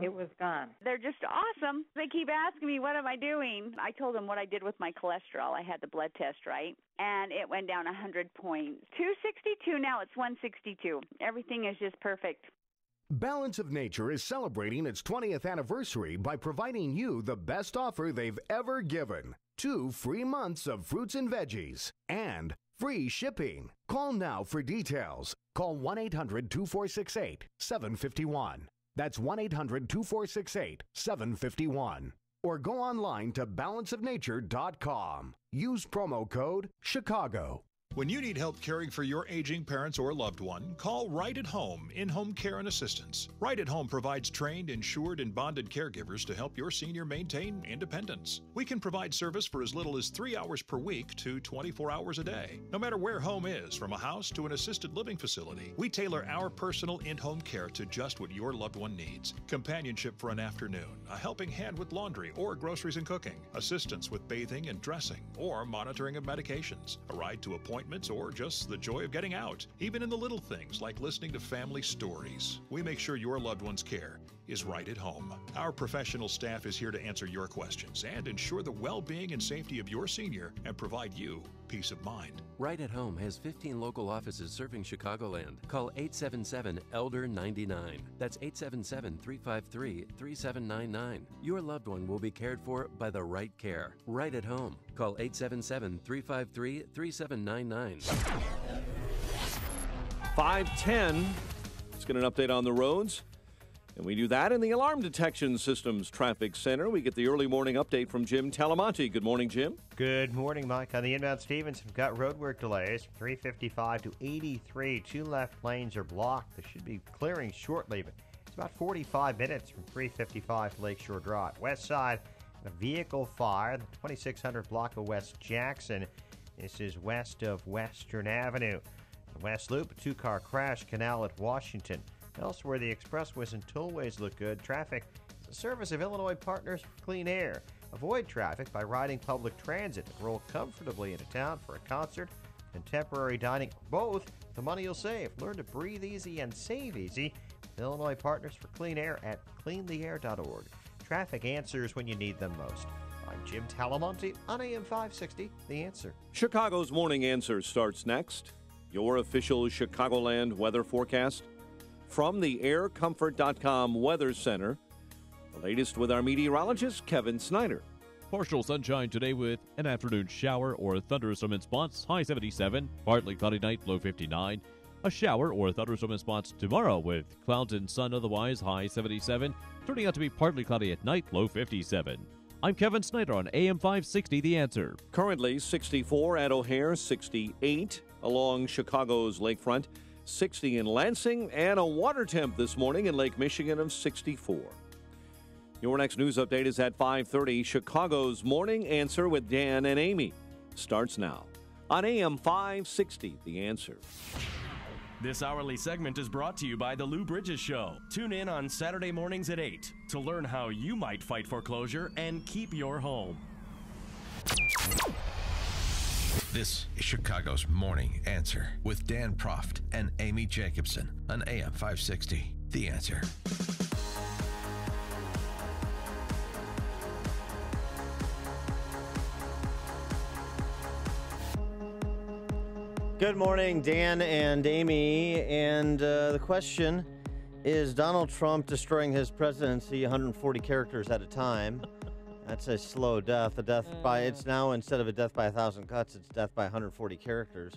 it was gone. They're just awesome. They keep asking me, what am I doing? I told them what I did with my cholesterol. I had the blood test, right? And it went down 100 points. 262, now it's 162. Everything is just perfect. Balance of Nature is celebrating its 20th anniversary by providing you the best offer they've ever given. 2 free months of fruits and veggies and free shipping. Call now for details. Call 1-800-2468-751. That's 1-800-2468-751. Or go online to balanceofnature.com. Use promo code CHICAGO. When you need help caring for your aging parents or loved one, call Right at Home in-home care and assistance. Right at Home provides trained, insured, and bonded caregivers to help your senior maintain independence. We can provide service for as little as 3 hours per week to 24 hours a day. No matter where home is, from a house to an assisted living facility, we tailor our personal in-home care to just what your loved one needs. Companionship for an afternoon, a helping hand with laundry or groceries and cooking, assistance with bathing and dressing, or monitoring of medications, a ride to appointments, or just the joy of getting out. Even in the little things like listening to family stories, we make sure your loved one's care is right at home. Our professional staff is here to answer your questions and ensure the well-being and safety of your senior and provide you peace of mind. Right at Home has 15 local offices serving Chicagoland. Call 877-ELDER-99. That's 877-353-3799. Your loved one will be cared for by the right care. Right at Home. Call 877-353-3799. 5:10. Let's get an update on the roads. And we do that in the Alarm Detection Systems Traffic Center. We get the early morning update from Jim Talamonte. Good morning, Jim. Good morning, Mike. On the inbound Stevens, we've got roadwork delays from 355 to 83. 2 left lanes are blocked. They should be clearing shortly, but it's about 45 minutes from 355 to Lakeshore Drive. West side, a vehicle fire, the 2600 block of West Jackson. This is west of Western Avenue. The West Loop, a 2-car crash, Canal at Washington. Elsewhere, the expressways and tollways look good. Traffic is a service of Illinois Partners for Clean Air. Avoid traffic by riding public transit. Roll comfortably into town for a concert, contemporary dining, both the money you'll save. Learn to breathe easy and save easy with Illinois Partners for Clean Air at cleantheair.org. Traffic answers when you need them most. I'm Jim Talamonte on AM 560, The Answer. Chicago's Morning Answer starts next. Your official Chicagoland weather forecast from the aircomfort.com Weather Center. The latest with our meteorologist, Kevin Snyder. Partial sunshine today with an afternoon shower or thunderstorm in spots, high 77. Partly cloudy night, low 59. A shower or thunderstorm in spots tomorrow with clouds and sun, otherwise high 77. Turning out to be partly cloudy at night, low 57. I'm Kevin Snyder on AM 560, The Answer. Currently 64 at O'Hare, 68 along Chicago's lakefront, 60 in Lansing, and a water temp this morning in Lake Michigan of 64. Your next news update is at 5:30. Chicago's Morning Answer with Dan and Amy starts now on AM 560, The Answer. This hourly segment is brought to you by The Lou Bridges Show. Tune in on Saturday mornings at 8 to learn how you might fight foreclosure and keep your home. This is Chicago's Morning Answer with Dan Proft and Amy Jacobson on AM 560. The Answer. Good morning, Dan and Amy. And the question is Donald Trump destroying his presidency 140 characters at a time? That's a slow death. It's now, instead of a death by 1,000 cuts, it's death by 140 characters.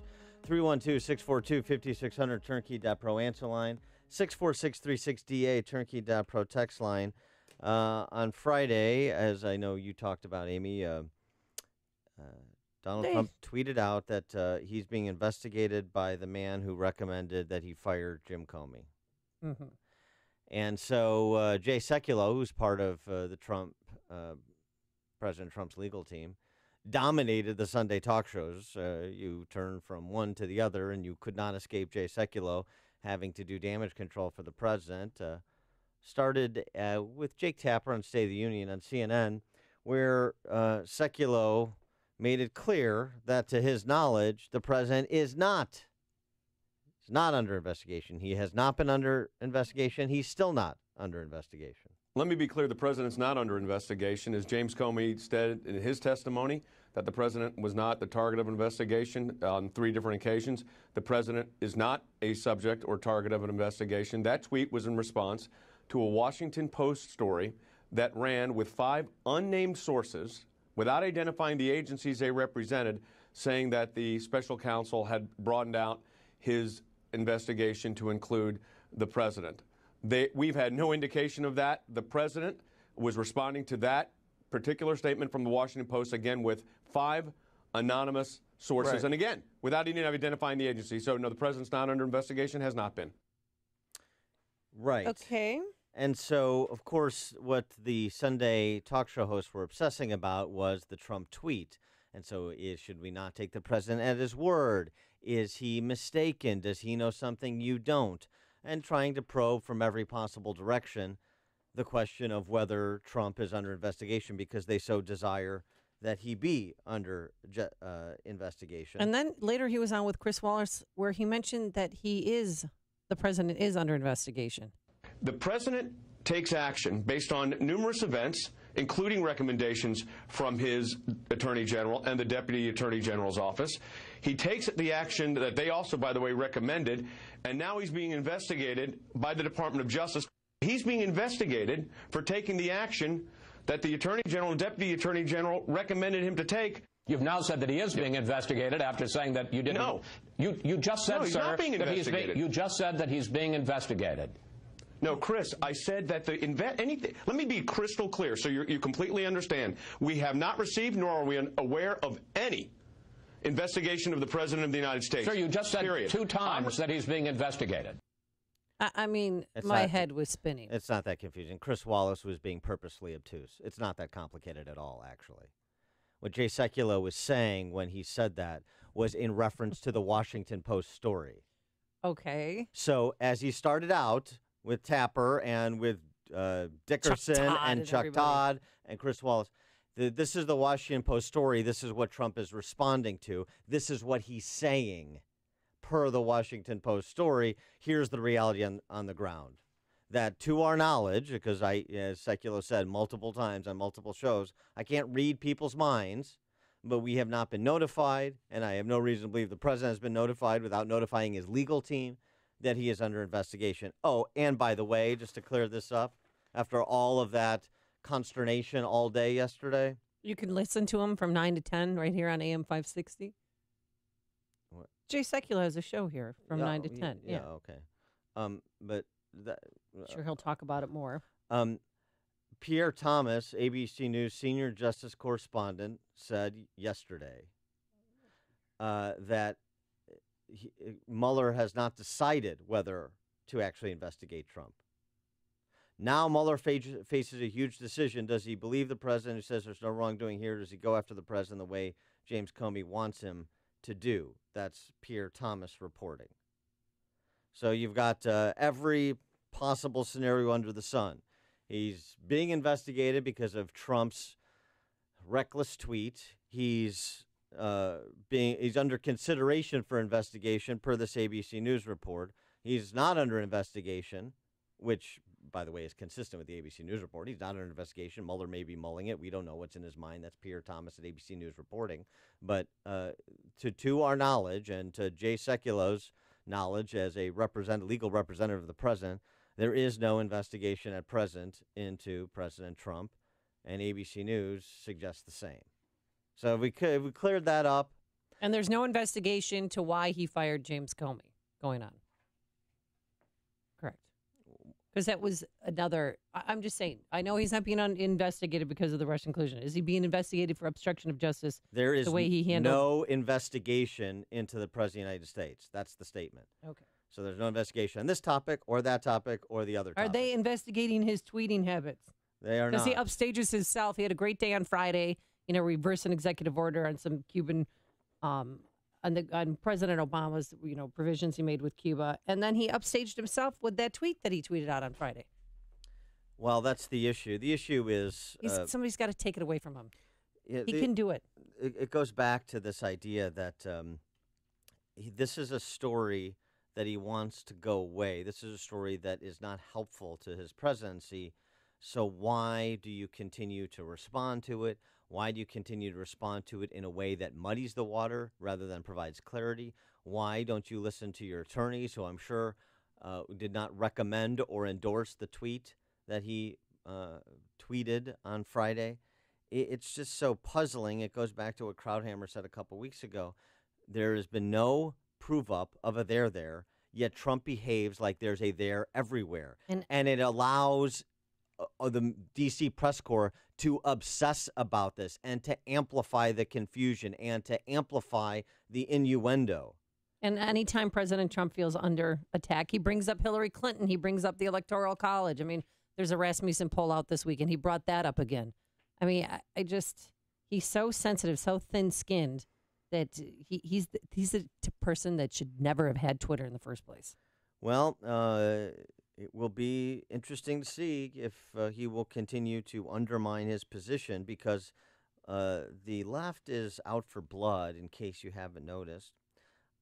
312-642-5600, turnkey.pro answer line. 646-36DA, turnkey.pro text line. On Friday, as I know you talked about, Amy, Donald Trump tweeted out that he's being investigated by the man who recommended that he fire Jim Comey. Mm-hmm. And so Jay Sekulow, who's part of the President Trump's legal team, dominated the Sunday talk shows. You turn from one to the other, and you could not escape Jay Sekulow having to do damage control for the president. Started with Jake Tapper on State of the Union on CNN, where Sekulow made it clear that, to his knowledge, the president is not under investigation. He has not been under investigation. He's still not under investigation. Let me be clear, the president's not under investigation. As James Comey said in his testimony, that the president was not the target of investigation on 3 different occasions. The president is not a subject or target of an investigation. That tweet was in response to a Washington Post story that ran with 5 unnamed sources without identifying the agencies they represented, saying that the special counsel had broadened out his investigation to include the president. We've had no indication of that. The president was responding to that particular statement from the Washington Post, again, with 5 anonymous sources. Right. And again, without even identifying the agency. So, no, the president's not under investigation, has not been. Right. Okay. And so, of course, what the Sunday talk show hosts were obsessing about was the Trump tweet. And so should we not take the president at his word? Is he mistaken? Does he know something you don't? And trying to probe from every possible direction the question of whether Trump is under investigation because they so desire that he be under investigation. And then later he was on with Chris Wallace where he mentioned that the president is under investigation. The president takes action based on numerous events, including recommendations from his attorney general and the deputy attorney general's office. He takes the action that they also, by the way, recommended, and now he's being investigated by the Department of Justice. He's being investigated for taking the action that the attorney general and deputy attorney general recommended him to take. You've now said that he is being investigated after saying that you didn't. No. You just said, no, he's sir, not being investigated. you just said that he's being investigated. No, Chris, I said that anything. Let me be crystal clear so you completely understand. We have not received nor are we aware of any investigation of the President of the United States. Sir, you just said period. 2 times that he's being investigated. I mean, my head was spinning. It's not that confusing. Chris Wallace was being purposely obtuse. It's not that complicated at all, actually. What Jay Sekulow was saying when he said that was in reference to the Washington Post story. Okay. So as he started out with Tapper and with Dickerson and Chuck Todd and Chris Wallace, this is the Washington Post story. This is what Trump is responding to. This is what he's saying per the Washington Post story. Here's the reality on the ground. That to our knowledge, because as Sekulow said multiple times on multiple shows, I can't read people's minds, but we have not been notified, and I have no reason to believe the president has been notified without notifying his legal team that he is under investigation. Oh, and by the way, just to clear this up, after all of that consternation all day yesterday. You can listen to him from 9 to 10 right here on AM 560. What? Jay Sekulow has a show here from 9 to 10. Yeah, okay. But sure, he'll talk about it more. Pierre Thomas, ABC News senior justice correspondent, said yesterday that Mueller has not decided whether to actually investigate Trump. Now Mueller faces a huge decision. Does he believe the president who says there's no wrongdoing here? Does he go after the president the way James Comey wants him to do? That's Pierre Thomas reporting. So you've got every possible scenario under the sun. He's being investigated because of Trump's reckless tweet. He's under consideration for investigation per this ABC News report. He's not under investigation, which, by the way, is consistent with the ABC News report. He's not under investigation. Mueller may be mulling it. We don't know what's in his mind. That's Pierre Thomas at ABC News reporting. But to our knowledge and to Jay Sekulow's knowledge as a legal representative of the president, there is no investigation at present into President Trump, and ABC News suggests the same. So we cleared that up. And there's no investigation to why he fired James Comey going on. Correct. Because that was another, I'm just saying, I know he's not being investigated because of the Russian collusion. Is he being investigated for obstruction of justice? There is the way he handled no investigation into the President of the United States. That's the statement. Okay. So there's no investigation on this topic or that topic or the other topic. Are they investigating his tweeting habits? They are not. Because he upstages himself. He had a great day on Friday, reverse an executive order on some Cuban, on President Obama's, provisions he made with Cuba. And then he upstaged himself with that tweet that he tweeted out on Friday. Well, that's the issue. The issue is... somebody's got to take it away from him. He can do it. It goes back to this idea that this is a story that he wants to go away. This is a story that is not helpful to his presidency, So why do you continue to respond to it? Why do you continue to respond to it in a way that muddies the water rather than provides clarity? Why don't you listen to your attorneys, who I'm sure did not recommend or endorse the tweet that he tweeted on Friday? It's just so puzzling. It goes back to what Krauthammer said a couple weeks ago. There has been no prove up of a there, yet Trump behaves like there's a there everywhere. And it allows the D.C. press corps to obsess about this and to amplify the confusion and to amplify the innuendo. And anytime President Trump feels under attack, he brings up Hillary Clinton. He brings up the Electoral College. I mean, there's a Rasmussen poll out this week, and he brought that up again. I mean, he's so sensitive, so thin-skinned that he's the person that should never have had Twitter in the first place. Well, it will be interesting to see if he will continue to undermine his position, because the left is out for blood, in case you haven't noticed.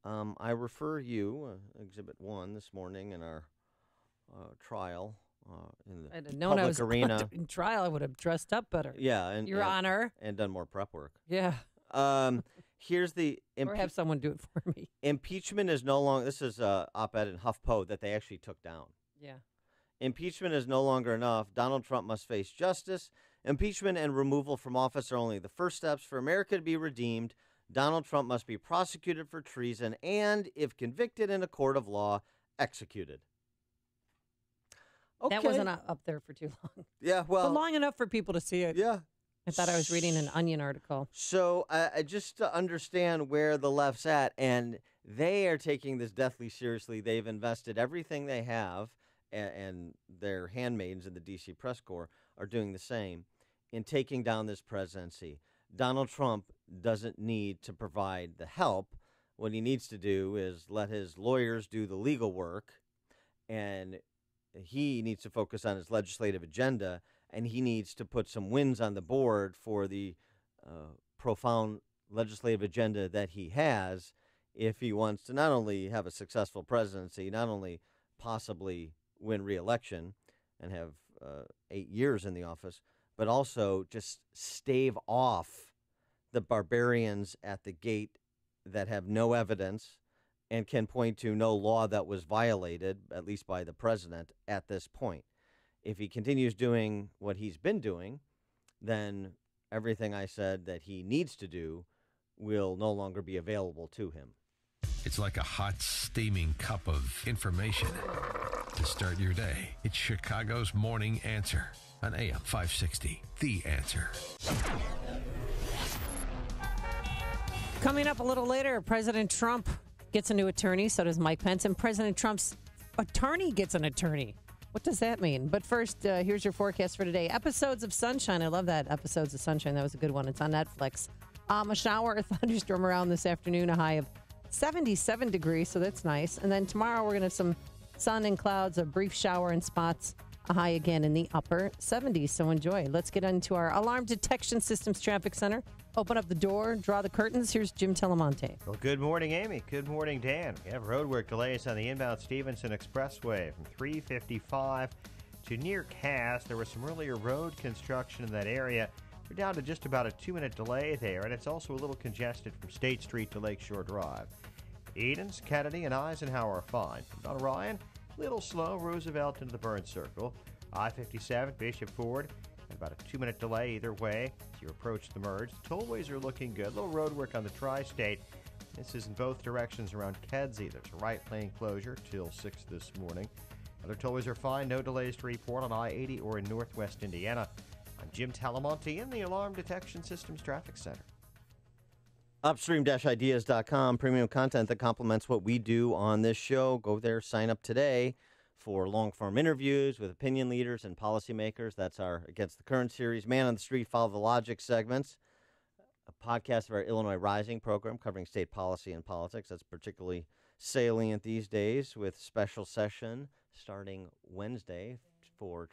I refer you, Exhibit 1 this morning in our trial in the public arena. In trial, I would have dressed up better. Yeah. Your Honor. And done more prep work. Yeah. Here's the... or have someone do it for me. Impeachment is no longer... This is an op-ed in HuffPo that they actually took down. Yeah. Impeachment is no longer enough. Donald Trump must face justice. Impeachment and removal from office are only the first steps for America to be redeemed. Donald Trump must be prosecuted for treason and, if convicted in a court of law, executed. Okay. That wasn't up there for too long. Yeah, well... But long enough for people to see it. Yeah. I thought I was reading an Onion article. So just to understand where the left's at, and they are taking this deathly seriously. They've invested everything they have, and their handmaidens in the D.C. press corps are doing the same in taking down this presidency. Donald Trump doesn't need to provide the help. What he needs to do is let his lawyers do the legal work, and he needs to focus on his legislative agenda, and he needs to put some wins on the board for the profound legislative agenda that he has if he wants to not only have a successful presidency, not only possibly win re-election and have 8 years in the office, but also just stave off the barbarians at the gate that have no evidence and can point to no law that was violated, at least by the president, at this point. If he continues doing what he's been doing, then everything I said that he needs to do will no longer be available to him. It's like a hot, steaming cup of information to start your day. It's Chicago's Morning Answer on AM 560. The Answer. Coming up a little later, President Trump gets a new attorney, so does Mike Pence, and President Trump's attorney gets an attorney. What does that mean? But first, here's your forecast for today. Episodes of Sunshine. I love that. Episodes of Sunshine. That was a good one. It's on Netflix. A shower or thunderstorm around this afternoon, a high of 77 degrees, so that's nice. And then tomorrow we're going to have some sun and clouds, a brief shower in spots, a high again in the upper 70s. So enjoy. Let's get into our Alarm Detection Systems Traffic Center. Open up the door, draw the curtains. Here's Jim Telemonte. Well, good morning, Amy. Good morning, Dan. We have roadwork delays on the inbound Stevenson Expressway from 355 to near Cass. There was some earlier road construction in that area. We're down to just about a 2-minute delay there, and it's also a little congested from State Street to Lakeshore Drive. Edens, Kennedy, and Eisenhower are fine. From Ryan, little slow, Roosevelt into the Burn Circle. I-57, Bishop Ford, and about a 2-minute delay either way as you approach the merge. The tollways are looking good. A little road work on the Tri-State. This is in both directions around Kedzie. There's a right lane closure till 6 this morning. Other tollways are fine. No delays to report on I-80 or in northwest Indiana. I'm Jim Talamonte in the Alarm Detection Systems Traffic Center. Upstream-ideas.com, premium content that complements what we do on this show. Go there, sign up today for long-form interviews with opinion leaders and policymakers. That's our Against the Current series. Man on the Street, Follow the Logic segments. A podcast of our Illinois Rising program covering state policy and politics. That's particularly salient these days with special session starting Wednesday for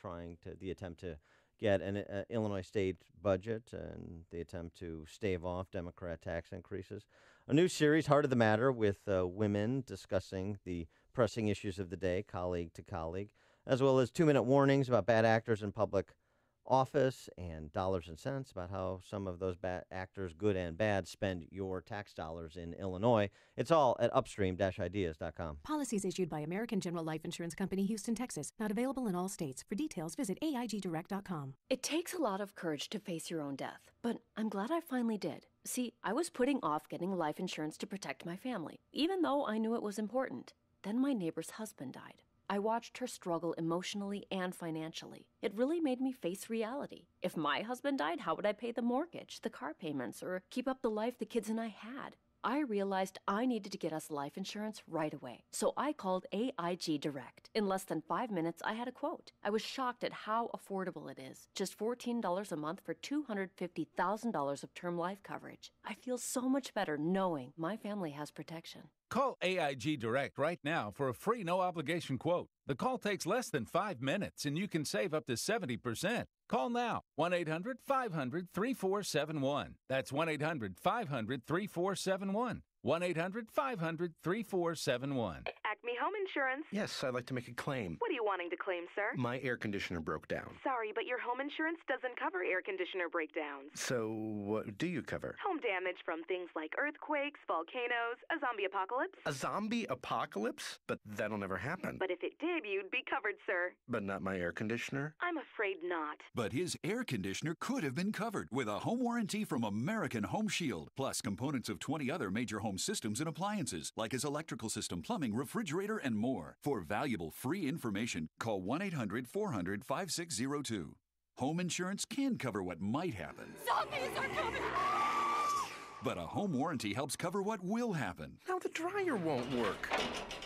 the attempt to get an Illinois state budget and the attempt to stave off Democrat tax increases. A new series, Heart of the Matter, with women discussing the pressing issues of the day, colleague to colleague. as well as 2-minute warnings about bad actors in public office and dollars and cents about how some of those bad actors, good and bad, spend your tax dollars in Illinois. It's all at upstream-ideas.com. Policies issued by American General Life Insurance Company, Houston, Texas. Not available in all states. For details, visit AIGdirect.com. It takes a lot of courage to face your own death, but I'm glad I finally did. See, I was putting off getting life insurance to protect my family, even though I knew it was important. Then my neighbor's husband died. I watched her struggle emotionally and financially. It really made me face reality. If my husband died, how would I pay the mortgage, the car payments, or keep up the life the kids and I had? I realized I needed to get us life insurance right away. So I called AIG Direct. In less than 5 minutes, I had a quote. I was shocked at how affordable it is. Just $14 a month for $250,000 of term life coverage. I feel so much better knowing my family has protection. Call AIG Direct right now for a free no-obligation quote. The call takes less than 5 minutes, and you can save up to 70%. Call now, 1-800-500-3471. That's 1-800-500-3471. 1-800-500-3471. Acme Home Insurance. Yes, I'd like to make a claim. What are you wanting to claim, sir? My air conditioner broke down. Sorry, but your home insurance doesn't cover air conditioner breakdowns. So what do you cover? Home damage from things like earthquakes, volcanoes, a zombie apocalypse. A zombie apocalypse? But that'll never happen. But if it did, you'd be covered, sir. But not my air conditioner? I'm afraid not. But his air conditioner could have been covered with a home warranty from American Home Shield, plus components of 20 other major home systems and appliances, like his electrical system, plumbing, refrigerator, and more. For valuable free information, call 1-800-400-5602. Home insurance can cover what might happen. Zombies are coming! But a home warranty helps cover what will happen. Now the dryer won't work.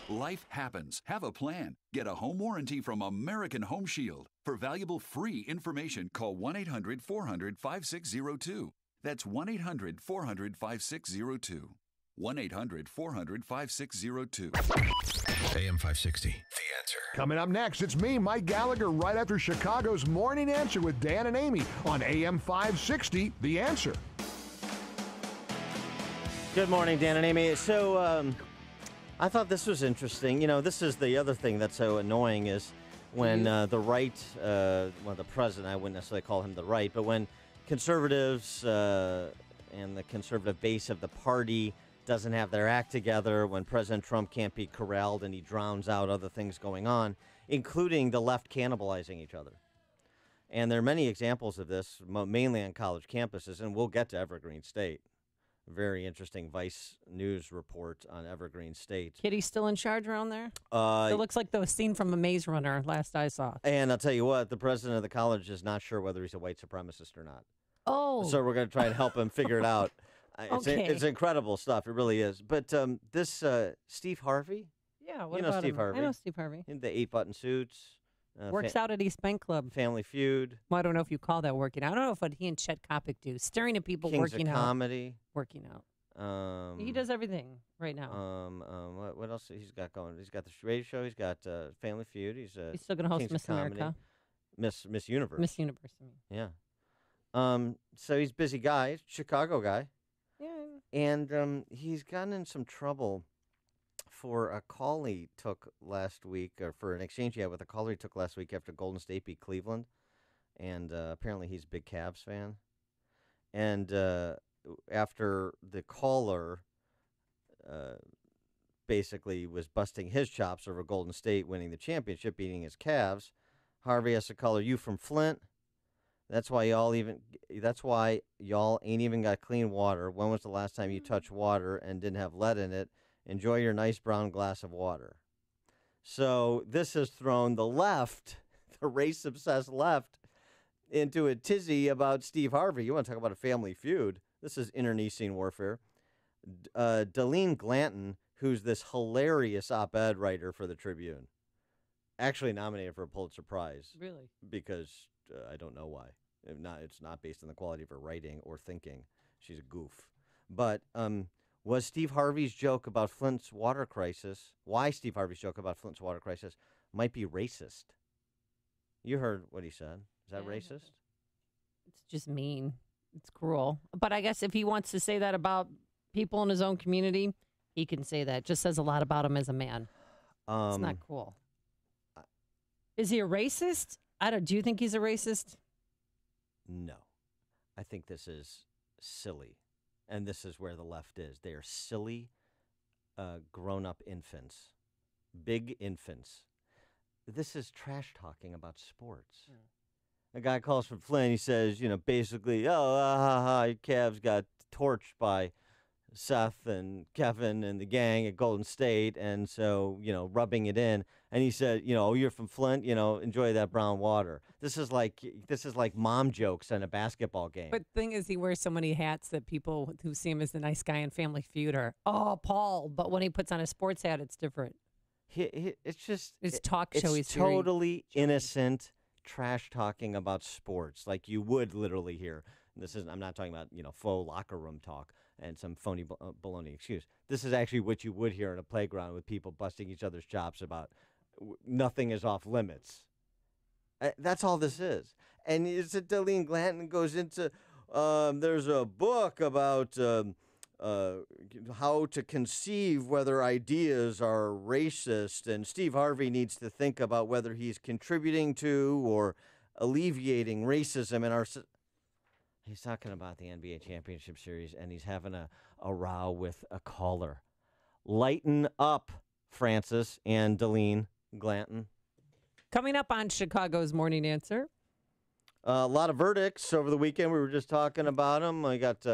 Life happens. Have a plan. Get a home warranty from American Home Shield. For valuable free information, call 1-800-400-5602. That's 1-800-400-5602. 1-800-400-5602. AM 560, The Answer. Coming up next, it's me, Mike Gallagher, right after Chicago's Morning Answer with Dan and Amy on AM 560, The Answer. Good morning, Dan and Amy. So I thought this was interesting. You know, this is the other thing that's so annoying is when the right, the president, I wouldn't necessarily call him the right, but when conservatives and the conservative base of the party doesn't have their act together, when President Trump can't be corralled and he drowns out other things going on, including the left cannibalizing each other. And there are many examples of this, mainly on college campuses, and we'll get to Evergreen State. Very interesting Vice News report on Evergreen State. Kitty's still in charge around there? It looks like the scene from a Maze Runner last I saw. And I'll tell you what, the president of the college is not sure whether he's a white supremacist or not. Oh. So we're going to try to help him figure it out. Okay. It's incredible stuff. It really is. But this Steve Harvey? Yeah, what you know about Steve him? Harvey? I know Steve Harvey. In the 8-button suits. Works out at East Bank Club. Family Feud. Well, I don't know if you call that working out. I don't know if what he and Chet Kopic do. Staring at people Kings working of out. Comedy. Working out. He does everything right now. What else he's got going? He's got the radio show. He's got Family Feud. He's still going to host Kings Miss of Comedy. America. Miss Universe. Miss Universe. I mean. Yeah. So he's a busy guy, Chicago guy. Yeah. And he's gotten in some trouble for a call he took last week, or for an exchange he had with a caller he took last week after Golden State beat Cleveland. And apparently he's a big Cavs fan. And after the caller basically was busting his chops over Golden State winning the championship, beating his Cavs, Harvey has to call you from Flint. That's why y'all ain't even got clean water. When was the last time you touched water and didn't have lead in it? Enjoy your nice brown glass of water. So this has thrown the left, the race-obsessed left, into a tizzy about Steve Harvey. You want to talk about a family feud? This is internecine warfare. Delene Glanton, who's this hilarious op-ed writer for the Tribune, actually nominated for a Pulitzer Prize. Really? Because I don't know why. It's not based on the quality of her writing or thinking. She's a goof. But was Steve Harvey's joke about Flint's water crisis, why Steve Harvey's joke about Flint's water crisis might be racist? You heard what he said. Is that racist? It's just mean. It's cruel. But I guess if he wants to say that about people in his own community, he can say that. It just says a lot about him as a man. It's not cool. Is he a racist? Do you think he's a racist? No. I think this is silly. And this is where the left is. They are silly, grown-up infants, big infants. This is trash talking about sports. A guy calls from Flint. He says, basically, your Cavs got torched by Seth and Kevin and the gang at Golden State, and so, rubbing it in. And he said, you're from Flint, enjoy that brown water. This is like mom jokes in a basketball game. But the thing is, he wears so many hats that people who see him as the nice guy in Family Feud are, oh, Paul. But when he puts on a sports hat, it's different. It's just his talk show. It's totally innocent trash talking about sports, like you would literally hear. I'm not talking about faux locker room talk and some phony baloney excuse. This is actually what you would hear in a playground with people busting each other's chops about nothing is off limits. That's all this is. And it's that Delene Glanton goes into there's a book about how to conceive whether ideas are racist, and Steve Harvey needs to think about whether he's contributing to or alleviating racism in our society. He's talking about the NBA Championship Series, and he's having a row with a caller. Lighten up, Francis and Delene Glanton. Coming up on Chicago's Morning Answer. A lot of verdicts over the weekend. We were just talking about them. You got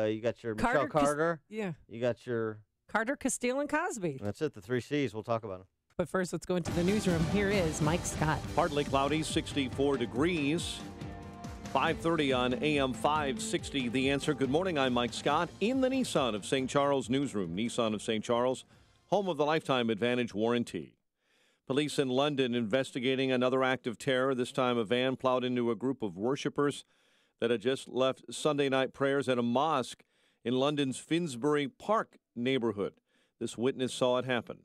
your Michelle Carter. Yeah. You got your Carter, Castile, and Cosby. That's it, the 3 C's. We'll talk about them. But first, let's go into the newsroom. Here is Mike Scott. Partly cloudy, 64 degrees. 5:30 on AM 560. The Answer. Good morning. I'm Mike Scott in the Nissan of St. Charles newsroom. Nissan of St. Charles, home of the Lifetime Advantage warranty. Police in London investigating another act of terror. This time a van plowed into a group of worshipers that had just left Sunday night prayers at a mosque in London's Finsbury Park neighborhood. This witness saw it happen.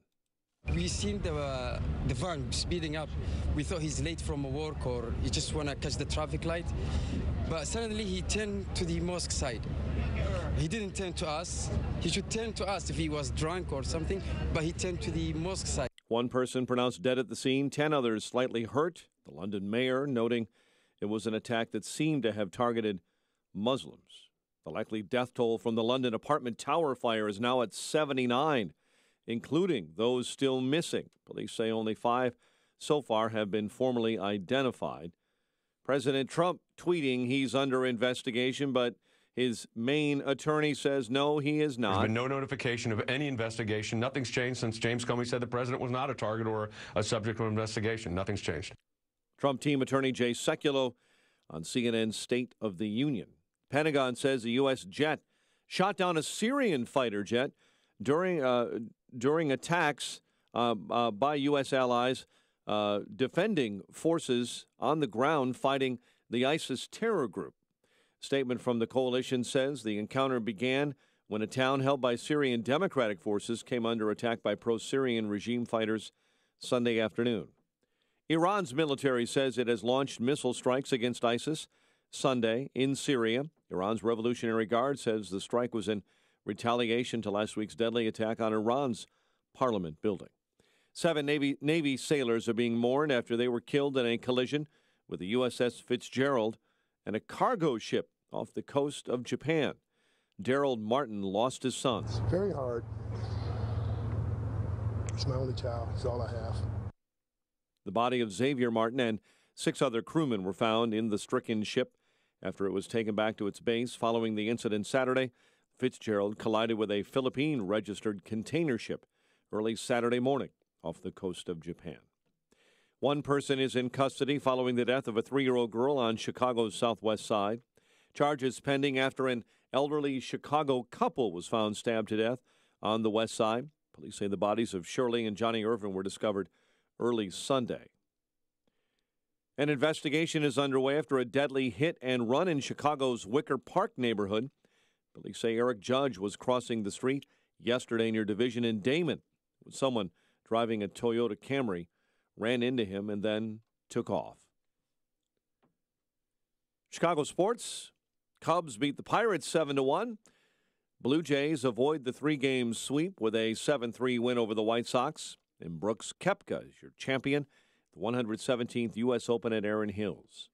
We seen the van speeding up. We thought he's late from work or he just want to catch the traffic light. But suddenly he turned to the mosque side. He didn't turn to us. He should turn to us if he was drunk or something, but he turned to the mosque side. One person pronounced dead at the scene, 10 others slightly hurt. The London mayor noting it was an attack that seemed to have targeted Muslims. The likely death toll from the London apartment tower fire is now at 79, including those still missing. Police say only 5 so far have been formally identified. President Trump tweeting he's under investigation, but his main attorney says no, he is not. There's been no notification of any investigation. Nothing's changed since James Comey said the president was not a target or a subject of investigation. Nothing's changed. Trump team attorney Jay Sekulow on CNN's State of the Union. Pentagon says a U.S. jet shot down a Syrian fighter jet during attacks by U.S. allies defending forces on the ground fighting the ISIS terror group. Statement from the coalition says the encounter began when a town held by Syrian Democratic forces came under attack by pro-Syrian regime fighters Sunday afternoon. Iran's military says it has launched missile strikes against ISIS Sunday in Syria. Iran's Revolutionary Guard says the strike was in retaliation to last week's deadly attack on Iran's parliament building. 7 Navy sailors are being mourned after they were killed in a collision with the USS Fitzgerald and a cargo ship off the coast of Japan. Daryl Martin lost his son. It's very hard. It's my only child. It's all I have. The body of Xavier Martin and 6 other crewmen were found in the stricken ship after it was taken back to its base. Following the incident Saturday, Fitzgerald collided with a Philippine-registered container ship early Saturday morning off the coast of Japan. One person is in custody following the death of a 3-year-old girl on Chicago's southwest side. Charges pending after an elderly Chicago couple was found stabbed to death on the west side. Police say the bodies of Shirley and Johnny Irvin were discovered early Sunday. An investigation is underway after a deadly hit and run in Chicago's Wicker Park neighborhood. Police say Eric Judge was crossing the street yesterday near Division in Damon when someone driving a Toyota Camry ran into him and then took off. Chicago sports. Cubs beat the Pirates 7-1. Blue Jays avoid the 3-game sweep with a 7-3 win over the White Sox. And Brooks Koepka is your champion. the 117th U.S. Open at Erin Hills.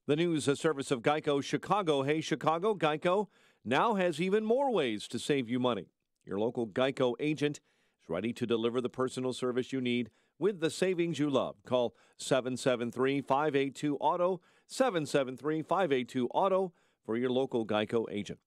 The news, a service of Geico Chicago. Hey, Chicago, Geico now has even more ways to save you money. Your local Geico agent is ready to deliver the personal service you need with the savings you love. Call 773-582-AUTO, 773-582-AUTO for your local Geico agent.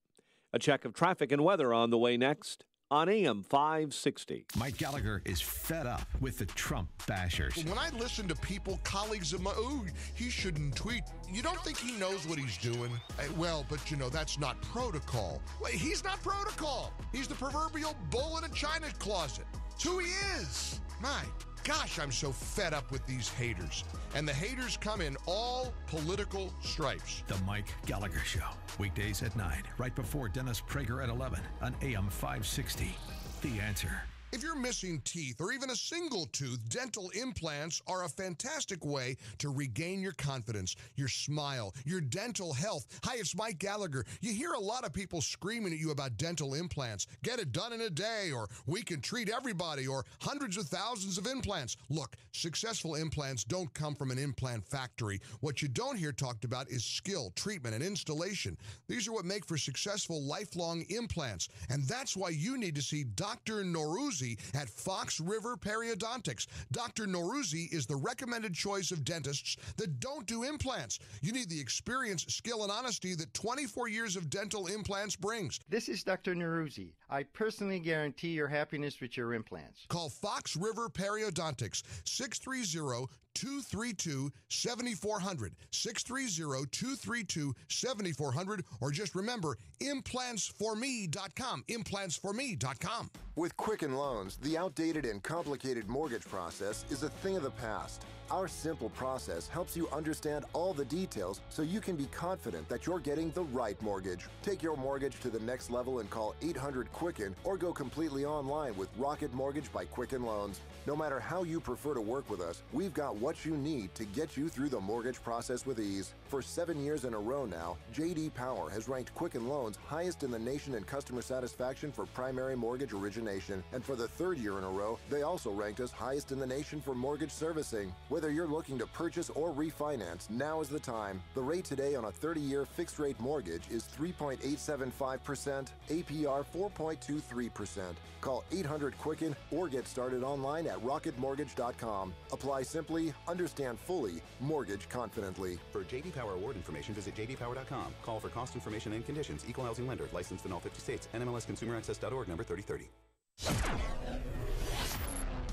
A check of traffic and weather on the way next on AM 560. Mike Gallagher is fed up with the Trump bashers. When I listen to people, colleagues of mine, he shouldn't tweet. You don't think he knows what he's doing? Well, but that's not protocol. Wait, he's not protocol. He's the proverbial bull in a china closet. It's who he is. My gosh, I'm so fed up with these haters. And the haters come in all political stripes. The Mike Gallagher Show. Weekdays at 9, right before Dennis Prager at 11 on AM 560. The Answer. If you're missing teeth or even a single tooth, dental implants are a fantastic way to regain your confidence, your smile, your dental health. Hi, it's Mike Gallagher. You hear a lot of people screaming at you about dental implants. Get it done in a day, or we can treat everybody, or hundreds of thousands of implants. Look, successful implants don't come from an implant factory. What you don't hear talked about is skill, treatment, and installation. These are what make for successful lifelong implants. And that's why you need to see Dr. Norouzi at Fox River Periodontics. Dr. Norouzi is the recommended choice of dentists that don't do implants. You need the experience, skill, and honesty that 24 years of dental implants brings. This is Dr. Norouzi. I personally guarantee your happiness with your implants. Call Fox River Periodontics, 630-232-7400, 630-232-7400, or just remember, implantsforme.com, implantsforme.com. With Quicken Loans, the outdated and complicated mortgage process is a thing of the past. Our simple process helps you understand all the details so you can be confident that you're getting the right mortgage. Take your mortgage to the next level and call 800-QUICKEN or go completely online with Rocket Mortgage by Quicken Loans. No matter how you prefer to work with us, we've got what you need to get you through the mortgage process with ease. For 7 years in a row now, J.D. Power has ranked Quicken Loans highest in the nation in customer satisfaction for primary mortgage origination. And for the 3rd year in a row, they also ranked us highest in the nation for mortgage servicing. Whether you're looking to purchase or refinance, now is the time. The rate today on a 30-year fixed-rate mortgage is 3.875%, APR 4.23%. Call 800-QUICKEN or get started online at rocketmortgage.com. Apply simply, understand fully, mortgage confidently. For J.D. Power award information, visit jdpower.com. Call for cost information and conditions. Equal housing lender. Licensed in all 50 states. NMLSConsumerAccess.org. Number 3030.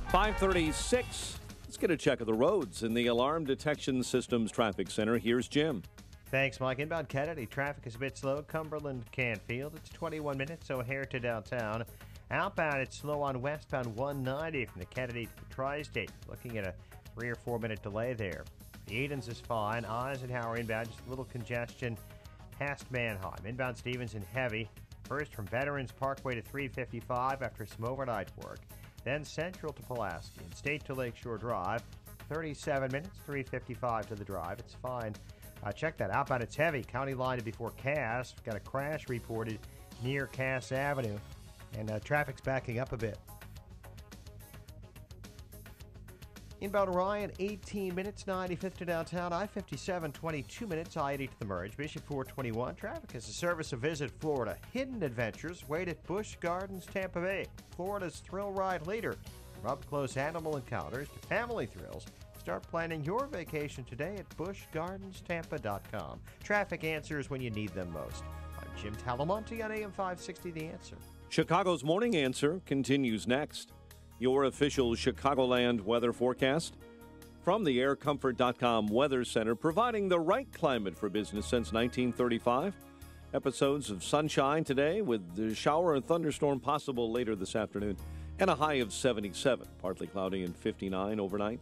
536. Let's get a check of the roads in the Alarm Detection Systems Traffic Center. Here's Jim. Thanks, Mike. Inbound Kennedy, traffic is a bit slow. Cumberland, Canfield, it's 21 minutes, O'Hare to downtown. Outbound, it's slow on westbound 190 from the Kennedy to the Tri-State. Looking at a 3 or 4 minute delay there. The Edens is fine. Eisenhower inbound, just a little congestion past Manheim. Inbound Stevenson heavy. First from Veterans Parkway to 355 after some overnight work. Then Central to Pulaski and State to Lakeshore Drive. 37 minutes, 355 to the drive. It's fine. Check that. Outbound, it's heavy. County line to before Cass. Got a crash reported near Cass Avenue. And traffic's backing up a bit. Inbound Orion, 18 minutes, 95th to downtown. I-57, 22 minutes, I-80 to the merge. Bishop 421. Traffic is a service of Visit Florida. Hidden adventures wait at Busch Gardens, Tampa Bay. Florida's thrill ride leader. From up-close animal encounters to family thrills, start planning your vacation today at buschgardenstampa.com. Traffic answers when you need them most. I'm Jim Talamonte on AM 560, The Answer. Chicago's Morning Answer continues next. Your official Chicagoland weather forecast from the aircomfort.com Weather Center, providing the right climate for business since 1935. Episodes of sunshine today with the shower and thunderstorm possible later this afternoon, and a high of 77, partly cloudy and 59 overnight.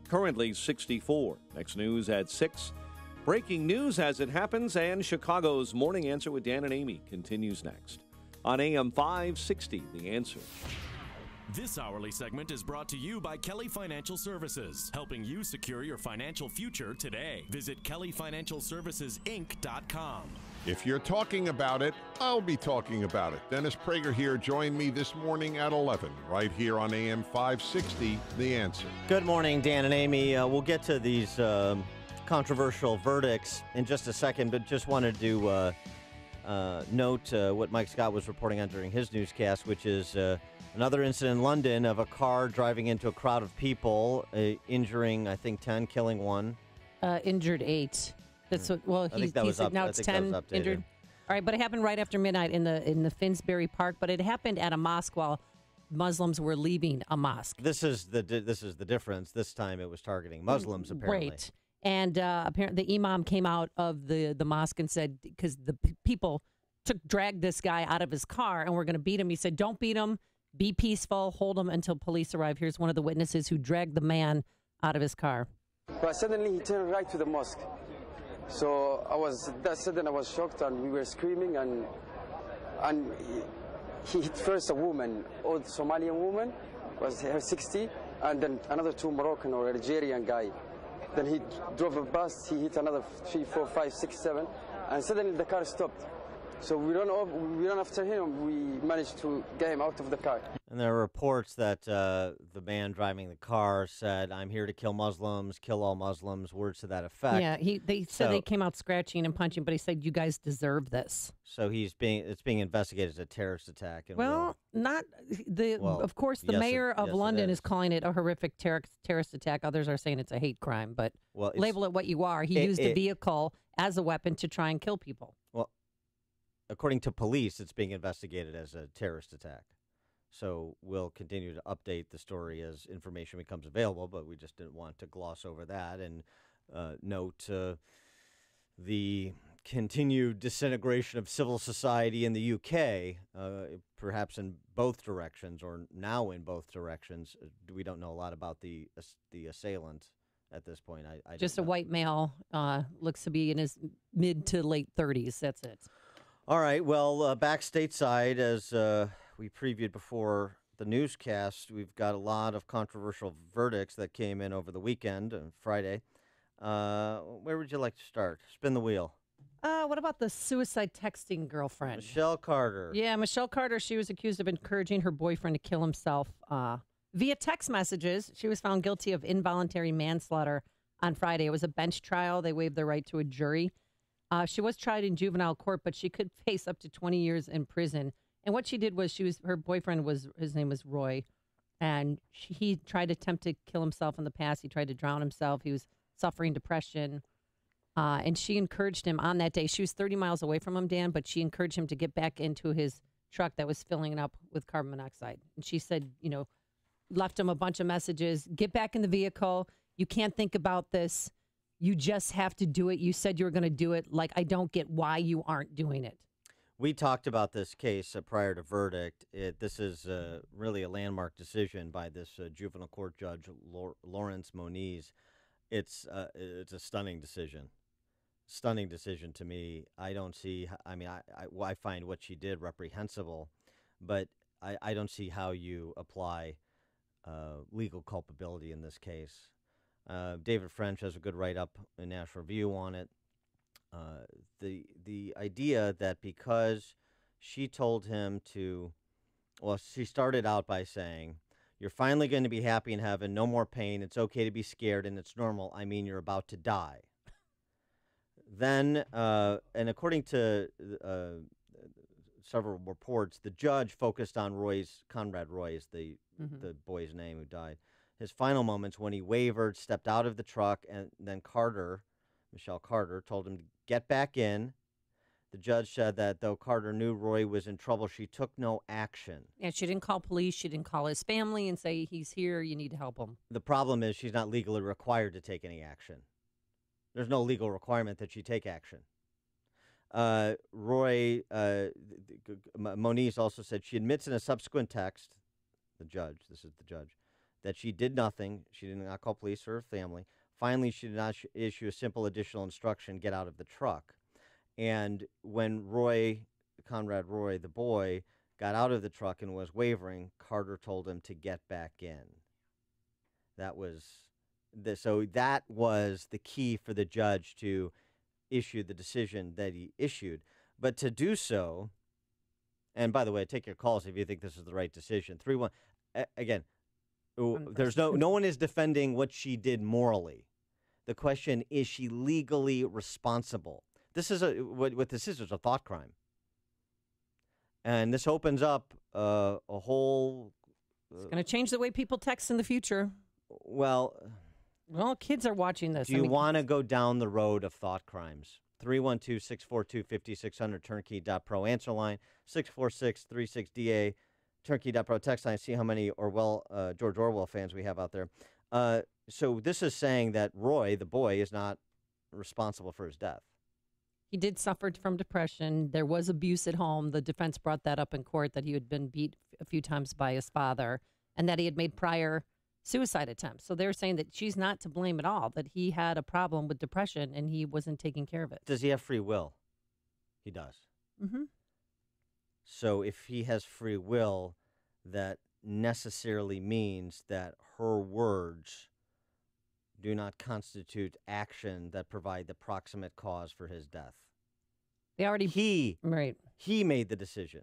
Currently 64. Next news at 6. Breaking news as it happens, and Chicago's Morning Answer with Dan and Amy continues next on AM 560, The Answer. This hourly segment is brought to you by Kelly Financial Services, helping you secure your financial future today. Visit kellyfinancialservicesinc.com. If you're talking about it, I'll be talking about it. Dennis Prager here. Join me this morning at 11, right here on AM 560, The Answer. Good morning, Dan and Amy. We'll get to these controversial verdicts in just a second, but just wanted to note what Mike Scott was reporting on during his newscast, which is another incident in London of a car driving into a crowd of people, injuring, I think, 10, killing 1. Injured 8. That's what. Well, he said now it's 10 injured. All right, but it happened right after midnight in the Finsbury Park. But it happened at a mosque while Muslims were leaving a mosque. This is the difference. This time it was targeting Muslims, apparently. Right. And apparently the imam came out of the mosque and said, because the people dragged this guy out of his car and were going to beat him. He said, "Don't beat him. Be peaceful. Hold him until police arrive." Here's one of the witnesses who dragged the man out of his car. But suddenly he turned right to the mosque. So I was shocked, and we were screaming, and he hit first a woman, old Somalian woman, was her 60, and then another 2 Moroccan or Algerian guy. Then he drove a bus, he hit another 3, 4, 5, 6, 7, and suddenly the car stopped. So we ran after him. We managed to get him out of the car. And there are reports that the man driving the car said, "I'm here to kill Muslims, kill all Muslims," words to that effect. Yeah, they said they came out scratching and punching, but he said, "You guys deserve this." So it's being investigated as a terrorist attack. And of course, the mayor of London is calling it a horrific terrorist attack. Others are saying it's a hate crime, but label it what you are. He used a vehicle as a weapon to try and kill people. Well, according to police, it's being investigated as a terrorist attack. So we'll continue to update the story as information becomes available, but we just didn't want to gloss over that and note the continued disintegration of civil society in the UK, perhaps in both directions, or now in both directions. We don't know a lot about the assailant at this point. I just don't a know. white male, looks to be in his mid to late 30s. That's it. All right, well, back stateside, as we previewed before the newscast, we've got a lot of controversial verdicts that came in over the weekend, Friday. Where would you like to start? Spin the wheel. What about the suicide texting girlfriend? Michelle Carter. Yeah, Michelle Carter. She was accused of encouraging her boyfriend to kill himself via text messages. She was found guilty of involuntary manslaughter on Friday. It was a bench trial. They waived their right to a jury. She was tried in juvenile court, but she could face up to 20 years in prison. And what she did was her boyfriend his name was Roy, and he tried to attempt to kill himself in the past. He tried to drown himself. He was suffering depression. And she encouraged him on that day. She was 30 miles away from him, Dan, but she encouraged him to get back into his truck that was filling up with carbon monoxide. And she said, left him a bunch of messages. Get back in the vehicle. You can't think about this. You just have to do it. You said you were going to do it. Like, I don't get why you aren't doing it. We talked about this case prior to verdict. This is really a landmark decision by this juvenile court judge, Lawrence Moniz. It's a stunning decision. Stunning decision to me. I don't see. I find what she did reprehensible, but I don't see how you apply legal culpability in this case. David French has a good write-up in National Review on it. The idea that because she told him to, she started out by saying, "You're finally going to be happy in heaven, no more pain, it's okay to be scared, and it's normal. I mean, you're about to die." Then, and according to several reports, the judge focused on Conrad Roy is the boy's name who died. His final moments when he wavered, stepped out of the truck, and then Michelle Carter, told him to get back in. The judge said that though Carter knew Roy was in trouble, she took no action. Yeah, she didn't call police. She didn't call his family and say, he's here, you need to help him. The problem is she's not legally required to take any action. There's no legal requirement that she take action. Moniz also said she admits in a subsequent text, this is the judge, that she did nothing. She did not call police or her family. Finally, she did not issue a simple additional instruction, get out of the truck. And when Conrad Roy, the boy, got out of the truck and was wavering, Carter told him to get back in. That was the key for the judge to issue the decision that he issued. But to do so, and by the way, take your calls if you think this is the right decision. 3-1. Again, there's no one is defending what she did morally. The question is she legally responsible? This is what this is a thought crime, and this opens up a whole. It's going to change the way people text in the future. Well, kids are watching this. Do you want to go down the road of thought crimes? 312-642-5600, turnkey.pro answer line, 646-36DA, turnkey.pro text line. See how many George Orwell fans we have out there. So this is saying that Roy, the boy, is not responsible for his death. He did suffer from depression. There was abuse at home. The defense brought that up in court, that he had been beat a few times by his father and that he had made prior suicide attempts. So they're saying that she's not to blame at all, that he had a problem with depression and he wasn't taking care of it. Does he have free will? He does. Mm-hmm. So if he has free will, that necessarily means that her words do not constitute action that provide the proximate cause for his death. He made the decision.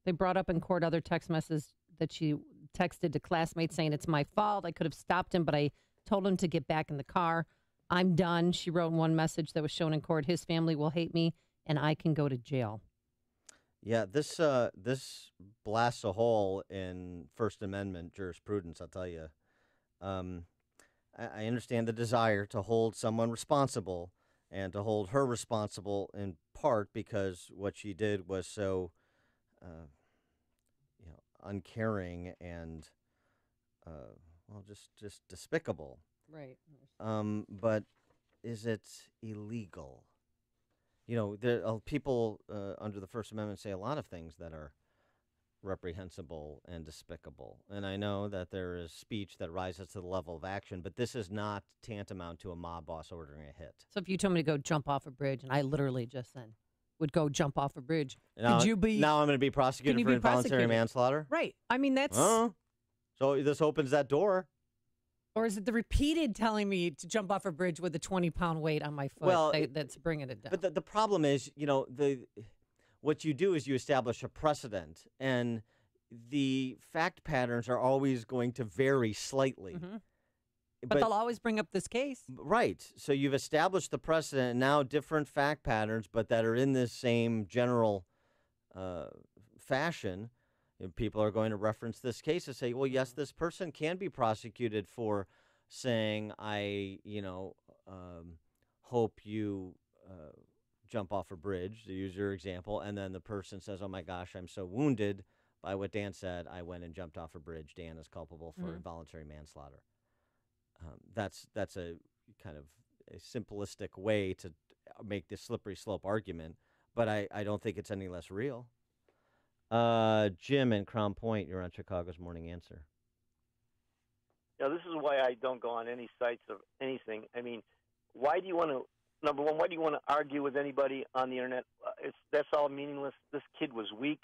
They brought up in court other text messages that she texted to classmates saying, "It's my fault. I could have stopped him, but I told him to get back in the car. I'm done." She wrote in one message that was shown in court, "His family will hate me and I can go to jail." Yeah, this blasts a hole in First Amendment jurisprudence, I'll tell you. I understand the desire to hold someone responsible and to hold her responsible in part because what she did was so uncaring and just despicable. Right. But is it illegal? There are people under the First Amendment say a lot of things that are reprehensible and despicable. And I know that there is speech that rises to the level of action, but this is not tantamount to a mob boss ordering a hit. So if you told me to go jump off a bridge, and I literally just then would go jump off a bridge, now, could you be... Now I'm going to be prosecuted for involuntary manslaughter? Right. I mean, that's... So this opens that door. Or is it the repeated telling me to jump off a bridge with a 20-pound weight on my foot that's bringing it down? But the problem is, what you do is you establish a precedent, and the fact patterns are always going to vary slightly. Mm-hmm. But they'll always bring up this case. Right. So you've established the precedent, and now different fact patterns, but that are in this same general fashion. People are going to reference this case and say, well, yes, this person can be prosecuted for saying, I hope you jump off a bridge, to use your example, and then the person says, oh my gosh, I'm so wounded by what Dan said, I went and jumped off a bridge. Dan is culpable for involuntary manslaughter. That's a kind of a simplistic way to make this slippery slope argument, but I don't think it's any less real. Jim in Crown Point, you're on Chicago's Morning Answer. This is why I don't go on any sites of anything. I mean, why do you want to, number one, why do you want to argue with anybody on the internet? That's all meaningless. This kid was weak.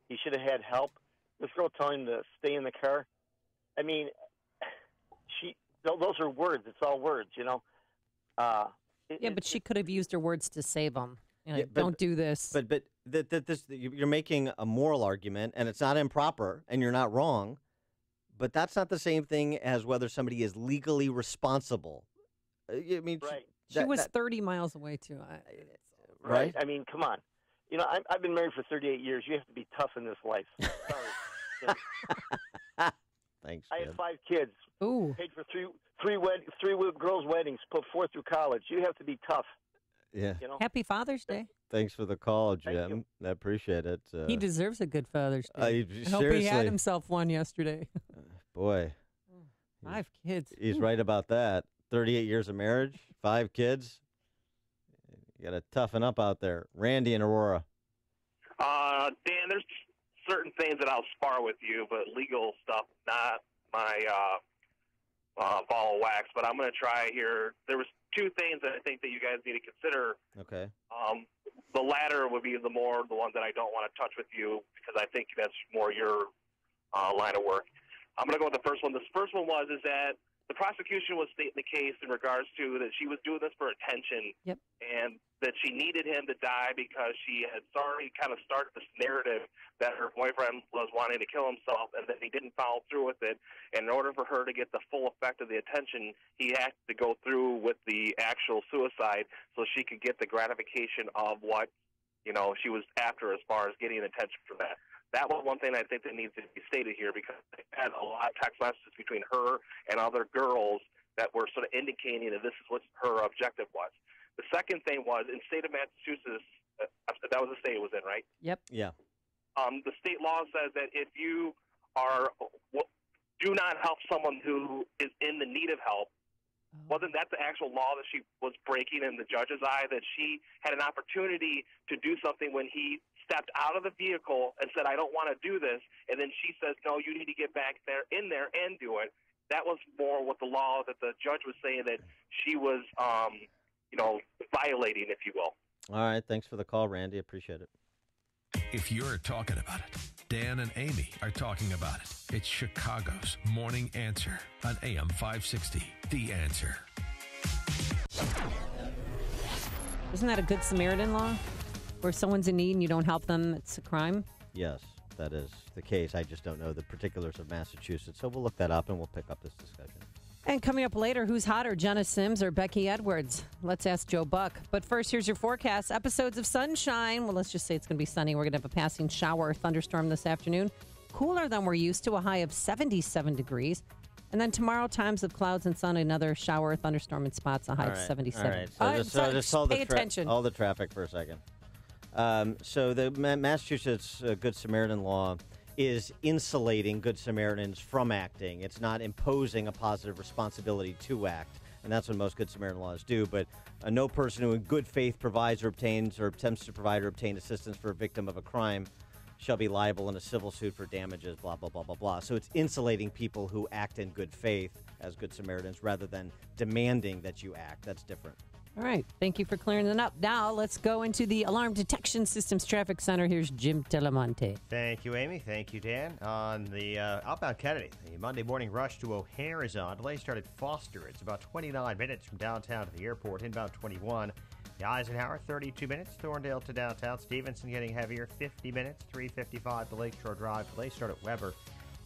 He should have had help. This girl telling him to stay in the car. I mean, those are words. It's all words, but she could have used her words to save him. Don't do this. But this, you're making a moral argument, and it's not improper, and you're not wrong. But that's not the same thing as whether somebody is legally responsible. I mean, right. She was 30 miles away, too. Right? I mean, come on. I've been married for 38 years. You have to be tough in this life. Sorry. Thanks, I had 5 kids. Ooh. Paid for three girls' weddings, put 4 through college. You have to be tough. Yeah. Happy Father's Day. Thanks for the call, Jim. I appreciate it. He deserves a good Father's Day. I hope seriously. he had himself one yesterday. Boy. 5 kids. He's right about that. 38 years of marriage, 5 kids. You got to toughen up out there. Randy in Aurora. Dan, there's certain things that I'll spar with you, but legal stuff, not my ball of wax. But I'm going to try here. There was 2 things that I think that you guys need to consider. Okay. The latter would be the one that I don't want to touch with you because I think that's more your line of work. I'm going to go with the first one. The first one is that the prosecution was stating the case in regards to that she was doing this for attention and that she needed him to die because she had already kind of started this narrative that her boyfriend was wanting to kill himself and that he didn't follow through with it. And in order for her to get the full effect of the attention, he had to go through with the actual suicide so she could get the gratification of what, she was after as far as getting attention from that. That was one thing I think that needs to be stated here because they had a lot of text messages between her and other girls that were sort of indicating that this is what her objective was. The second thing was in the state of Massachusetts, that was the state it was in, right? Yep. Yeah. The state law says that if you do not help someone who is in the need of help, wasn't that the actual law that she was breaking in the judge's eye, that she had an opportunity to do something when he stepped out of the vehicle and said, I don't want to do this, and then she says, no, you need to get back in there and do it. That was more what the law that the judge was saying that she was, violating, if you will. All right. Thanks for the call, Randy. Appreciate it. If you're talking about it, Dan and Amy are talking about it. It's Chicago's Morning Answer on AM 560. The Answer. Isn't that a Good Samaritan law? Where if someone's in need and you don't help them, it's a crime? Yes, that is the case. I just don't know the particulars of Massachusetts, so we'll look that up and we'll pick up this discussion. And coming up later, who's hotter, Jenna Sims or Becky Edwards? Let's ask Joe Buck. But first, here's your forecast. Episodes of sunshine. Well, let's just say it's going to be sunny. We're going to have a passing shower or thunderstorm this afternoon. Cooler than we're used to, a high of 77 degrees. And then tomorrow, times of clouds and sun, another shower or thunderstorm in spots, a high of 77. All right, so just hold pay attention. All the traffic for a second. So the Massachusetts Good Samaritan law is insulating Good Samaritans from acting. It's not imposing a positive responsibility to act, and that's what most Good Samaritan laws do. But no person who in good faith provides or obtains or attempts to provide or obtain assistance for a victim of a crime shall be liable in a civil suit for damages, blah, blah, blah, blah, blah. So it's insulating people who act in good faith as Good Samaritans rather than demanding that you act. That's different. All right. Thank you for clearing that up. Now let's go into the Alarm Detection Systems Traffic Center. Here's Jim Telemonte. Thank you, Amy. Thank you, Dan. On the outbound Kennedy, the Monday morning rush to O'Hare is on. Delay started Foster. It's about 29 minutes from downtown to the airport. Inbound 21. The Eisenhower, 32 minutes. Thorndale to downtown. Stevenson getting heavier, 50 minutes. 3:55 to Lakeshore Drive. Delay start at Weber.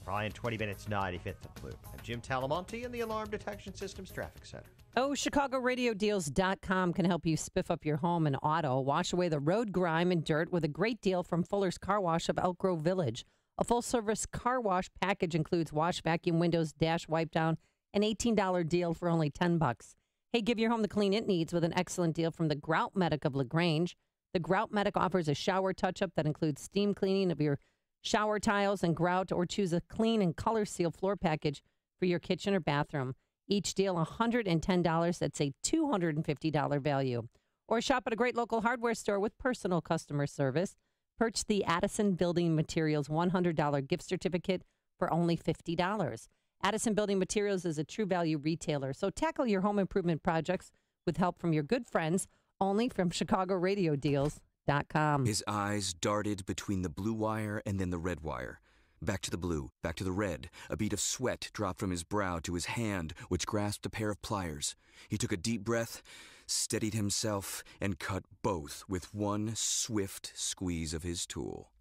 Ryan, 20 minutes, 95th to Blue. I'm Jim Talamonte in the Alarm Detection Systems Traffic Center. Oh, ChicagoRadioDeals.com can help you spiff up your home and auto. Wash away the road grime and dirt with a great deal from Fuller's Car Wash of Elk Grove Village. A full-service car wash package includes wash, vacuum, windows, dash, wipe down, an $18 deal for only $10. Hey, give your home the clean it needs with an excellent deal from the Grout Medic of LaGrange. The Grout Medic offers a shower touch-up that includes steam cleaning of your shower tiles and grout, or choose a clean and color seal floor package for your kitchen or bathroom. Each deal $110. That's a $250 value. Or shop at a great local hardware store with personal customer service. Purchase the Addison Building Materials $100 gift certificate for only $50. Addison Building Materials is a true value retailer, so tackle your home improvement projects with help from your good friends, only from ChicagoRadioDeals.com. His eyes darted between the blue wire and then the red wire. Back to the blue, back to the red. A bead of sweat dropped from his brow to his hand, which grasped a pair of pliers. He took a deep breath, steadied himself, and cut both with one swift squeeze of his tool.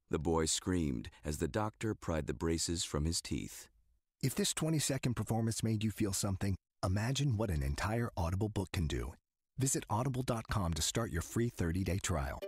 The boy screamed as the doctor pried the braces from his teeth. If this 20-second performance made you feel something, imagine what an entire Audible book can do. Visit audible.com to start your free 30-day trial.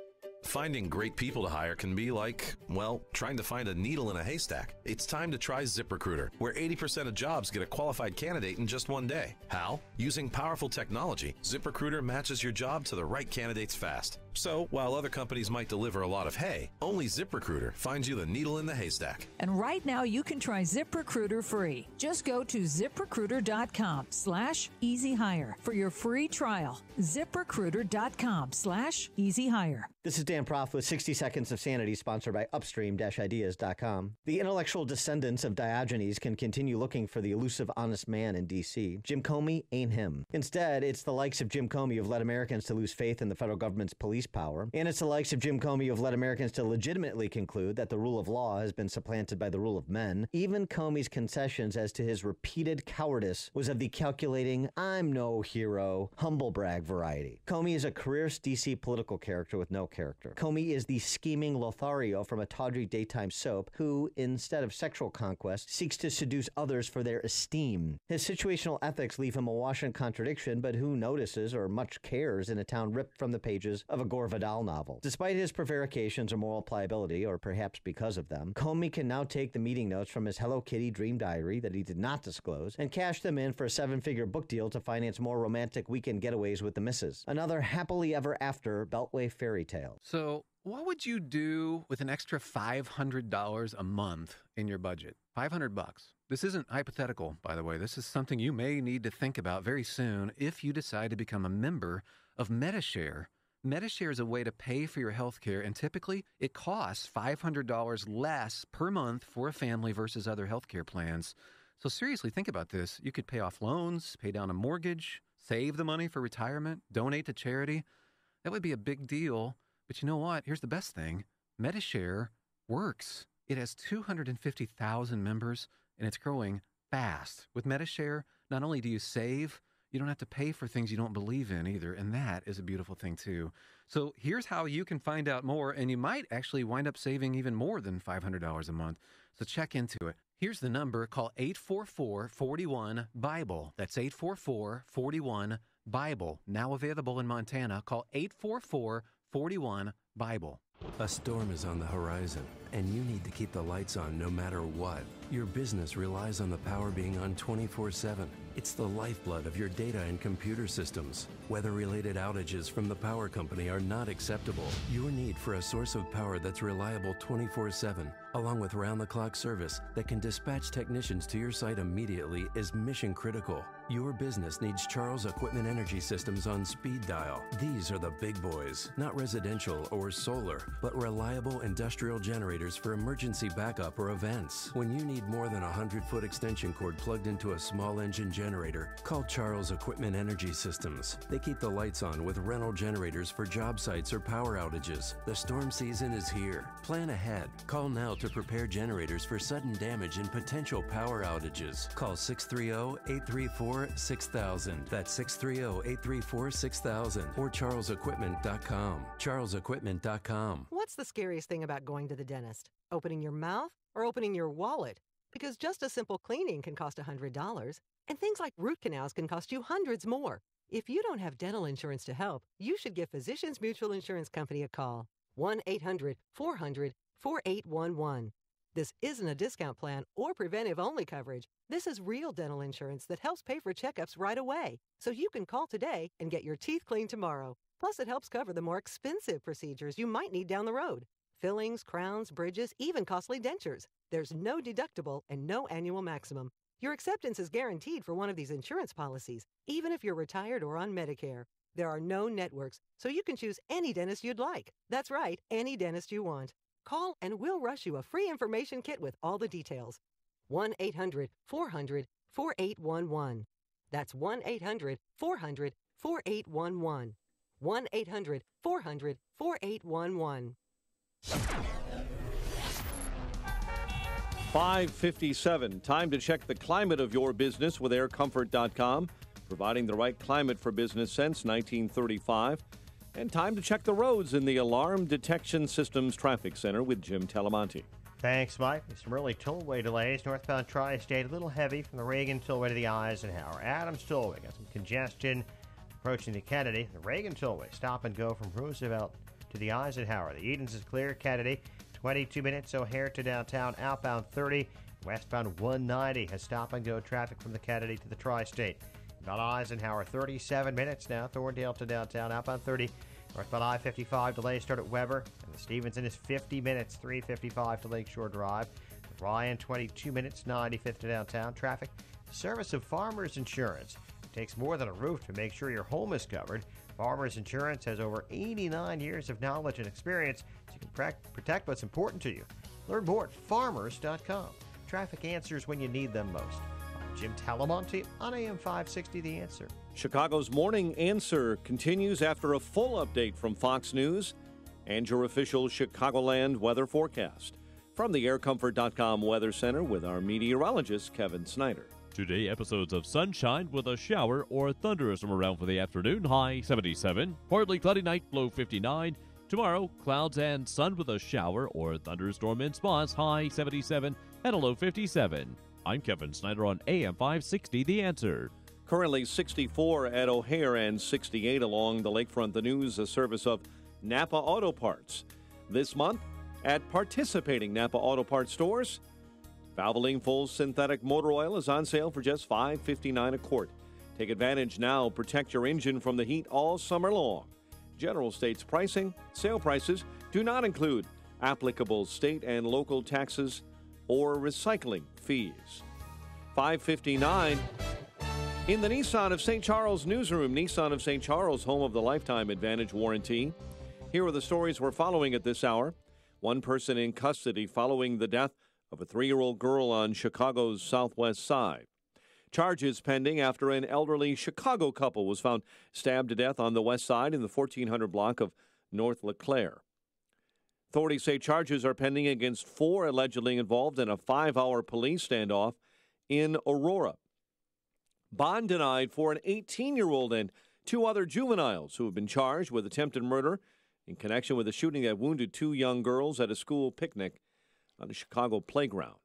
Finding great people to hire can be like, well, trying to find a needle in a haystack. It's time to try ZipRecruiter, where 80% of jobs get a qualified candidate in just one day. How? Using powerful technology, ZipRecruiter matches your job to the right candidates fast. So, while other companies might deliver a lot of hay, only ZipRecruiter finds you the needle in the haystack. And right now you can try ZipRecruiter free. Just go to ZipRecruiter.com/easyhire for your free trial. ZipRecruiter.com/easyhire. This is Dan Proft with 60 Seconds of Sanity, sponsored by Upstream-Ideas.com. The intellectual descendants of Diogenes can continue looking for the elusive honest man in D.C. Jim Comey ain't him. Instead, it's the likes of Jim Comey who've led Americans to lose faith in the federal government's police power. And it's the likes of Jim Comey who've led Americans to legitimately conclude that the rule of law has been supplanted by the rule of men. Even Comey's concessions as to his repeated cowardice was of the calculating, I'm no hero, humble brag variety. Comey is a career D.C. political character with no character. Comey is the scheming Lothario from a tawdry daytime soap who, instead of sexual conquest, seeks to seduce others for their esteem. His situational ethics leave him awash in contradiction, but who notices or much cares in a town ripped from the pages of a Gore Vidal novel? Despite his prevarications or moral pliability, or perhaps because of them, Comey can now take the meeting notes from his Hello Kitty dream diary that he did not disclose and cash them in for a 7-figure book deal to finance more romantic weekend getaways with the missus. Another happily ever after Beltway fairy tale. So, what would you do with an extra $500 a month in your budget? $500. This isn't hypothetical, by the way. This is something you may need to think about very soon if you decide to become a member of Medi-Share. Medi-Share is a way to pay for your health care, and typically it costs $500 less per month for a family versus other health care plans. So seriously, think about this. You could pay off loans, pay down a mortgage, save the money for retirement, donate to charity. That would be a big deal. But you know what? Here's the best thing. Medi-Share works. It has 250,000 members, and it's growing fast. With Medi-Share, not only do you save, you don't have to pay for things you don't believe in either, and that is a beautiful thing too. So here's how you can find out more, and you might actually wind up saving even more than $500 a month. So check into it. Here's the number. Call 844-41-BIBLE. That's 844-41-BIBLE. Now available in Montana. Call 844-41-BIBLE. A storm is on the horizon, and you need to keep the lights on no matter what. Your business relies on the power being on 24/7. It's the lifeblood of your data and computer systems. Weather-related outages from the power company are not acceptable. Your need for a source of power that's reliable 24/7, along with round-the-clock service that can dispatch technicians to your site immediately, is mission critical. Your business needs Charles Equipment Energy Systems on speed dial. These are the big boys, not residential or solar, but reliable industrial generators for emergency backup or events. When you need more than a 100-foot extension cord plugged into a small engine generator, call Charles Equipment Energy Systems. They keep the lights on with rental generators for job sites or power outages. The storm season is here. Plan ahead. Call now to prepare generators for sudden damage and potential power outages. Call 630-834-6000. That's 630-834-6000 or charlesequipment.com. charlesequipment.com. What's the scariest thing about going to the dentist? Opening your mouth or opening your wallet? Because just a simple cleaning can cost $100, and things like root canals can cost you hundreds more. If you don't have dental insurance to help, you should give Physicians Mutual Insurance Company a call. 1-800-400-4811. This isn't a discount plan or preventive-only coverage. This is real dental insurance that helps pay for checkups right away, so you can call today and get your teeth cleaned tomorrow. Plus, it helps cover the more expensive procedures you might need down the road. Fillings, crowns, bridges, even costly dentures. There's no deductible and no annual maximum. Your acceptance is guaranteed for one of these insurance policies, even if you're retired or on Medicare. There are no networks, so you can choose any dentist you'd like. That's right, any dentist you want. Call and we'll rush you a free information kit with all the details. 1-800-400-4811. That's 1-800-400-4811. 1-800-400-4811. 5:57. Time to check the climate of your business with aircomfort.com, providing the right climate for business since 1935. And time to check the roads in the Alarm Detection Systems Traffic Center with Jim Talamonte. Thanks, Mike. There's some early tollway delays. Northbound Tri-State, a little heavy from the Reagan Tollway to the Eisenhower. Adams Tollway got some congestion approaching the Kennedy. The Reagan Tollway, stop and go from Roosevelt to the Eisenhower. The Edens is clear. Kennedy, 22 minutes. O'Hare to downtown. Outbound 30. Westbound 190 has stop and go traffic from the Kennedy to the Tri-State. About Eisenhower, 37 minutes now. Thorndale to downtown. Outbound 30. Northbound I-55 delays start at Weber. And the Stevenson is 50 minutes. 355 to Lakeshore Drive. Ryan, 22 minutes. 95th to downtown. Traffic. Service of Farmers Insurance. It takes more than a roof to make sure your home is covered. Farmers Insurance has over 89 years of knowledge and experience so you can protect what's important to you. Learn more at farmers.com. Traffic answers when you need them most. I'm Jim Talamonte on AM 560 The Answer. Chicago's Morning Answer continues after a full update from Fox News and your official Chicagoland weather forecast. From the aircomfort.com Weather Center with our meteorologist, Kevin Snyder. Today, episodes of sunshine with a shower or thunderstorm around for the afternoon, high 77. Partly cloudy night, low 59. Tomorrow, clouds and sun with a shower or thunderstorm in spots, high 77 and a low 57. I'm Kevin Snyder on AM 560 The Answer. Currently 64 at O'Hare and 68 along the lakefront. The news, a service of Napa Auto Parts. This month, at participating Napa Auto Parts stores, Valvoline Full Synthetic Motor Oil is on sale for just $5.59 a quart. Take advantage now. Protect your engine from the heat all summer long. General States pricing, sale prices do not include applicable state and local taxes or recycling fees. $5.59 in the Nissan of St. Charles newsroom. Nissan of St. Charles, home of the Lifetime Advantage warranty. Here are the stories we're following at this hour. One person in custody following the death of a 3-year-old girl on Chicago's southwest side. Charges pending after an elderly Chicago couple was found stabbed to death on the west side in the 1400 block of North LeClaire. Authorities say charges are pending against 4 allegedly involved in a 5-hour police standoff in Aurora. Bond denied for an 18-year-old and 2 other juveniles who have been charged with attempted murder in connection with a shooting that wounded 2 young girls at a school picnic on a Chicago playground.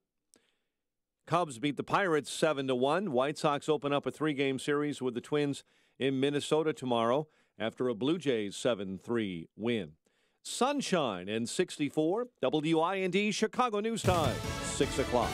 Cubs beat the Pirates 7-1. White Sox open up a 3-game series with the Twins in Minnesota tomorrow after a Blue Jays 7-3 win. Sunshine and 64. WIND Chicago News Time, 6 o'clock.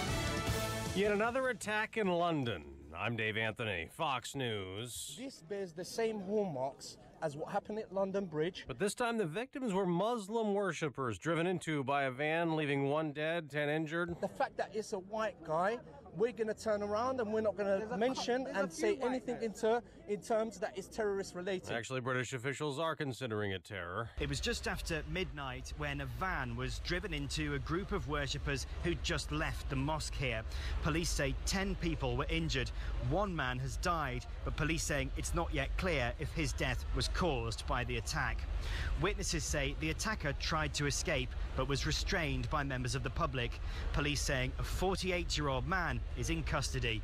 Yet another attack in London. I'm Dave Anthony, Fox News. This bears the same hallmarks as what happened at London Bridge. But this time the victims were Muslim worshippers driven into by a van, leaving 1 dead, 10 injured. The fact that it's a white guy, we're going to turn around and we're not going to mention and say anything in terms that is terrorist related. Actually, British officials are considering it terror. It was just after midnight when a van was driven into a group of worshippers who'd just left the mosque here. Police say 10 people were injured. 1 man has died, but police saying it's not yet clear if his death was caused by the attack. Witnesses say the attacker tried to escape but was restrained by members of the public. Police saying a 48-year-old man is in custody.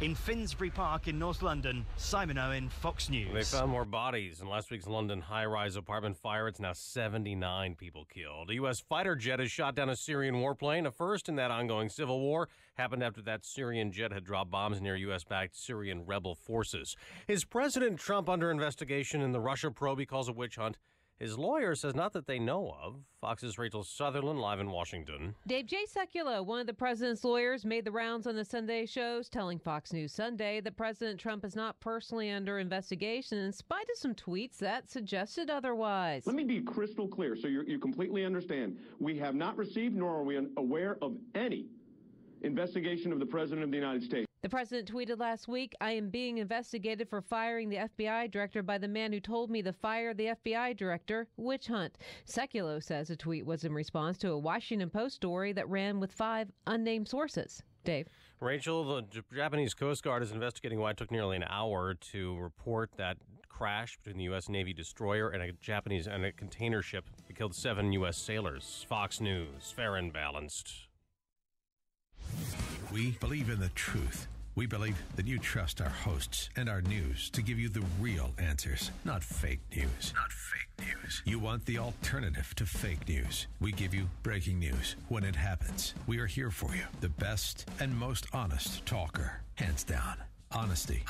In Finsbury Park in North London, Simon Owen, Fox News. They found more bodies in last week's London high-rise apartment fire. It's now 79 people killed. A U.S. fighter jet has shot down a Syrian warplane, a first in that ongoing civil war. Happened after that Syrian jet had dropped bombs near U.S.-backed Syrian rebel forces. Is President Trump under investigation in the Russia probe he calls a witch hunt? His lawyer says not that they know of. Fox's Rachel Sutherland live in Washington. Dave J. Sekulow, one of the president's lawyers, made the rounds on the Sunday shows, telling Fox News Sunday that President Trump is not personally under investigation in spite of some tweets that suggested otherwise. Let me be crystal clear so you completely understand. We have not received nor are we aware of any investigation of the President of the United States. The president tweeted last week, "I am being investigated for firing the FBI director by the man who told me to fire the FBI director. Witch hunt." Sekulow says the tweet was in response to a Washington Post story that ran with 5 unnamed sources. Dave. Rachel, the Japanese Coast Guard is investigating why it took nearly an hour to report that crash between the U.S. Navy destroyer and a container ship that killed 7 U.S. sailors. Fox News, fair and balanced. We believe in the truth. We believe that you trust our hosts and our news to give you the real answers, not fake news. Not fake news. You want the alternative to fake news. We give you breaking news when it happens. We are here for you. The best and most honest talker, hands down. Honesty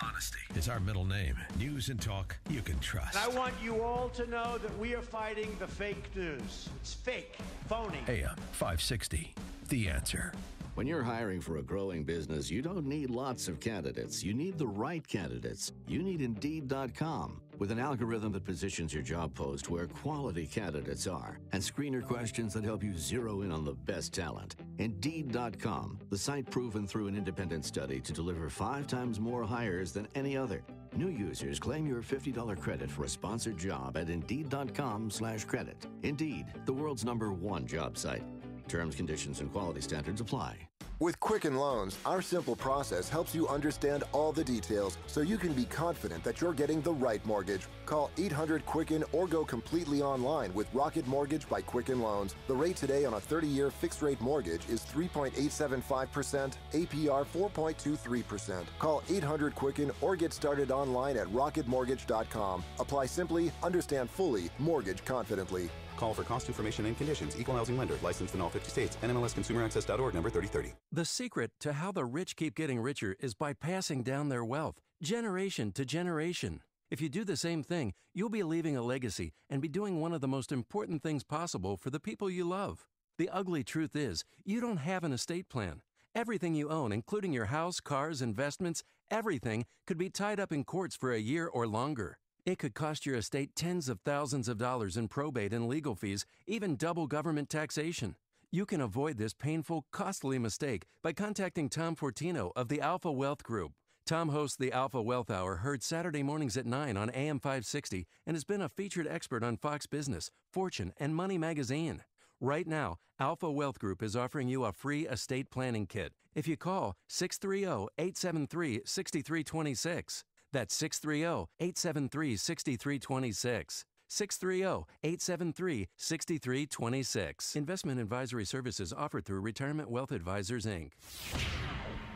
is our middle name. News and talk you can trust. I want you all to know that we are fighting the fake news. It's fake, phony. AM 560, The Answer. When you're hiring for a growing business, you don't need lots of candidates. You need the right candidates. You need Indeed.com. With an algorithm that positions your job post where quality candidates are and screener questions that help you zero in on the best talent. Indeed.com, the site proven through an independent study to deliver 5 times more hires than any other. New users claim your $50 credit for a sponsored job at Indeed.com/credit. Indeed, the world's #1 job site. Terms, conditions, and quality standards apply. With Quicken Loans, our simple process helps you understand all the details so you can be confident that you're getting the right mortgage. Call 800-QUICKEN or go completely online with Rocket Mortgage by Quicken Loans. The rate today on a 30-year fixed-rate mortgage is 3.875%, APR 4.23%. Call 800-QUICKEN or get started online at rocketmortgage.com. Apply simply, understand fully, mortgage confidently. Call for cost information and conditions. Equal housing lender. Licensed in all 50 states. NMLSConsumerAccess.org number 3030. The secret to how the rich keep getting richer is by passing down their wealth, generation to generation. If you do the same thing, you'll be leaving a legacy and be doing one of the most important things possible for the people you love. The ugly truth is, you don't have an estate plan. Everything you own, including your house, cars, investments, everything could be tied up in courts for a year or longer. It could cost your estate tens of thousands of dollars in probate and legal fees, even double government taxation. You can avoid this painful, costly mistake by contacting Tom Fortino of the Alpha Wealth Group. Tom hosts the Alpha Wealth Hour, heard Saturday mornings at 9 on AM 560, and has been a featured expert on Fox Business, Fortune, and Money Magazine. Right now, Alpha Wealth Group is offering you a free estate planning kit if you call 630-873-6326. That's 630-873-6326. 630-873-6326. Investment advisory services offered through Retirement Wealth Advisors, Inc.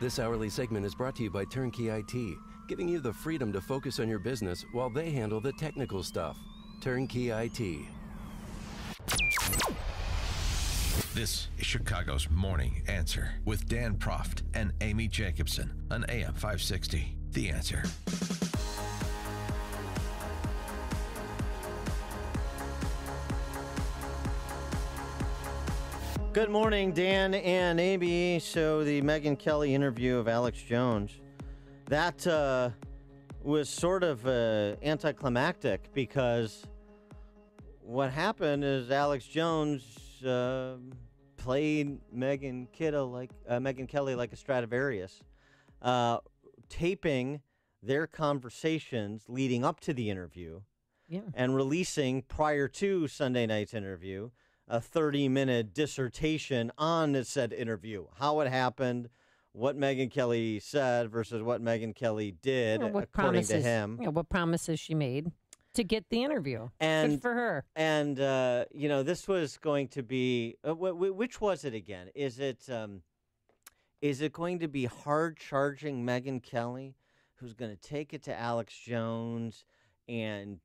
This hourly segment is brought to you by Turnkey IT, giving you the freedom to focus on your business while they handle the technical stuff. Turnkey IT. This is Chicago's Morning Answer with Dan Proft and Amy Jacobson on AM 560. The Answer. Good morning, Dan and Amy. So the Megyn Kelly interview of Alex Jones, that was sort of anticlimactic because what happened is Alex Jones played Megyn Kelly like a Stradivarius, taping their conversations leading up to the interview, and releasing prior to Sunday night's interview a 30-minute dissertation on the said interview, how it happened, what Megyn Kelly said versus what Megyn Kelly did, according to him. What promises she made to get the interview. Good for her. And, this was going to be, which was it again? Is it going to be hard-charging Megyn Kelly, who's going to take it to Alex Jones and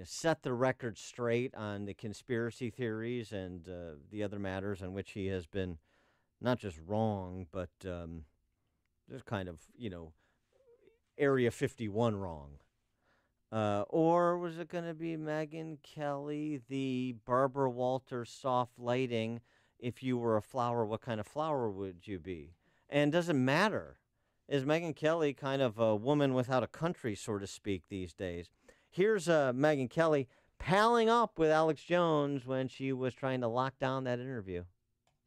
set the record straight on the conspiracy theories and the other matters on which he has been not just wrong, but just kind of, Area 51 wrong. Or was it going to be Megyn Kelly, the Barbara Walters soft lighting, if you were a flower, what kind of flower would you be? And does it matter? Is Megyn Kelly kind of a woman without a country, so to speak, these days? Here's Megyn Kelly palling up with Alex Jones when she was trying to lock down that interview.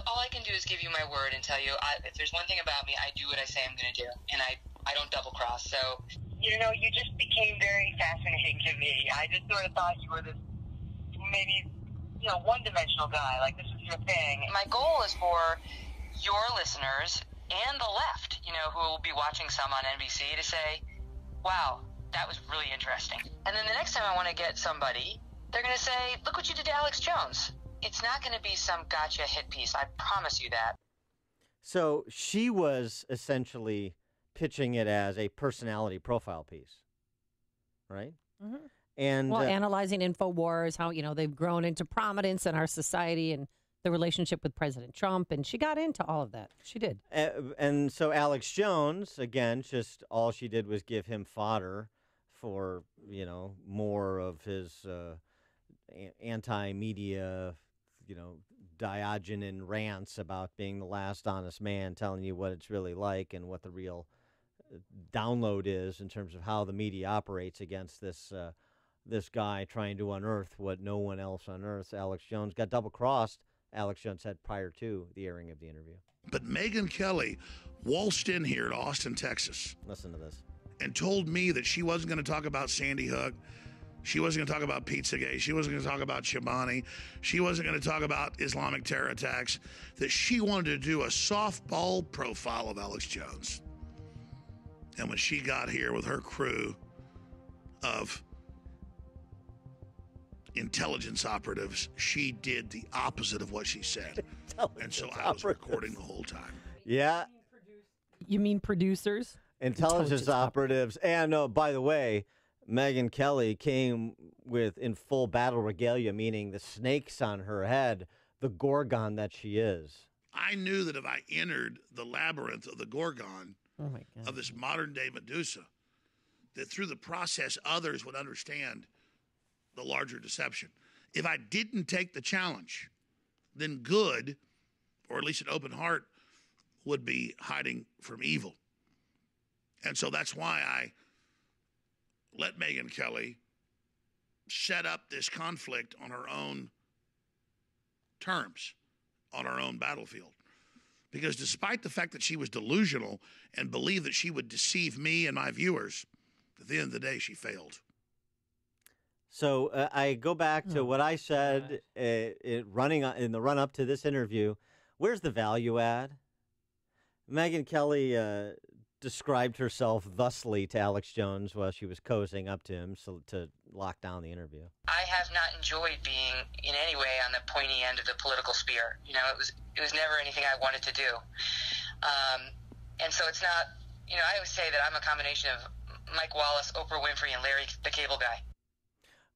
All I can do is give you my word and tell you, if there's one thing about me, I do what I say I'm going to do, and I don't double-cross. So, you just became very fascinating to me. I just sort of thought you were this maybe, one-dimensional guy, like this is your thing. My goal is for your listeners and the left, who will be watching some on NBC to say, wow, that was really interesting. And then the next time I want to get somebody, they're going to say, look what you did to Alex Jones. It's not going to be some gotcha hit piece. I promise you that. So she was essentially pitching it as a personality profile piece, right? Mm-hmm. And analyzing InfoWars, how, they've grown into prominence in our society and the relationship with President Trump, and she got into all of that. She did. And so Alex Jones, again, just all she did was give him fodder for, more of his anti-media, Diogenes rants about being the last honest man, telling you what it's really like and what the real download is in terms of how the media operates against this guy trying to unearth what no one else unearths. Alex Jones got double-crossed, Alex Jones said prior to the airing of the interview. But Megyn Kelly waltzed in here to Austin, Texas. Listen to this. and told me that she wasn't going to talk about Sandy Hook. She wasn't going to talk about Pizzagate. She wasn't going to talk about Chobani. She wasn't going to talk about Islamic terror attacks. That she wanted to do a softball profile of Alex Jones. And when she got here with her crew of intelligence operatives, she did the opposite of what she said. And so I was recording the whole time. Yeah. You mean producers? Intelligence operatives. And by the way, Megyn Kelly came in full battle regalia, meaning the snakes on her head, the Gorgon that she is. I knew that if I entered the labyrinth of the Gorgon, oh my God, of this modern-day Medusa, that through the process others would understand the larger deception. If I didn't take the challenge, then good, or at least an open heart, would be hiding from evil. And so that's why I let Megyn Kelly set up this conflict on her own terms, on her own battlefield. Because despite the fact that she was delusional and believed that she would deceive me and my viewers, at the end of the day, she failed. So I go back to what I said running in the run-up to this interview. Where's the value add? Megyn Kelly described herself thusly to Alex Jones while she was cozying up to him to lock down the interview. I have not enjoyed being in any way on the pointy end of the political spear. You know, it was never anything I wanted to do. And so it's not, you know, I always say that I'm a combination of Mike Wallace, Oprah Winfrey, and Larry the Cable Guy.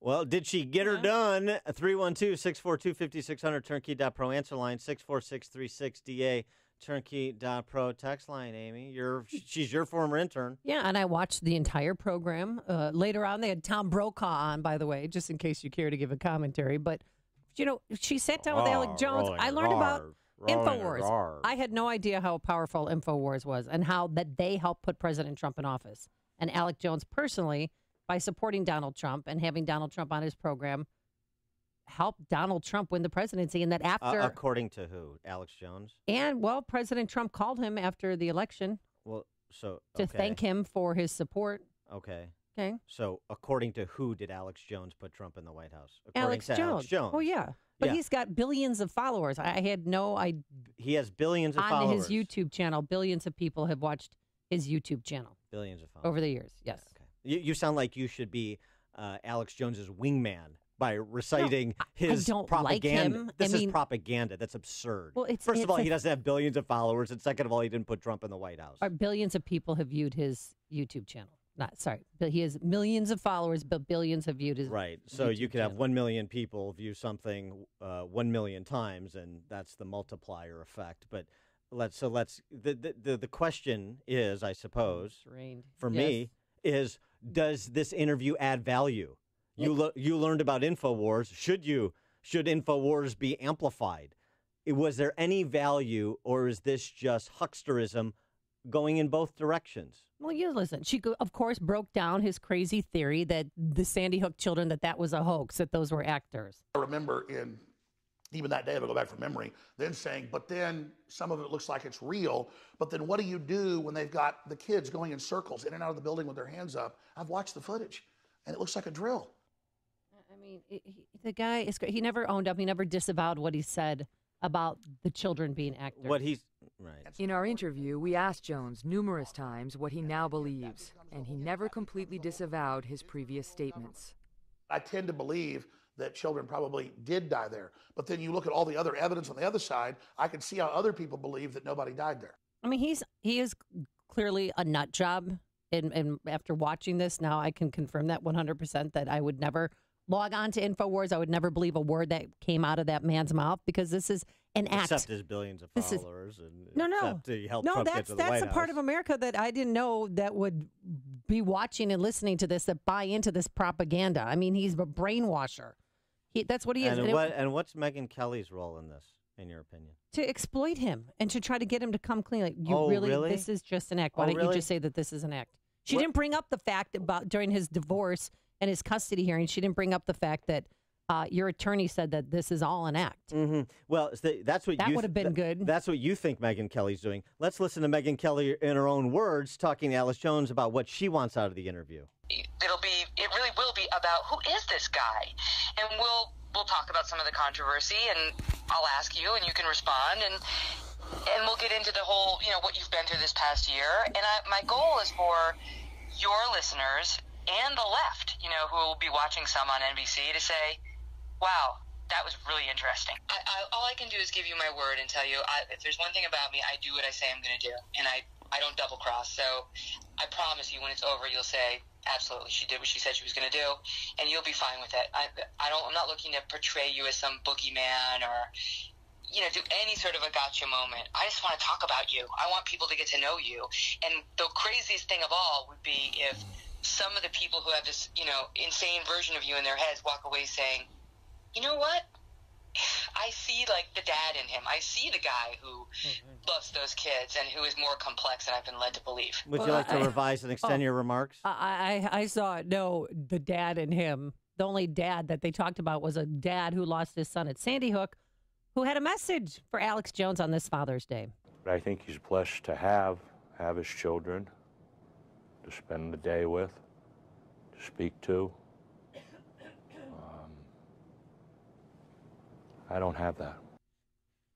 Well, did she get her done? 312-642-5600, turnkey.pro, answer line 64636DA. Turnkey.pro text line, Amy. She's your former intern. Yeah, and I watched the entire program. Later on, they had Tom Brokaw on, by the way, just in case you care to give a commentary. But, you know, she sat down with Alex Jones. I learned about InfoWars. I had no idea how powerful InfoWars was and how that they helped put President Trump in office. And Alex Jones personally, by supporting Donald Trump and having Donald Trump on his program, helped Donald Trump win the presidency, and that after... according to who? Alex Jones? And, well, President Trump called him after the election to thank him for his support. Okay. Okay. So according to who did Alex Jones put Trump in the White House? Alex Jones. Oh, yeah. But Yeah. he's got billions of followers. I had no idea. He has billions of on followers. his YouTube channel, billions of people have watched his YouTube channel. Billions of followers. Over the years, yes. Okay. You sound like you should be Alex Jones's wingman by reciting his I don't propaganda. like him. This is propaganda. That's absurd. Well, First of all, he doesn't have billions of followers, and second of all, he didn't put Trump in the White House. Billions of people have viewed his YouTube channel. But he has millions of followers, but billions have viewed his Right. So YouTube you could have 1 million people view something 1 million times, and that's the multiplier effect. But the question is, I suppose, for me, is does this interview add value? You learned about InfoWars. Should InfoWars be amplified? Was there any value, or is this just hucksterism going in both directions? Well, you listen. She, of course, broke down his crazy theory that the Sandy Hook children, that was a hoax, that those were actors. I remember even that day, if I go back from memory, then saying, but then some of it looks like it's real. But then what do you do when they've got the kids going in circles in and out of the building with their hands up? I've watched the footage, and it looks like a drill. I mean, the guy is great. He never owned up. He never disavowed what he said about the children being actors. In our interview, we asked Jones numerous times what he now believes, and he never completely disavowed his previous statements. I tend to believe that children probably did die there. But then you look at all the other evidence on the other side, I can see how other people believe that nobody died there. I mean, he is clearly a nut job. And after watching this, now I can confirm that 100%, that I would never log on to InfoWars. I would never believe a word that came out of that man's mouth, because this is an act. Except his billions of followers. No, that's a part of America that I didn't know that would be watching and listening to this, that buy into this propaganda. I mean, he's a brainwasher. That's what he is. And what's Megyn Kelly's role in this, in your opinion? To exploit him and to try to get him to come clean. Like, really? This is just an act. Why don't you just say that this is an act? She didn't bring up the fact about during his divorce and his custody hearing. She didn't bring up the fact that your attorney said that this is all an act. Mm-hmm. Well, that's what That would have been good. That's what you think Megyn Kelly's doing. Let's listen to Megyn Kelly in her own words, talking to Alex Jones about what she wants out of the interview. It really will be about who is this guy, and we'll talk about some of the controversy, and I'll ask you, and you can respond, and we'll get into the whole, what you've been through this past year. And my goal is for your listeners and the left, who will be watching some on NBC, to say, wow, that was really interesting. All I can do is give you my word and tell you, if there's one thing about me, I do what I say I'm going to do, and I don't double cross. So I promise you, when it's over, you'll say, absolutely, she did what she said she was going to do, and you'll be fine with it. I'm not looking to portray you as some boogeyman or do any sort of a gotcha moment. I just want to talk about you. I want people to get to know you. And the craziest thing of all would be if some of the people who have this, insane version of you in their heads walk away saying, you know what? I see, the dad in him. I see the guy who loves those kids and who is more complex than I've been led to believe. Would you like to revise and extend your remarks? I saw, the dad in him. The only dad that they talked about was a dad who lost his son at Sandy Hook, who had a message for Alex Jones on this Father's Day. But I think he's blessed to have his children to spend the day with, to speak to. I don't have that.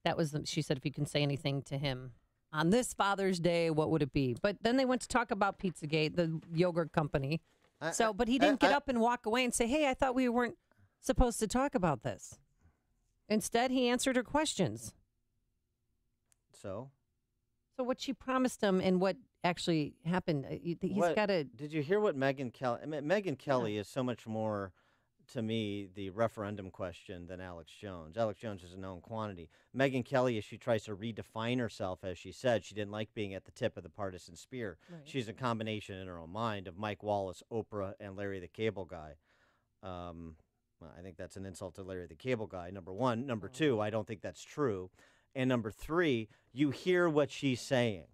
That was, she said, if you can say anything to him on this Father's Day, what would it be? But then they went to talk about Pizzagate, the yogurt company. But he didn't get up and walk away and say, hey, I thought we weren't supposed to talk about this. Instead, he answered her questions. So what she promised him and what actually happened, he's got to... Did you hear what Megyn Kelly... Megyn Kelly is so much more, to me, the referendum question than Alex Jones. Alex Jones is a known quantity. Megyn Kelly, as she tries to redefine herself, as she said, she didn't like being at the tip of the partisan spear. Right. She's a combination in her own mind of Mike Wallace, Oprah, and Larry the Cable Guy. I think that's an insult to Larry the Cable Guy, number one. Number two, I don't think that's true. And number three, you hear what she's saying.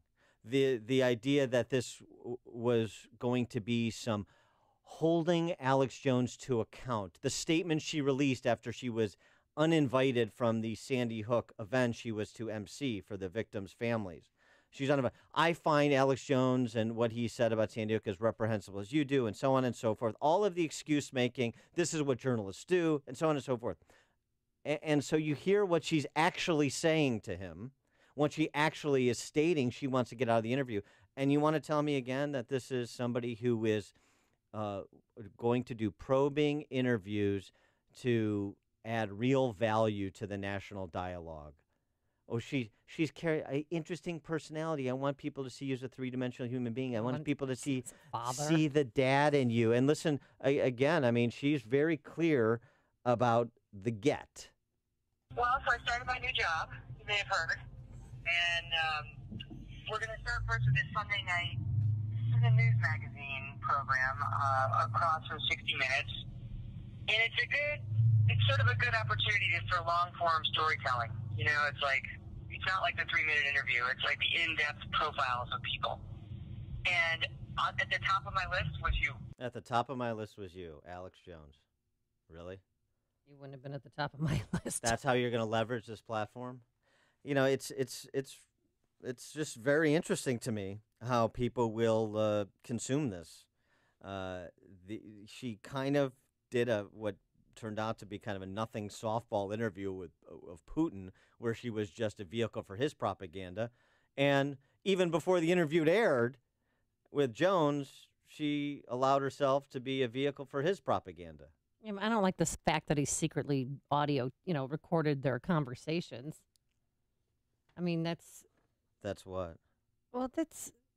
The idea that this was going to be some holding Alex Jones to account. The statement she released after she was uninvited from the Sandy Hook event she was to MC for the victims' families. She's uninvited. I find Alex Jones and what he said about Sandy Hook as reprehensible as you do, and so on and so forth. All of the excuse making, this is what journalists do, and so on and so forth. And so you hear what she's actually saying to him, what she actually is stating she wants to get out of the interview. And you want to tell me again that this is somebody who is going to do probing interviews to add real value to the national dialogue. Oh, she's carrying an interesting personality. I want people to see you as a three-dimensional human being. I want people to see the dad in you. And listen, again, I mean, she's very clear about the get. Well, so I started my new job, you may have heard. And we're going to start first with this Sunday night CNN News Magazine program across from 60 Minutes. And it's sort of a good opportunity for long-form storytelling. It's not like the 3-minute interview. It's like the in-depth profiles of people. And at the top of my list was you. At the top of my list was you, Alex Jones. Really? You wouldn't have been at the top of my list. That's how you're going to leverage this platform? It's just very interesting to me how people will consume this. She kind of did what turned out to be kind of a nothing softball interview of Putin, where she was just a vehicle for his propaganda. And even before the interview aired with Jones, she allowed herself to be a vehicle for his propaganda. I don't like the fact that he secretly audio, recorded their conversations. I mean, that's what? Well,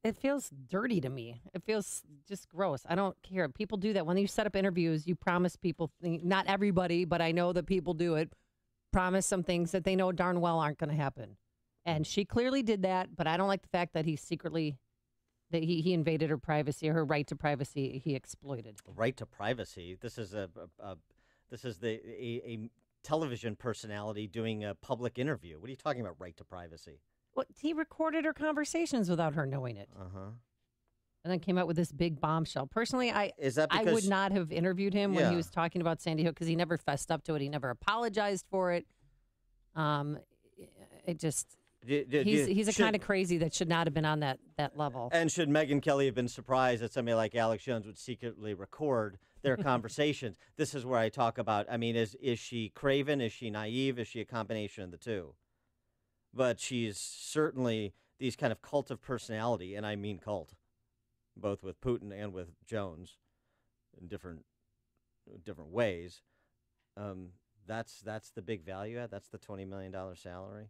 it feels dirty to me. It feels just gross. I don't care. People do that. When you set up interviews, you promise people, not everybody, but I know that people do it, promise some things that they know darn well aren't going to happen. And she clearly did that, but I don't like the fact that he secretly, that he invaded her privacy, or her right to privacy he exploited. Right to privacy? This is a television personality doing a public interview. What are you talking about, right to privacy? Well, he recorded her conversations without her knowing it. and then came out with this big bombshell. Personally, I would not have interviewed him when he was talking about Sandy Hook because he never fessed up to it. He never apologized for it. It just he's a kind of crazy that should not have been on that level. And should Megyn Kelly have been surprised that somebody like Alex Jones would secretly record their conversations? This is where I talk about, I mean, is she craven? Is she naive? Is she a combination of the two? But she's certainly these kind of cult of personality, and I mean cult, both with Putin and with Jones in different ways. That's the big value add. That's the $20 million salary.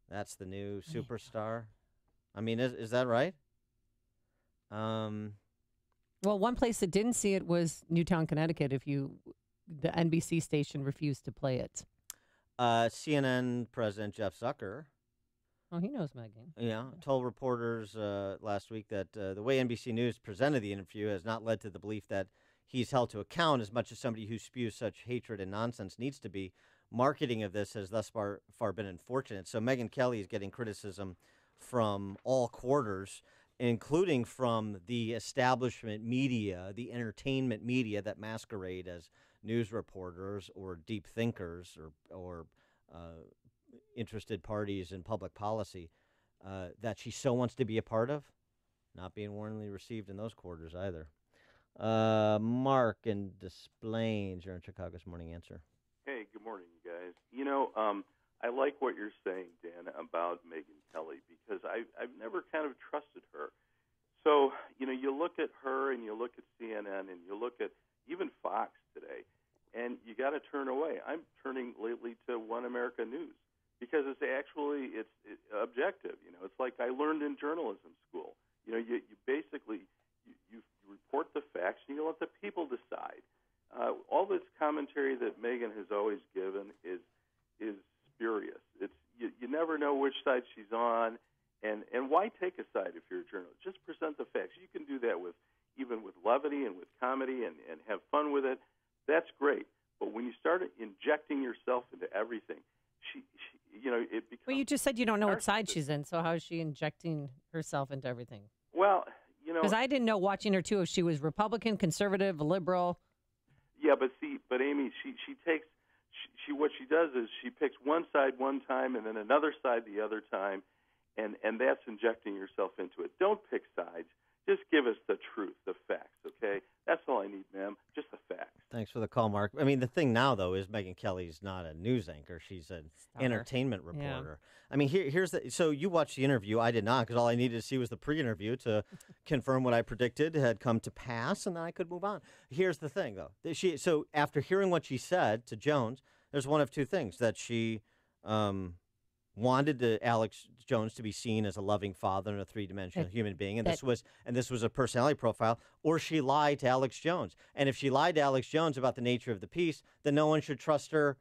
That's the new superstar. I mean, is that right? Well, one place that didn't see it was Newtown, Connecticut. The NBC station refused to play it. CNN President Jeff Zucker. Oh, he knows Megyn. Yeah, told reporters last week that the way NBC News presented the interview has not led to the belief that he's held to account as much as somebody who spews such hatred and nonsense needs to be. Marketing of this has thus far been unfortunate. So Megyn Kelly is getting criticism from all quarters, including from the establishment media, the entertainment media that masquerade as news reporters or deep thinkers or interested parties in public policy that she so wants to be a part of. Not being warmly received in those quarters either. Mark in Des Plaines, you're in Chicago's Morning Answer. Hey, good morning, you guys. You know, I like what you're saying, Dan, about Megyn Kelly, because I've never kind of trusted her. So, you know, you look at her and you look at CNN and you look at even Fox today, and you got to turn away. I'm turning lately to One America News because it's objective. You know, it's like I learned in journalism school. You know, you basically you report the facts and you let the people decide. All this commentary that Megyn has always given is spurious. You never know which side she's on, and why take a side if you're a journalist? Just present the facts. You can do that even with levity and with comedy and have fun with it. That's great. But when you start injecting yourself into everything, she it becomes. Well, you just said you don't know what side she's in, so how is she injecting herself into everything? Well, because I didn't know watching her too if she was Republican, conservative, liberal. Yeah, but Amy, what she does is she picks one side one time and then another side the other time, and that's injecting yourself into it. Don't pick sides. Just give us the truth, the facts, okay? That's all I need, ma'am, just the facts. Thanks for the call, Mark. I mean, the thing now, though, is Megyn Kelly's not a news anchor. She's an entertainment reporter. Yeah. I mean, here's the – so you watched the interview. I did not because all I needed to see was the pre-interview to confirm what I predicted had come to pass, and then I could move on. Here's the thing, though. So after hearing what she said to Jones, there's one of two things, that she wanted Alex Jones to be seen as a loving father and a three-dimensional human being, and this was a personality profile, or she lied to Alex Jones. And if she lied to Alex Jones about the nature of the piece, then no one should trust her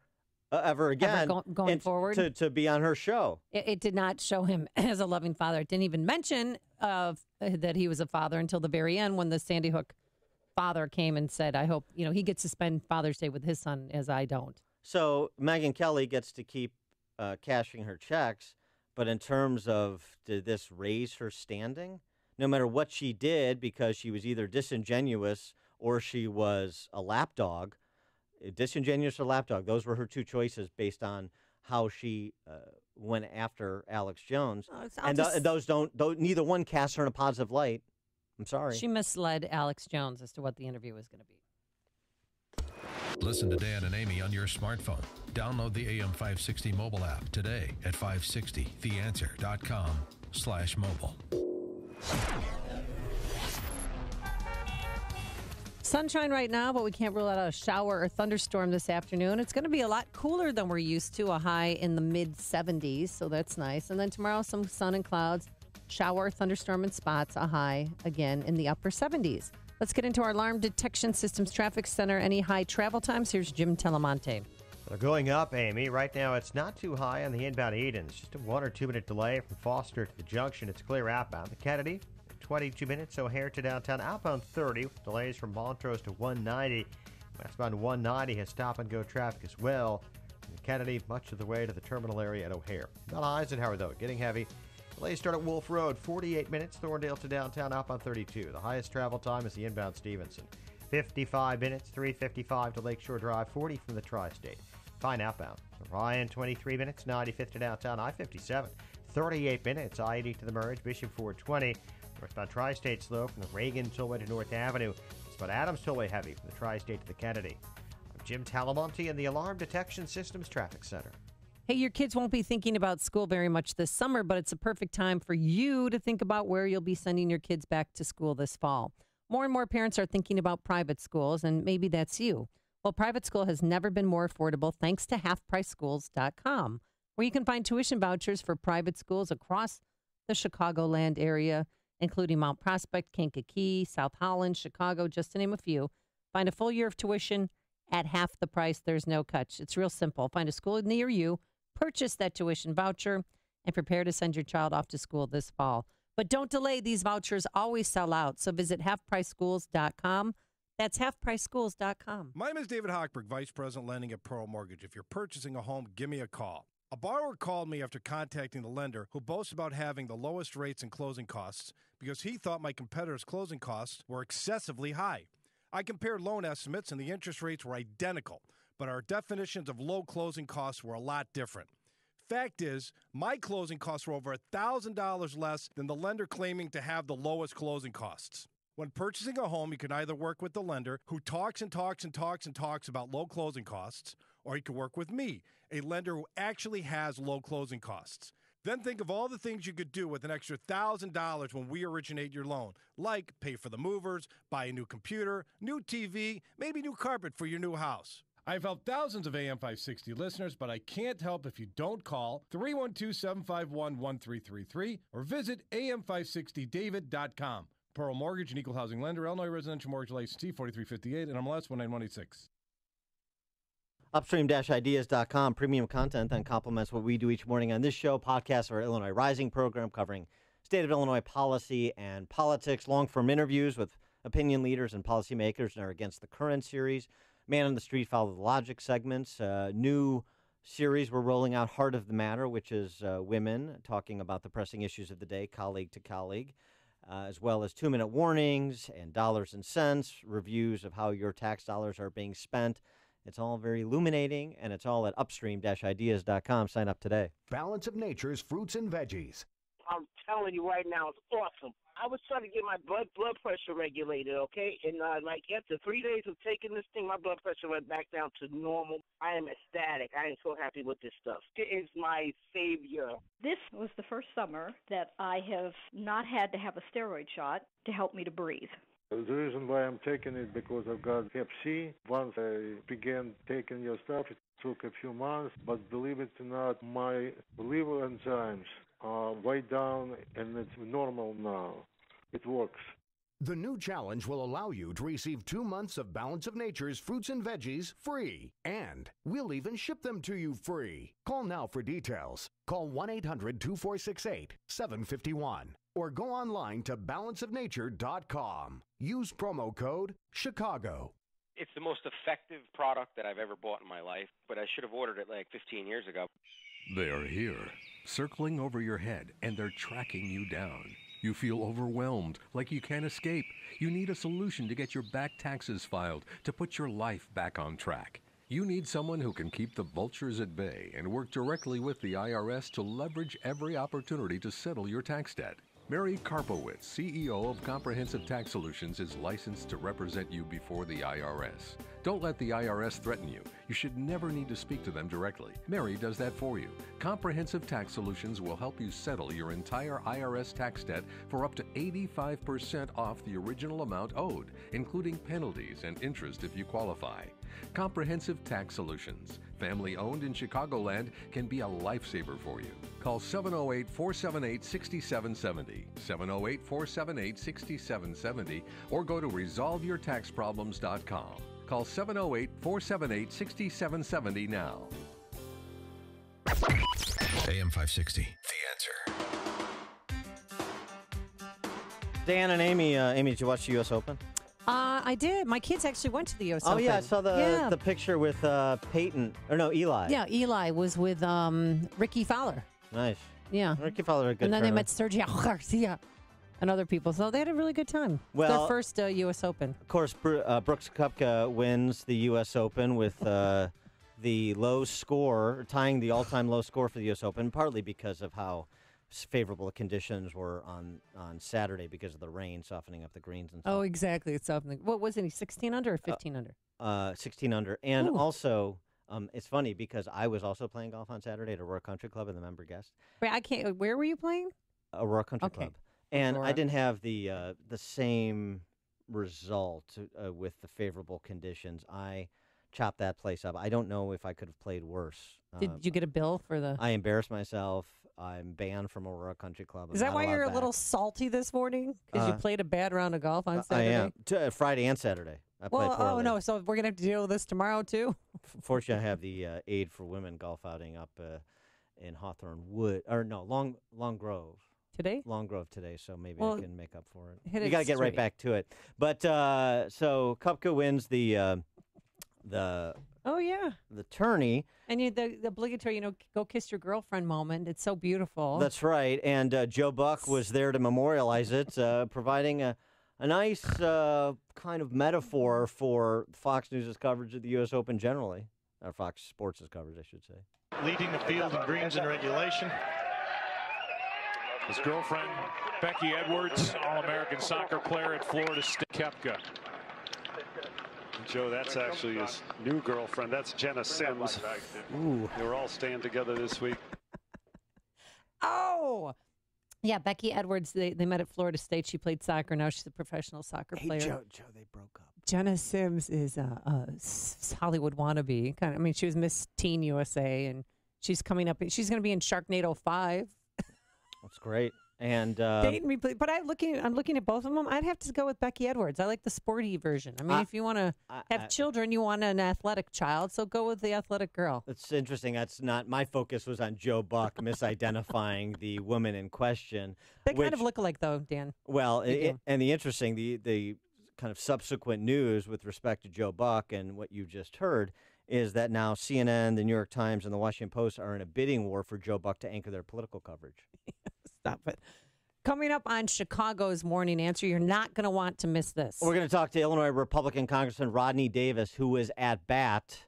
ever again going forward to be on her show. It did not show him as a loving father. It didn't even mention that he was a father until the very end when the Sandy Hook father came and said, I hope he gets to spend Father's Day with his son as I don't. So Megyn Kelly gets to keep cashing her checks, but in terms of did this raise her standing? No matter what she did, because she was either disingenuous or she was a lapdog, disingenuous or lapdog, those were her two choices based on how she went after Alex Jones. Neither one casts her in a positive light. I'm sorry. She misled Alex Jones as to what the interview was going to be. Listen to Dan and Amy on your smartphone. Download the AM 560 mobile app today at 560theanswer.com/mobile. Sunshine right now, but we can't rule out a shower or thunderstorm this afternoon. It's going to be a lot cooler than we're used to, a high in the mid-70s, so that's nice. And then tomorrow, some sun and clouds, shower, thunderstorm in spots, a high again in the upper 70s. Let's get into our Alarm Detection Systems Traffic Center. Any high travel times? Here's Jim Telemonte. They're going up, Amy. Right now, it's not too high on the inbound Eden. It's just a 1 or 2 minute delay from Foster to the junction. It's clear outbound. The Kennedy, 22 minutes. O'Hare to downtown. Outbound 30. Delays from Montrose to 190. Westbound 190 has stop-and-go traffic as well. And the Kennedy, much of the way to the terminal area at O'Hare. Not Eisenhower, though, getting heavy. Delays start at Wolf Road, 48 minutes, Thorndale to downtown, outbound 32. The highest travel time is the inbound Stevenson. 55 minutes, 355 to Lakeshore Drive, 40 from the Tri-State. Fine outbound. Ryan, 23 minutes, 95th to downtown, I-57. 38 minutes, I-80 to the Merge, Bishop Ford, 20. Northbound Tri-State slow from the Reagan Tollway to North Avenue. It's about Adams Tollway heavy from the Tri-State to the Kennedy. I'm Jim Talamonte in the Alarm Detection Systems Traffic Center. Hey, your kids won't be thinking about school very much this summer, but it's a perfect time for you to think about where you'll be sending your kids back to school this fall. More and more parents are thinking about private schools, and maybe that's you. Well, private school has never been more affordable thanks to halfpriceschools.com, where you can find tuition vouchers for private schools across the Chicagoland area, including Mount Prospect, Kankakee, South Holland, Chicago, just to name a few. Find a full year of tuition at half the price. There's no catch. It's real simple. Find a school near you, purchase that tuition voucher, and prepare to send your child off to school this fall. But don't delay. These vouchers always sell out. So visit halfpriceschools.com. That's halfpriceschools.com. My name is David Hochberg, Vice President Lending at Pearl Mortgage. If you're purchasing a home, give me a call. A borrower called me after contacting the lender who boasts about having the lowest rates and closing costs because he thought my competitors' closing costs were excessively high. I compared loan estimates and the interest rates were identical, but our definitions of low closing costs were a lot different. Fact is, my closing costs were over $1,000 less than the lender claiming to have the lowest closing costs. When purchasing a home, you can either work with the lender who talks and talks and talks and talks about low closing costs, or you can work with me, a lender who actually has low closing costs. Then think of all the things you could do with an extra $1,000 when we originate your loan, like pay for the movers, buy a new computer, new TV, maybe new carpet for your new house. I've helped thousands of AM 560 listeners, but I can't help if you don't call 312-751-1333 or visit am560david.com. Pearl Mortgage, an equal housing lender, Illinois Residential Mortgage License T 4358 and MLS 19186. Upstream-ideas.com, premium content that complements what we do each morning on this show, podcast of our Illinois Rising program covering state of Illinois policy and politics, long-form interviews with opinion leaders and policymakers in our Against the Current series, Man on the Street, Follow the Logic segments, new series we're rolling out, Heart of the Matter, which is women talking about the pressing issues of the day, colleague to colleague, as well as 2-minute warnings and dollars and cents, reviews of how your tax dollars are being spent. It's all very illuminating, and it's all at upstream-ideas.com. Sign up today. Balance of Nature's fruits and veggies. I'm telling you right now, it's awesome. I was trying to get my blood pressure regulated, okay? And like after 3 days of taking this thing, my blood pressure went back down to normal. I am ecstatic. I am so happy with this stuff. It is my savior. This was the first summer that I have not had to have a steroid shot to help me to breathe. The reason why I'm taking it because I've got Hep C. Once I began taking your stuff, it took a few months, but believe it or not, my liver enzymes are way down and it's normal now. It works. The new challenge will allow you to receive 2 months of Balance of Nature's fruits and veggies free. And we'll even ship them to you free. Call now for details. Call 1-800-246-8751 or go online to balanceofnature.com. Use promo code Chicago. It's the most effective product that I've ever bought in my life, but I should have ordered it like 15 years ago. They are here, circling over your head, and they're tracking you down. You feel overwhelmed, like you can't escape. You need a solution to get your back taxes filed, to put your life back on track. You need someone who can keep the vultures at bay and work directly with the IRS to leverage every opportunity to settle your tax debt. Mary Karpowitz, CEO of Comprehensive Tax Solutions, is licensed to represent you before the IRS. Don't let the IRS threaten you. You should never need to speak to them directly. Mary does that for you. Comprehensive Tax Solutions will help you settle your entire IRS tax debt for up to 85% off the original amount owed, including penalties and interest if you qualify. Comprehensive Tax Solutions, family owned in Chicagoland, can be a lifesaver for you. Call 708-478-6770, 708-478-6770, or go to resolveyourtaxproblems.com. Call 708-478-6770 now. AM 560, The Answer. Dan and Amy, did you watch the U.S. Open? I did. My kids actually went to the U.S. Oh, Open. yeah, I saw the picture with Eli. Yeah, Eli was with Ricky Fowler. Nice. Yeah. Ricky Fowler had a good And then they tournament. met Sergio Garcia and other people. So they had a really good time. Well- Their first U.S. Open. Of course, Brooks Koepka wins the U.S. Open with the low score, tying the all-time low score for the U.S. Open, partly because of how favorable the conditions were on Saturday because of the rain softening up the greens and stuff. Oh, exactly. It's something. What wasn't he? 16 under or 15 under? 16 under. And Ooh. also, it's funny because I was also playing golf on Saturday at Aurora Country Club and the member guest. Wait, I can't. Where were you playing? Aurora Country Okay. Club. And I Aurora. didn't have the same result with the favorable conditions. I chopped that place up. I don't know if I could have played worse. Did you get a bill for the? I embarrassed myself. I'm banned from Aurora Country Club. Is that why you're a little salty this morning? Because you played a bad round of golf on I Saturday? am. Friday and Saturday. I played Well, poorly. oh no! So we're gonna have to deal with this tomorrow too. Fortunately, I have the Aid for Women golf outing up in Hawthorne Wood, or no, Long Grove. Today? Long Grove today, so maybe Well, I can make up for it. hit You it got to get right straight. back to it. But so Koepka wins the Oh yeah. the tourney. And the obligatory, go kiss your girlfriend moment. It's so beautiful. That's right. And Joe Buck was there to memorialize it, providing a nice kind of metaphor for Fox News' coverage of the U.S. Open generally, or Fox Sports' coverage, I should say. Leading the field in greens in regulation. His girlfriend, Becky Edwards, All-American soccer player at Florida State. Koepka. Joe, that's actually his new girlfriend. That's Jenna Sims. Ooh. They were all staying together this week. Oh, yeah. Becky Edwards. They met at Florida State. She played soccer. Now she's a professional soccer player. Joe, they broke up. Jenna Sims is a Hollywood wannabe. Kind of. I mean, she was Miss Teen USA, and she's coming up. She's going to be in Sharknado 5. That's great. And Dating me, but I'm looking at both of them. I'd have to go with Becky Edwards. I like the sporty version. I mean, if you want to have children, you want an athletic child, so go with the athletic girl. It's interesting. That's not my focus. Was on Joe Buck misidentifying the woman in question. They kind of look alike, though, Dan. Well, They do. and the interesting, the kind of subsequent news with respect to Joe Buck and what you just heard is that now CNN, the New York Times, and the Washington Post are in a bidding war for Joe Buck to anchor their political coverage. Stop it. Coming up on Chicago's Morning Answer, you're not going to want to miss this. We're going to talk to Illinois Republican Congressman Rodney Davis, who was at bat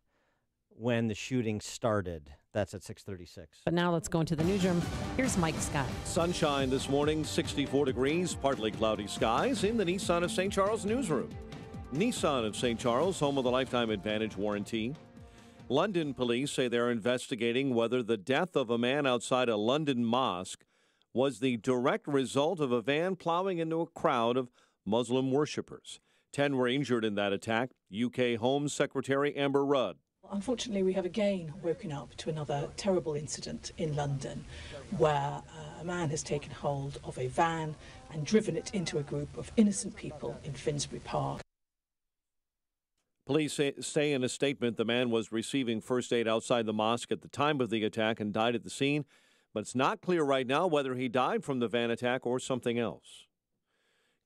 when the shooting started. That's at 6:36. But now let's go into the newsroom. Here's Mike Scott. Sunshine this morning, 64 degrees, partly cloudy skies in the Nissan of St. Charles newsroom. Nissan of St. Charles, home of the Lifetime Advantage warranty. London police say they're investigating whether the death of a man outside a London mosque was the direct result of a van plowing into a crowd of Muslim worshippers. 10 were injured in that attack. UK Home Secretary Amber Rudd. Unfortunately, we have again woken up to another terrible incident in London where a man has taken hold of a van and driven it into a group of innocent people in Finsbury Park. Police say in a statement the man was receiving first aid outside the mosque at the time of the attack and died at the scene, but it's not clear right now whether he died from the van attack or something else.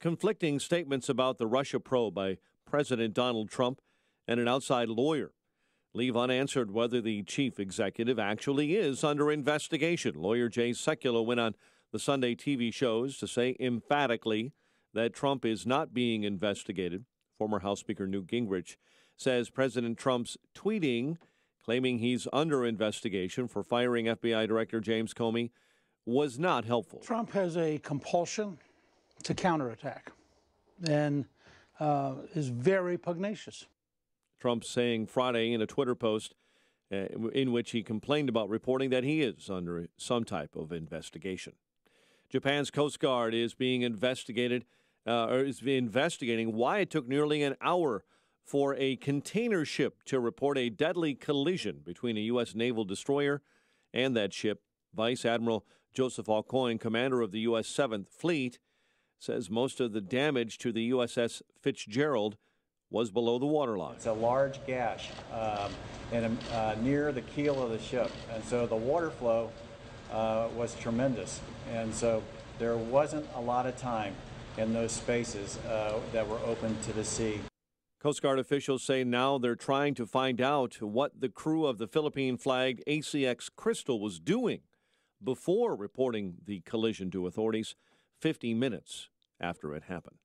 Conflicting statements about the Russia probe by President Donald Trump and an outside lawyer leave unanswered whether the chief executive actually is under investigation. Lawyer Jay Sekulow went on the Sunday TV shows to say emphatically that Trump is not being investigated. Former House Speaker Newt Gingrich says President Trump's tweeting claiming he's under investigation for firing FBI Director James Comey was not helpful. Trump has a compulsion to counterattack and is very pugnacious. Trump saying Friday in a Twitter post in which he complained about reporting that he is under some type of investigation. Japan's Coast Guard is being investigating why it took nearly an hour for a container ship to report a deadly collision between a U.S. naval destroyer and that ship. Vice Admiral Joseph Aucoin, commander of the U.S. 7th Fleet, says most of the damage to the USS Fitzgerald was below the waterline. It's a large gash near the keel of the ship, and so the water flow was tremendous, and so there wasn't a lot of time in those spaces that were open to the sea. Coast Guard officials say now they're trying to find out what the crew of the Philippine-flagged ACX Crystal was doing before reporting the collision to authorities 50 minutes after it happened.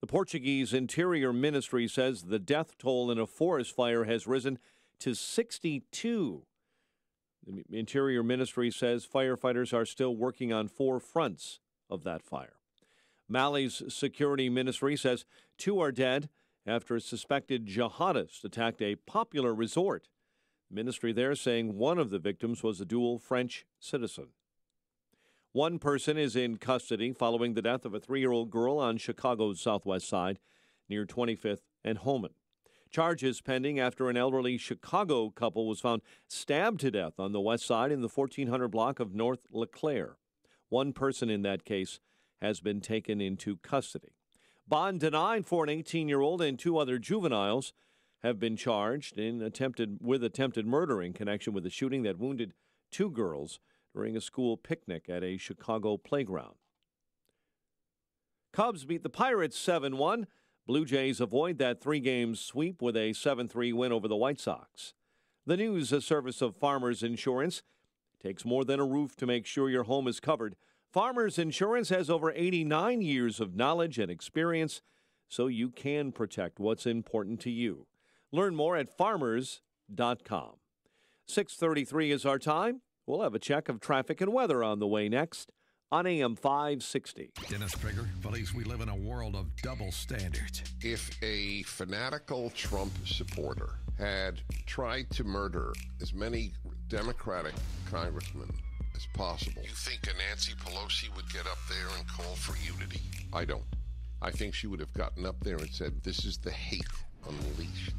The Portuguese Interior Ministry says the death toll in a forest fire has risen to 62. The Interior Ministry says firefighters are still working on 4 fronts of that fire. Mali's Security Ministry says 2 are dead after a suspected jihadist attacked a popular resort. The ministry there saying one of the victims was a dual French citizen. 1 person is in custody following the death of a 3-year-old girl on Chicago's southwest side near 25th and Homan. Charges pending after an elderly Chicago couple was found stabbed to death on the west side in the 1400 block of North LeClaire. 1 person in that case has been taken into custody. Bond denied for an 18-year-old and 2 other juveniles have been charged with attempted murder in connection with the shooting that wounded 2 girls during a school picnic at a Chicago playground. Cubs beat the Pirates 7-1. Blue Jays avoid that 3-game sweep with a 7-3 win over the White Sox. The News, a service of Farmers Insurance, takes more than a roof to make sure your home is covered. Farmers Insurance has over 89 years of knowledge and experience, so you can protect what's important to you. Learn more at farmers.com. 6:33 is our time. We'll have a check of traffic and weather on the way next on AM 560. Dennis Prager believes we live in a world of double standards. If a fanatical Trump supporter had tried to murder as many Democratic congressmen as possible, you think a Nancy Pelosi would get up there and call for unity? I don't. I think she would have gotten up there and said, this is the hate unleashed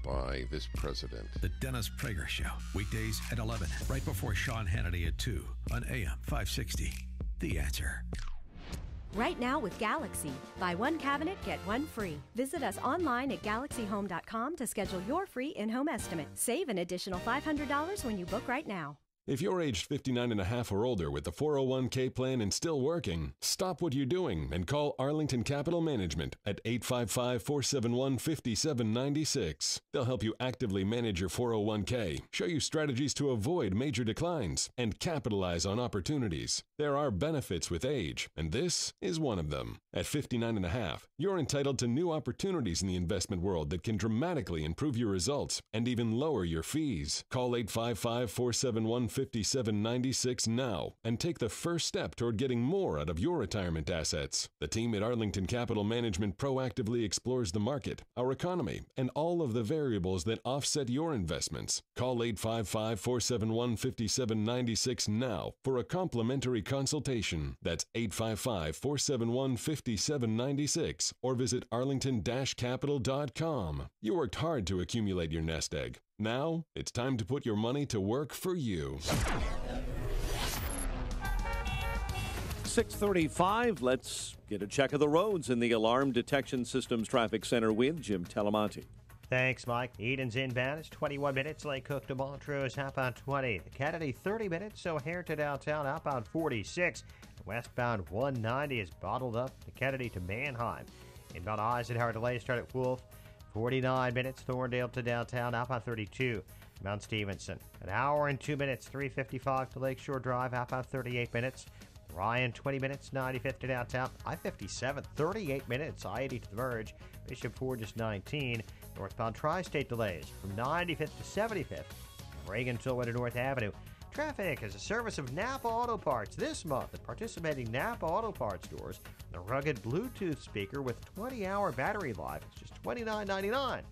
by this president. The Dennis Prager Show, weekdays at 11, right before Sean Hannity at 2 on AM 560. The Answer. Right now with Galaxy. Buy 1 cabinet, get 1 free. Visit us online at GalaxyHome.com to schedule your free in-home estimate. Save an additional $500 when you book right now. If you're aged 59 and a half or older with the 401k plan and still working, stop what you're doing and call Arlington Capital Management at 855-471-5796. They'll help you actively manage your 401k, show you strategies to avoid major declines, and capitalize on opportunities. There are benefits with age, and this is one of them. At 59 and a half, you're entitled to new opportunities in the investment world that can dramatically improve your results and even lower your fees. Call 855-471-5796 now and take the first step toward getting more out of your retirement assets. The team at Arlington Capital Management proactively explores the market, our economy, and all of the variables that offset your investments. Call 855-471-5796 now for a complimentary consultation. That's 855-471-5796 or visit arlington-capital.com. You worked hard to accumulate your nest egg. Now, it's time to put your money to work for you. 6:35, let's get a check of the roads in the Alarm Detection Systems Traffic Center with Jim Talamonte. Thanks, Mike. Eden's inbound is 21 minutes. Lake Cook to Montrose, outbound 20. The Kennedy, 30 minutes. O'Hare to downtown, outbound 46. Westbound 190 is bottled up. The Kennedy to Manheim. Inbound Eisenhower delays start at Wolf. 49 minutes. Thorndale to downtown, outbound 32. Mount Stevenson. An hour and 2 minutes. 355 to Lakeshore Drive, outbound 38 minutes. Ryan, 20 minutes. 95th to downtown. I-57, 38 minutes. I-80 to the Verge. Bishop Ford is 19. Northbound Tri-State delays from 95th to 75th. Reagan Tollway to North Avenue. Traffic is a service of Napa Auto Parts this month at participating Napa Auto Parts stores. The rugged Bluetooth speaker with 20-hour battery life. It's just $29.99.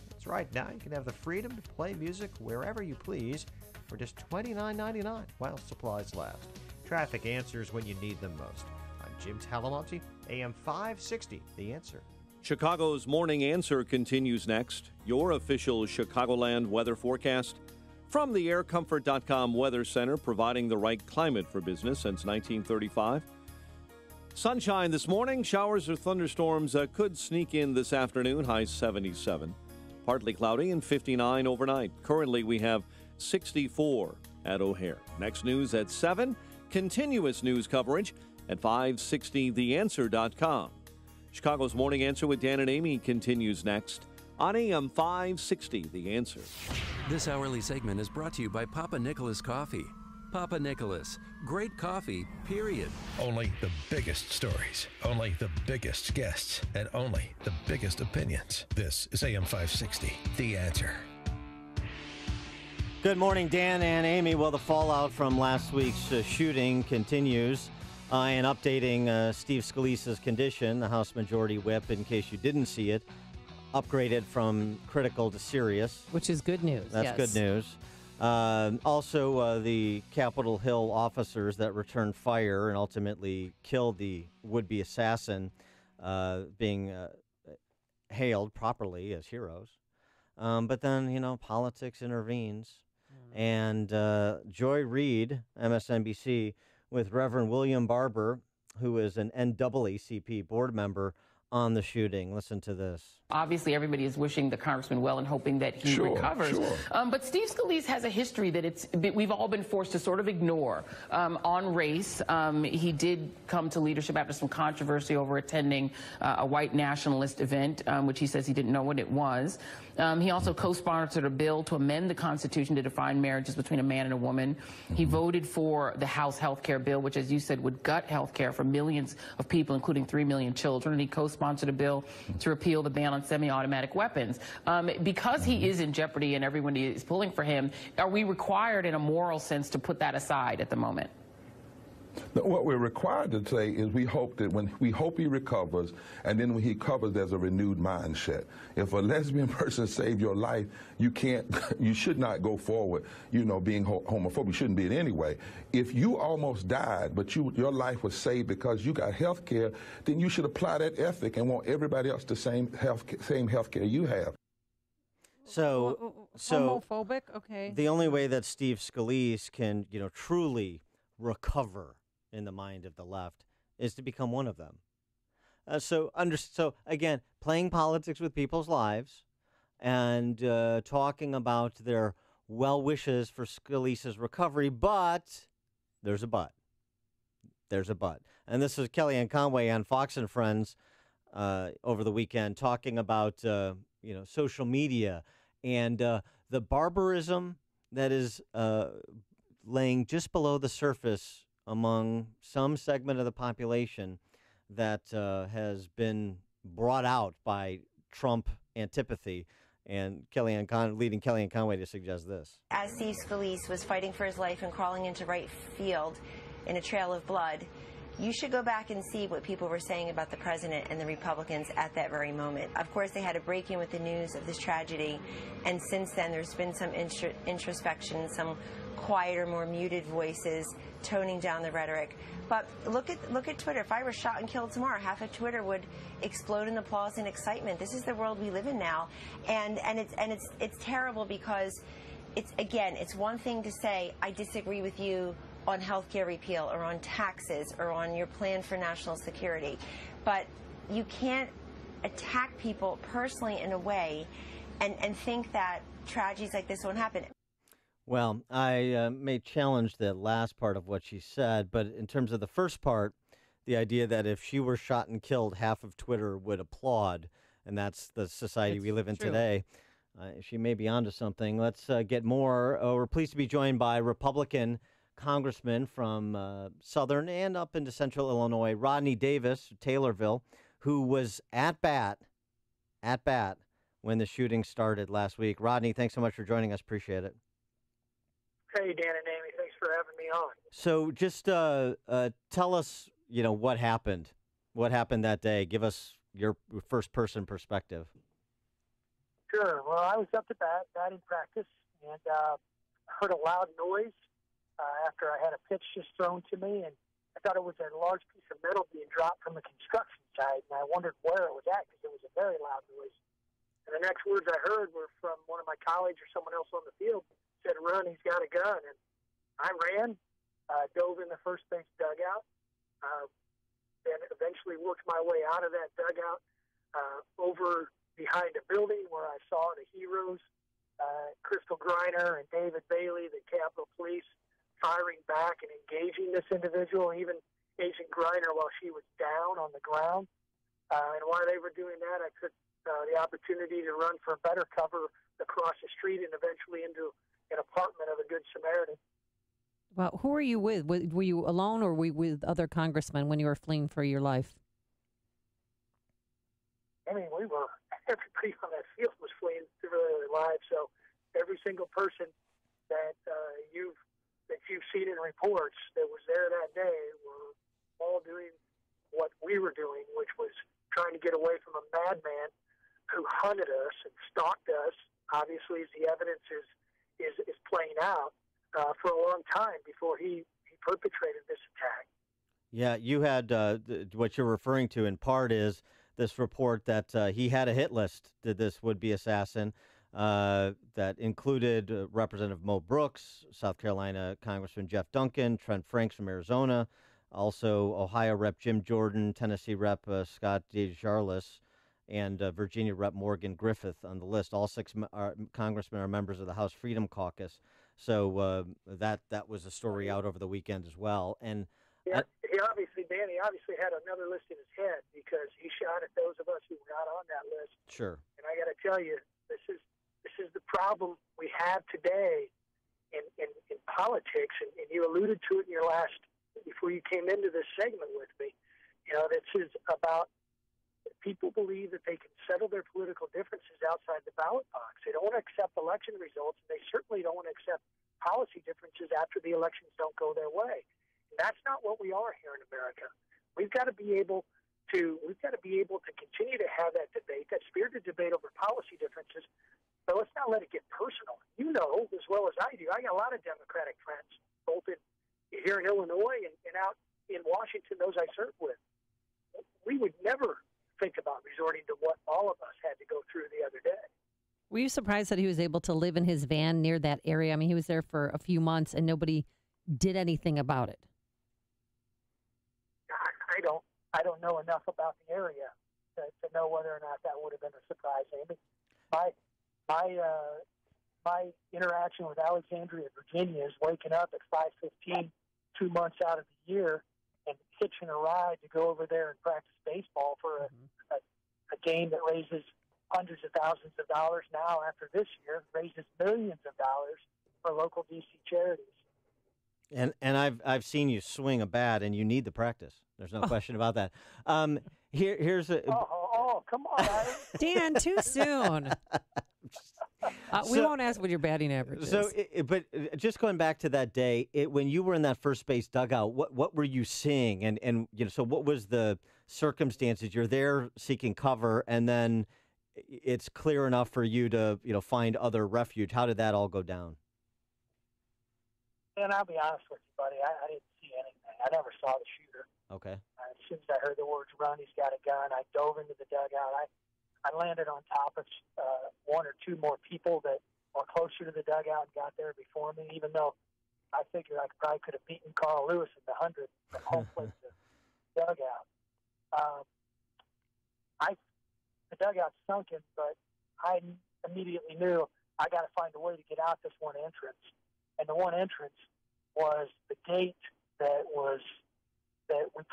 That's right. Now you can have the freedom to play music wherever you please for just $29.99 while supplies last. Traffic answers when you need them most. I'm Jim Talamonte, AM 560, The Answer. Chicago's Morning Answer continues next. Your official Chicagoland weather forecast from the aircomfort.com Weather Center, providing the right climate for business since 1935. Sunshine this morning. Showers or thunderstorms could sneak in this afternoon. High 77. Partly cloudy and 59 overnight. Currently, we have 64 at O'Hare. Next news at 7. Continuous news coverage at 560theanswer.com. Chicago's Morning Answer with Dan and Amy continues next on AM 560, The Answer. This hourly segment is brought to you by Papa Nicholas Coffee. Papa Nicholas. Great coffee, period. Only the biggest stories, only the biggest guests, and only the biggest opinions. This is AM 560, The Answer. Good morning, Dan and Amy. Well, the fallout from last week's shooting continues. And updating Steve Scalise's condition, the House Majority Whip, in case you didn't see it, upgraded from critical to serious. Which is good news. That's good news. Also, the Capitol Hill officers that returned fire and ultimately killed the would-be assassin being hailed properly as heroes. But then, politics intervenes. And Joy Reid, MSNBC, with Reverend William Barber, who is an NAACP board member, on the shooting. Listen to this. Obviously, everybody is wishing the congressman well and hoping that he recovers. But Steve Scalise has a history that we've all been forced to sort of ignore on race. He did come to leadership after some controversy over attending a white nationalist event, which he says he didn't know what it was. He also co-sponsored a bill to amend the Constitution to define marriages between a man and a woman. He voted for the House health care bill, which, as you said, would gut health care for millions of people, including 3 million children. And he co-sponsored a bill to repeal the ban on semi-automatic weapons. Because he is in jeopardy and everyone is pulling for him, are we required in a moral sense to put that aside at the moment? What we're required to say is we hope he recovers, and then when he recovers, there's a renewed mindset. If a lesbian person saved your life, you should not go forward, being homophobic. You shouldn't be it anyway. If you almost died, but your life was saved because you got health care, then you should apply that ethic and want everybody else the same health care you have. So homophobic? Okay. The only way that Steve Scalise can, truly recover in the mind of the left is to become one of them. So again, playing politics with people's lives and talking about their well wishes for Scalise's recovery, but there's a but. There's a but. And this is Kellyanne Conway on Fox and Friends over the weekend talking about social media and the barbarism that is laying just below the surface among some segment of the population that has been brought out by Trump antipathy. And leading Kellyanne Conway to suggest this. As Steve Scalise was fighting for his life and crawling into right field in a trail of blood, you should go back and see what people were saying about the president and the Republicans at that very moment. Of course, they had to break in with the news of this tragedy, and since then there's been some introspection, some quieter, more muted voices toning down the rhetoric. But look at Twitter. If I were shot and killed tomorrow, half of Twitter would explode in applause and excitement. This is the world we live in now, and it's terrible because it's one thing to say I disagree with you on health care repeal or on taxes or on your plan for national security, but you can't attack people personally in a way and think that tragedies like this won't happen. Well, I may challenge the last part of what she said, but in terms of the first part, the idea that if she were shot and killed, half of Twitter would applaud, and that's the society we live in today. She may be onto something. Let's get more. We're pleased to be joined by Republican Congressman from southern and up into central Illinois, Rodney Davis, Taylorville, who was at bat when the shooting started last week. Rodney, thanks so much for joining us. Appreciate it. Hey, Dan and Amy, thanks for having me on. So just tell us, what happened. What happened that day? Give us your first-person perspective. Sure. Well, I was up to batting practice, and heard a loud noise after I had a pitch just thrown to me, and I thought it was a large piece of metal being dropped from the construction site, and I wondered where it was at because it was a very loud noise. And the next words I heard were from one of my colleagues or someone else on the field. Said, "Run, he's got a gun." And I ran, dove in the first base dugout, and eventually worked my way out of that dugout over behind a building where I saw the heroes, Crystal Griner and David Bailey, the Capitol Police, firing back and engaging this individual, even Agent Griner while she was down on the ground. And while they were doing that, I took the opportunity to run for better cover across the street and eventually into an apartment of a Good Samaritan. Well, who were you with? Were you alone or were you with other congressmen when you were fleeing for your life? I mean, everybody on that field was fleeing for their lives. So every single person that you've seen in reports that was there that day were all doing what we were doing, which was trying to get away from a madman who hunted us and stalked us, obviously, as the evidence is playing out, for a long time before he perpetrated this attack. Yeah, you had what you're referring to in part is this report that he had a hit list to this would-be assassin that included Representative Mo Brooks, South Carolina Congressman Jeff Duncan, Trent Franks from Arizona, also Ohio Rep. Jim Jordan, Tennessee Rep. Scott DeJarlis, and Virginia Rep. Morgan Griffith on the list. All six congressmen are members of the House Freedom Caucus. So that was a story out over the weekend as well. And yeah, he obviously had another list in his head because he shot at those of us who were not on that list. Sure. And I got to tell you, this is the problem we have today in politics, and you alluded to it in your last, before you came into this segment with me. You know, this is about people believe that they can settle their political differences outside the ballot box. They don't want to accept election results, and they certainly don't want to accept policy differences after the elections don't go their way. And that's not what we are here in America. We've got to be able to continue to have that debate, that spirited debate over policy differences. But let's not let it get personal. You know as well as I do, I got a lot of Democratic friends, both here in Illinois and out in Washington, those I served with. We would never think about resorting to what all of us had to go through the other day. Were you surprised that he was able to live in his van near that area? I mean, he was there for a few months and nobody did anything about it. I don't know enough about the area to know whether or not that would have been a surprise. Amy, my interaction with Alexandria, Virginia, is waking up at 5:15, 2 months out of the year, and hitching a ride to go over there and practice baseball for a game that raises hundreds of thousands of dollars now. After this year, raises millions of dollars for local D.C. charities. And I've seen you swing a bat, and you need the practice. There's no question about that. Here's a. Oh, come on, Adam. Dan, too soon. We won't ask what your batting average is. But just going back to that day, when you were in that first base dugout, what were you seeing? And so what was the circumstances? You're there seeking cover, and then it's clear enough for you to find other refuge. How did that all go down? And I'll be honest with you, buddy, I didn't see anything. I never saw the shooter. Okay. As soon as I heard the words "run," he's got a gun, I dove into the dugout. I landed on top of one or two more people that were closer to the dugout and got there before me, even though I figured I probably could have beaten Carl Lewis in the 100 from home plate to dugout. The dugout's sunken, but I immediately knew I got to find a way to get out this one entrance. And the one entrance was the gate that would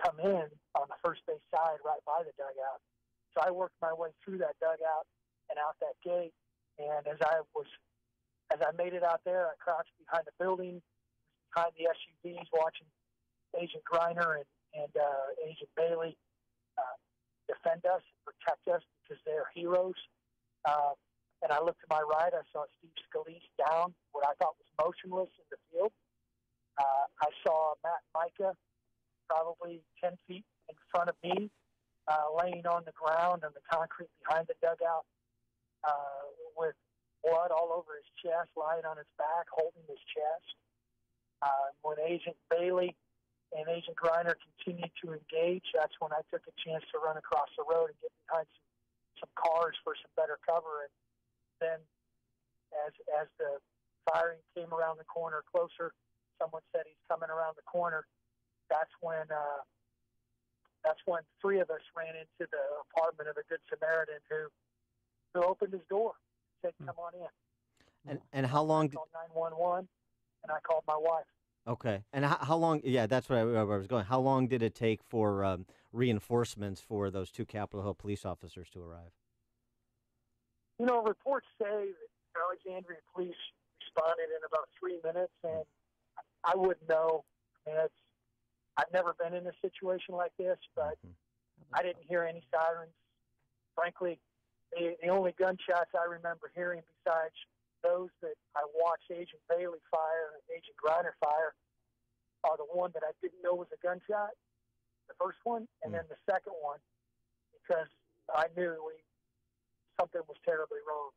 come in on the first base side right by the dugout. So I worked my way through that dugout and out that gate. And as I made it out there, I crouched behind the building, behind the SUVs, watching Agent Greiner and Agent Bailey defend us and protect us because they're heroes. And I looked to my right, I saw Steve Scalise down, what I thought was motionless in the field. I saw Matt Micah probably 10 feet in front of me, laying on the ground on the concrete behind the dugout with blood all over his chest, lying on his back, holding his chest. When Agent Bailey and Agent Greiner continued to engage, that's when I took a chance to run across the road and get behind some cars for some better cover. And then as the firing came around the corner closer, someone said he's coming around the corner. That's when three of us ran into the apartment of a Good Samaritan who opened his door, said, "Come on in." And how long? I called 911, and I called my wife. Okay. And how long? Yeah, that's where I was going. How long did it take for reinforcements for those two Capitol Hill police officers to arrive? Reports say that Alexandria police responded in about 3 minutes, and I wouldn't know. I mean, I've never been in a situation like this, but I didn't hear any sirens. Frankly, the only gunshots I remember hearing besides those that I watched Agent Bailey fire and Agent Griner fire are the one that I didn't know was a gunshot, the first one, and then the second one, because I knew something was terribly wrong.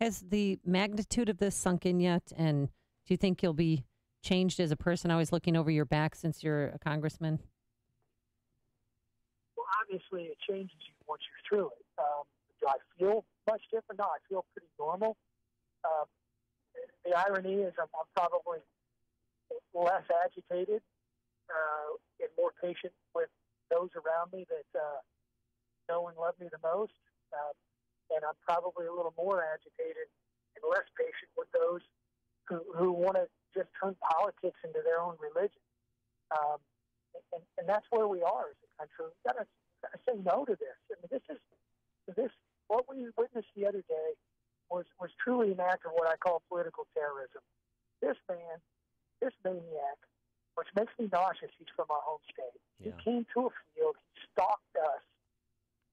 Has the magnitude of this sunk in yet? And do you think you'll be changed as a person, always looking over your back since you're a congressman? Well, obviously it changes you once you're through it. Do I feel much different? No, I feel pretty normal. The irony is I'm probably less agitated and more patient with those around me that know and love me the most. And I'm probably a little more agitated and less patient with those who want to just turn politics into their own religion. And that's where we are as a country. We've got to say no to this. I mean, this what we witnessed the other day was truly an act of what I call political terrorism. This man, this maniac, which makes me nauseous, he's from our home state. Yeah. He came to a field, he stalked us,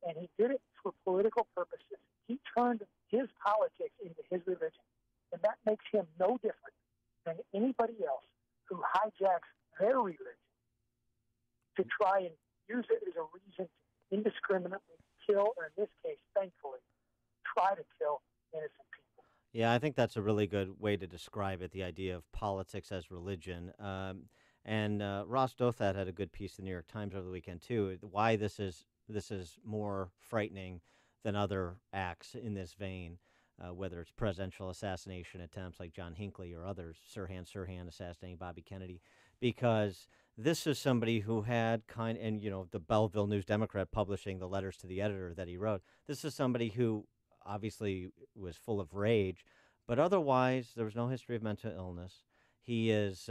and he did it for political purposes. He turned his politics into his religion, and that makes him no different than anybody else who hijacks their religion to try and use it as a reason to indiscriminately kill, or in this case, thankfully, try to kill innocent people. Yeah, I think that's a really good way to describe it, the idea of politics as religion. And Ross Douthat had a good piece in the New York Times over the weekend, too, why this is more frightening than other acts in this vein, whether it's presidential assassination attempts like John Hinckley or others, Sirhan assassinating Bobby Kennedy, because this is somebody who had and the Belleville News-Democrat publishing the letters to the editor that he wrote. This is somebody who obviously was full of rage, but otherwise there was no history of mental illness. He is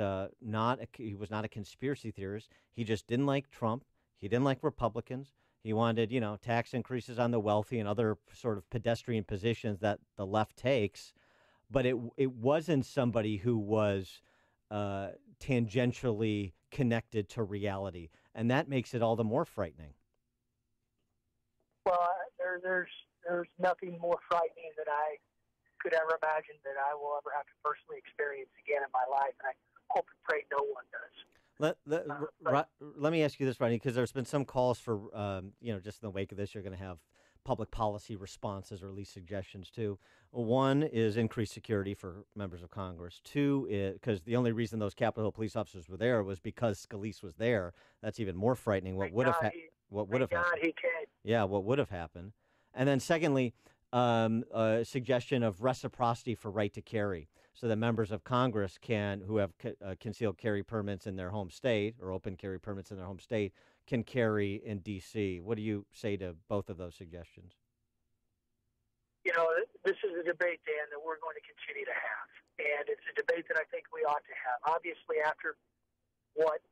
he was not a conspiracy theorist. He just didn't like Trump. He didn't like Republicans. He wanted, tax increases on the wealthy and other sort of pedestrian positions that the left takes. But it wasn't somebody who was tangentially connected to reality, and that makes it all the more frightening. Well, there's nothing more frightening that I could ever imagine that I will ever have to personally experience again in my life, and I hope and pray no one does. Let me ask you this, Rodney, because there's been some calls for, just in the wake of this, you're going to have public policy responses or at least suggestions too. One is increased security for members of Congress. Two is because the only reason those Capitol Hill police officers were there was because Scalise was there. That's even more frightening. What would have happened? Yeah, what would have happened? And then secondly, a suggestion of reciprocity for right to carry, so that members of Congress who have concealed carry permits in their home state or open carry permits in their home state can carry in D.C. What do you say to both of those suggestions? This is a debate, Dan, that we're going to continue to have, and it's a debate that I think we ought to have. Obviously, after what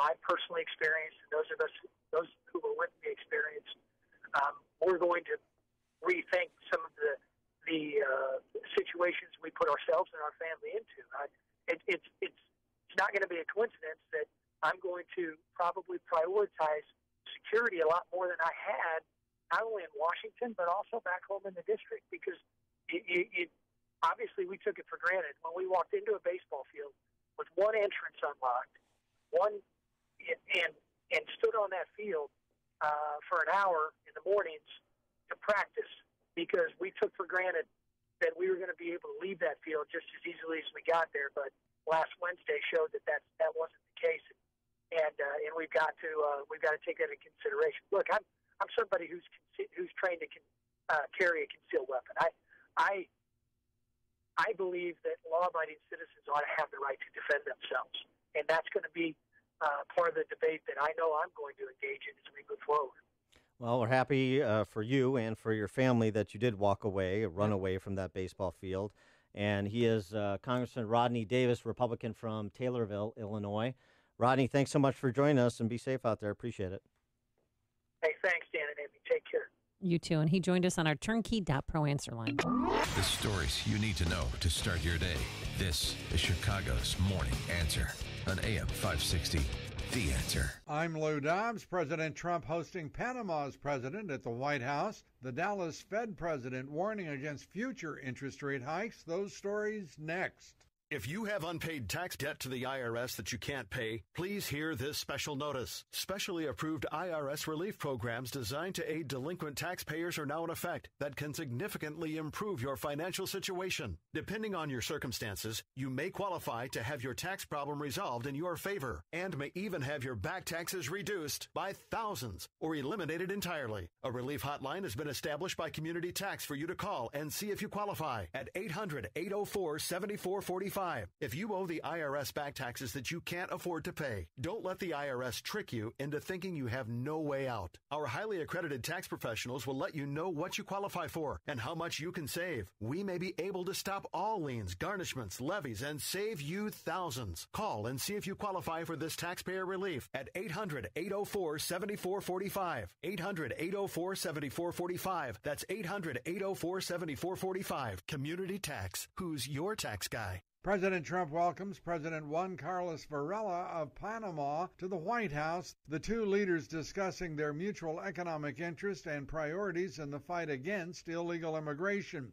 I personally experienced, and those who were with me experienced, we're going to rethink some of the situations we put ourselves and our family into. It's not going to be a coincidence that I'm going to probably prioritize security a lot more than I had, not only in Washington, but also back home in the district, because obviously we took it for granted. When we walked into a baseball field with one entrance unlocked, and stood on that field for an hour in the mornings to practice, because we took for granted that we were going to be able to leave that field just as easily as we got there. But last Wednesday showed that wasn't the case, and we've got to take that into consideration. Look, I'm somebody who's trained to carry a concealed weapon. I believe that law-abiding citizens ought to have the right to defend themselves, and that's going to be part of the debate that I know I'm going to engage in as we move forward. Well, we're happy for you and for your family that you did run away from that baseball field. And he is Congressman Rodney Davis, Republican from Taylorville, Illinois. Rodney, thanks so much for joining us, and be safe out there. Appreciate it. Hey, thanks, Dan and Amy. Take care. You too. And he joined us on our turnkey.pro answer line. The stories you need to know to start your day. This is Chicago's Morning Answer on AM 560. The Answer. I'm Lou Dobbs. President Trump hosting Panama's president at the White House. The Dallas Fed president warning against future interest rate hikes. Those stories next. If you have unpaid tax debt to the IRS that you can't pay, please hear this special notice. Specially approved IRS relief programs designed to aid delinquent taxpayers are now in effect that can significantly improve your financial situation. Depending on your circumstances, you may qualify to have your tax problem resolved in your favor and may even have your back taxes reduced by thousands or eliminated entirely. A relief hotline has been established by Community Tax for you to call and see if you qualify at 800-804-7445. If you owe the IRS back taxes that you can't afford to pay, don't let the IRS trick you into thinking you have no way out. Our highly accredited tax professionals will let you know what you qualify for and how much you can save. We may be able to stop all liens, garnishments, levies, and save you thousands. Call and see if you qualify for this taxpayer relief at 800-804-7445. 800-804-7445. That's 800-804-7445. Community Tax. Who's your tax guy? President Trump welcomes President Juan Carlos Varela of Panama to the White House. The two leaders discussing their mutual economic interest and priorities in the fight against illegal immigration.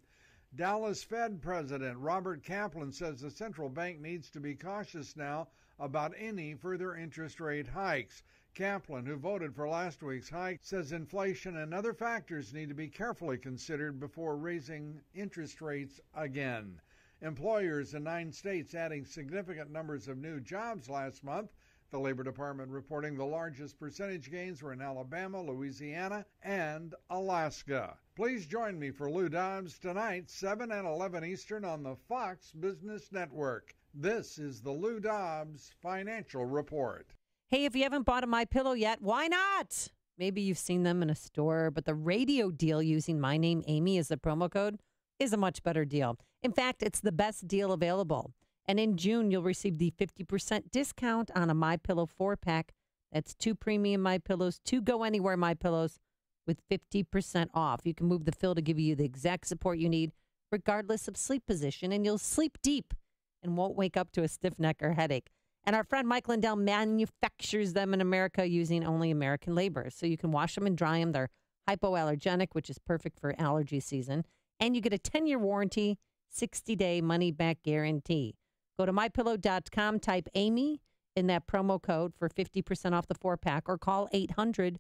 Dallas Fed President Robert Kaplan says the central bank needs to be cautious now about any further interest rate hikes. Kaplan, who voted for last week's hike, says inflation and other factors need to be carefully considered before raising interest rates again. Employers in 9 states adding significant numbers of new jobs last month. The Labor Department reporting the largest percentage gains were in Alabama, Louisiana, and Alaska. Please join me for Lou Dobbs tonight, 7 and 11 Eastern on the Fox Business Network. This is the Lou Dobbs Financial Report. Hey, if you haven't bought a MyPillow yet, why not? Maybe you've seen them in a store, but the radio deal using my name, Amy, as the promo code is a much better deal. In fact, it's the best deal available. And in June, you'll receive the 50% discount on a MyPillow 4-pack. That's 2 premium MyPillows, 2 Go Anywhere MyPillows with 50% off. You can move the fill to give you the exact support you need, regardless of sleep position, and you'll sleep deep and won't wake up to a stiff neck or headache. And our friend Mike Lindell manufactures them in America using only American labor. So you can wash them and dry them. They're hypoallergenic, which is perfect for allergy season. And you get a 10-year warranty, 60-day money-back guarantee. Go to MyPillow.com, type Amy in that promo code for 50% off the 4-pack, or call 800-489-0201,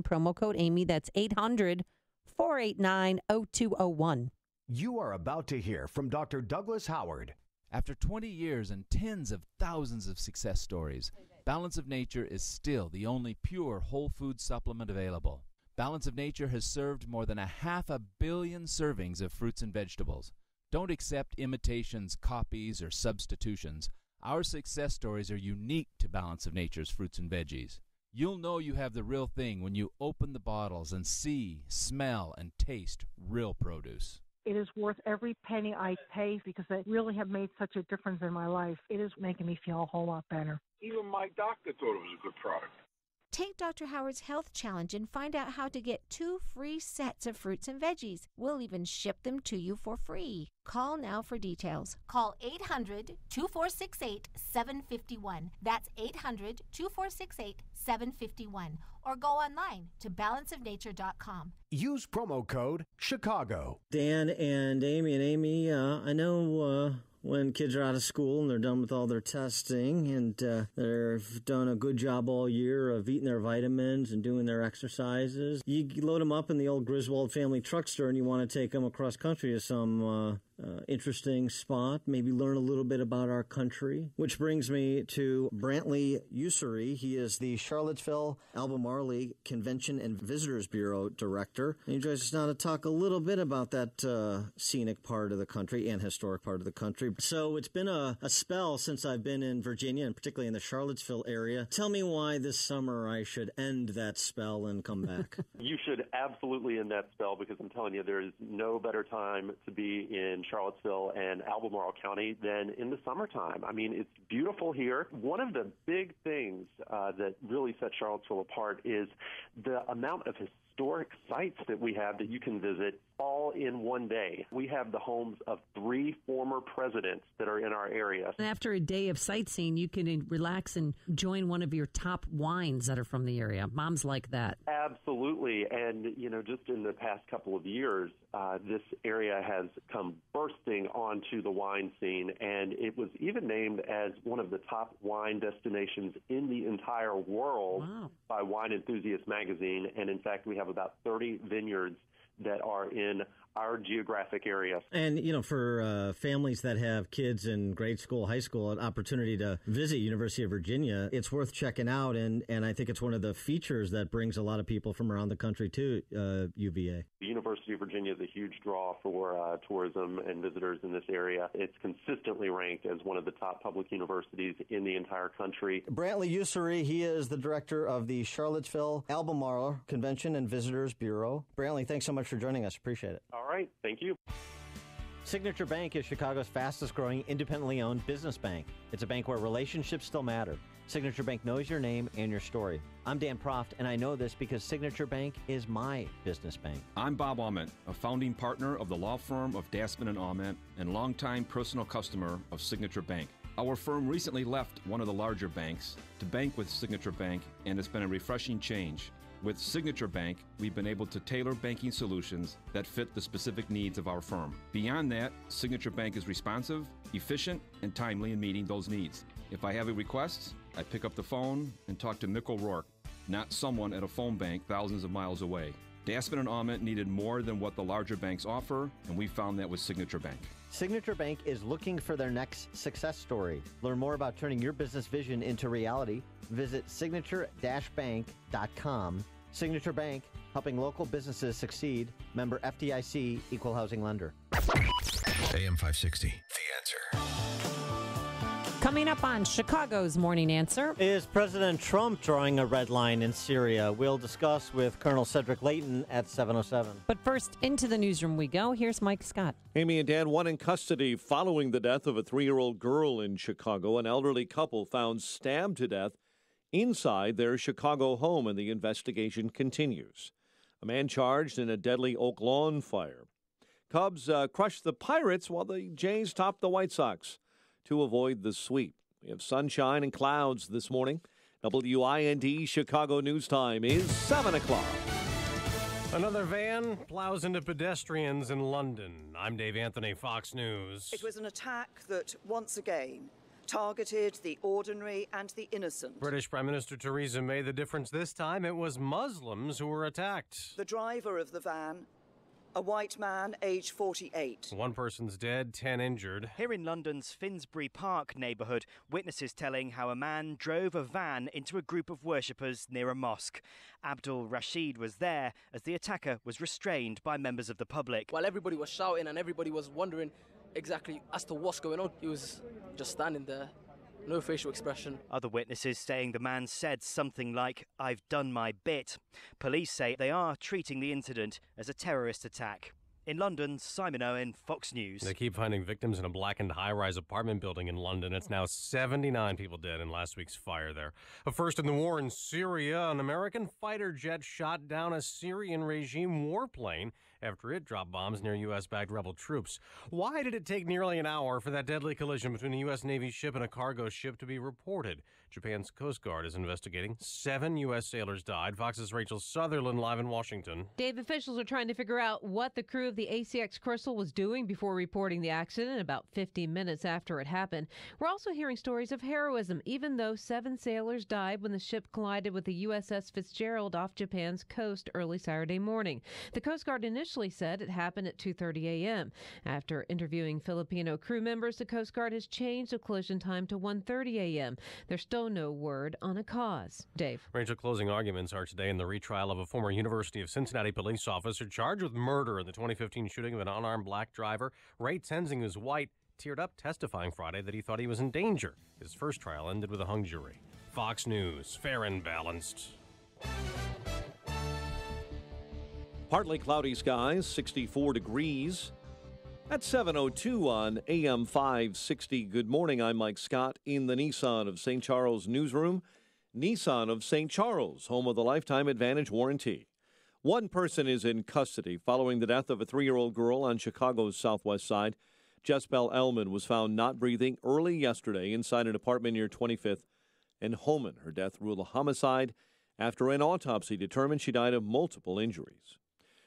promo code Amy. That's 800-489-0201. You are about to hear from Dr. Douglas Howard. After 20 years and tens of thousands of success stories, Balance of Nature is still the only pure whole food supplement available. Balance of Nature has served more than 500 million servings of fruits and vegetables. Don't accept imitations, copies, or substitutions. Our success stories are unique to Balance of Nature's fruits and veggies. You'll know you have the real thing when you open the bottles and see, smell, and taste real produce. It is worth every penny I pay because they really have made such a difference in my life. It is making me feel a whole lot better. Even my doctor thought it was a good product. Take Dr. Howard's Health Challenge and find out how to get 2 free sets of fruits and veggies. We'll even ship them to you for free. Call now for details. Call 800-2468-751. That's 800-2468-751. Or go online to balanceofnature.com. Use promo code Chicago. Dan and Amy, I know when kids are out of school and they're done with all their testing and they've done a good job all year of eating their vitamins and doing their exercises, you load them up in the old Griswold family truckster and you want to take them across country to some interesting spot, maybe learn a little bit about our country. Which brings me to Brantley Ussery. He is the Charlottesville Albemarle Convention and Visitors Bureau Director. And he joins us now to talk a little bit about that scenic part of the country and historic part of the country. So it's been a spell since I've been in Virginia, and particularly in the Charlottesville area. Tell me why this summer I should end that spell and come back. You should absolutely end that spell, because I'm telling you, there is no better time to be in Charlottesville and Albemarle County than in the summertime. I mean, it's beautiful here. One of the big things that really sets Charlottesville apart is the amount of historic sites that we have that you can visit all in one day. We have the homes of 3 former presidents that are in our area. After a day of sightseeing, you can relax and join one of your top wines that are from the area. Moms like that. Absolutely. And, just in the past couple of years, this area has come bursting onto the wine scene, and it was even named as one of the top wine destinations in the entire world by Wine Enthusiast magazine. And in fact, we have about 30 vineyards that are in our geographic area. And, for families that have kids in grade school, high school, an opportunity to visit University of Virginia, it's worth checking out. And I think it's one of the features that brings a lot of people from around the country to UVA. The University of Virginia is a huge draw for tourism and visitors in this area. It's consistently ranked as one of the top public universities in the entire country. Brantley Ussery, he is the director of the Charlottesville Albemarle Convention and Visitors Bureau. Brantley, thanks so much for joining us. Appreciate it. All right. Thank you. Signature Bank is Chicago's fastest-growing independently owned business bank. It's a bank where relationships still matter. Signature Bank knows your name and your story. I'm Dan Proft, and I know this because Signature Bank is my business bank. I'm Bob Aument, a founding partner of the law firm of Dassman & Aument and longtime personal customer of Signature Bank. Our firm recently left one of the larger banks to bank with Signature Bank, and it's been a refreshing change. With Signature Bank, we've been able to tailor banking solutions that fit the specific needs of our firm. Beyond that, Signature Bank is responsive, efficient, and timely in meeting those needs. If I have a request, I pick up the phone and talk to Mick O'Rourke, not someone at a phone bank thousands of miles away. Dassman & Aument needed more than what the larger banks offer, and we found that with Signature Bank. Signature Bank is looking for their next success story. Learn more about turning your business vision into reality. Visit signature-bank.com. Signature Bank, helping local businesses succeed. Member FDIC, Equal Housing Lender. AM 560, The Answer. Coming up on Chicago's Morning Answer. Is President Trump drawing a red line in Syria? We'll discuss with Colonel Cedric Layton at 7:07. But first, into the newsroom we go. Here's Mike Scott. Amy and Dan, one in custody following the death of a 3-year-old girl in Chicago. An elderly couple found stabbed to death inside their Chicago home, and the investigation continues. A man charged in a deadly Oak Lawn fire. Cubs crushed the Pirates while the Jays topped the White Sox to avoid the sweep. We have sunshine and clouds this morning. WIND Chicago News Time is 7 o'clock. Another van plows into pedestrians in London. I'm Dave Anthony, Fox News. It was an attack that, once again, targeted the ordinary and the innocent. British Prime Minister Theresa May, the difference this time, it was Muslims who were attacked. The driver of the van, a white man, age 48. One person's dead, 10 injured. Here in London's Finsbury Park neighbourhood, witnesses telling how a man drove a van into a group of worshippers near a mosque. Abdul Rashid was there as the attacker was restrained by members of the public. While everybody was shouting and everybody was wondering exactly as to what's going on, he was just standing there. No facial expression. Other witnesses saying the man said something like, "I've done my bit." Police say they are treating the incident as a terrorist attack. In London, Simon Owen, Fox News. They keep finding victims in a blackened high-rise apartment building in London. It's now 79 people dead in last week's fire there. A first in the war in Syria, an American fighter jet shot down a Syrian regime warplane after it dropped bombs near U.S.-backed rebel troops. Why did it take nearly an hour for that deadly collision between a U.S. Navy ship and a cargo ship to be reported? Japan's Coast Guard is investigating. 7 U.S. sailors died. Fox's Rachel Sutherland live in Washington. Dave, officials are trying to figure out what the crew of the ACX Crystal was doing before reporting the accident about 50 minutes after it happened. We're also hearing stories of heroism, even though 7 sailors died when the ship collided with the USS Fitzgerald off Japan's coast early Saturday morning. The Coast Guard initially said it happened at 2:30 a.m. After interviewing Filipino crew members, the Coast Guard has changed the collision time to 1:30 a.m. There's still no word on a cause. Dave. Rachel, closing arguments are today in the retrial of a former University of Cincinnati police officer charged with murder in the 2015 shooting of an unarmed black driver. Ray Tenzing, who's white, teared up testifying Friday that he thought he was in danger. His first trial ended with a hung jury. Fox News, fair and balanced. Partly cloudy skies, 64 degrees. At 7:02 on AM 560. Good morning. I'm Mike Scott in the Nissan of St. Charles newsroom. Nissan of St. Charles, home of the Lifetime Advantage warranty. One person is in custody following the death of a 3-year-old girl on Chicago's southwest side. Jessbelle Elman was found not breathing early yesterday inside an apartment near 25th and Holman. Her death ruled a homicide after an autopsy determined she died of multiple injuries.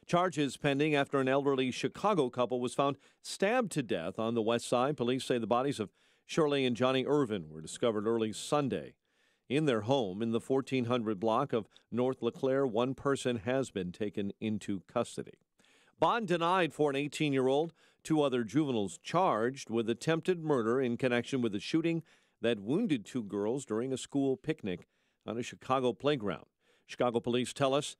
Charges pending after an elderly Chicago couple was found stabbed to death on the west side. Police say the bodies of Shirley and Johnny Irvin were discovered early Sunday. In their home in the 1400 block of North LeClaire, one person has been taken into custody. Bond denied for an 18-year-old. 2 other juveniles charged with attempted murder in connection with a shooting that wounded 2 girls during a school picnic on a Chicago playground. Chicago police tell us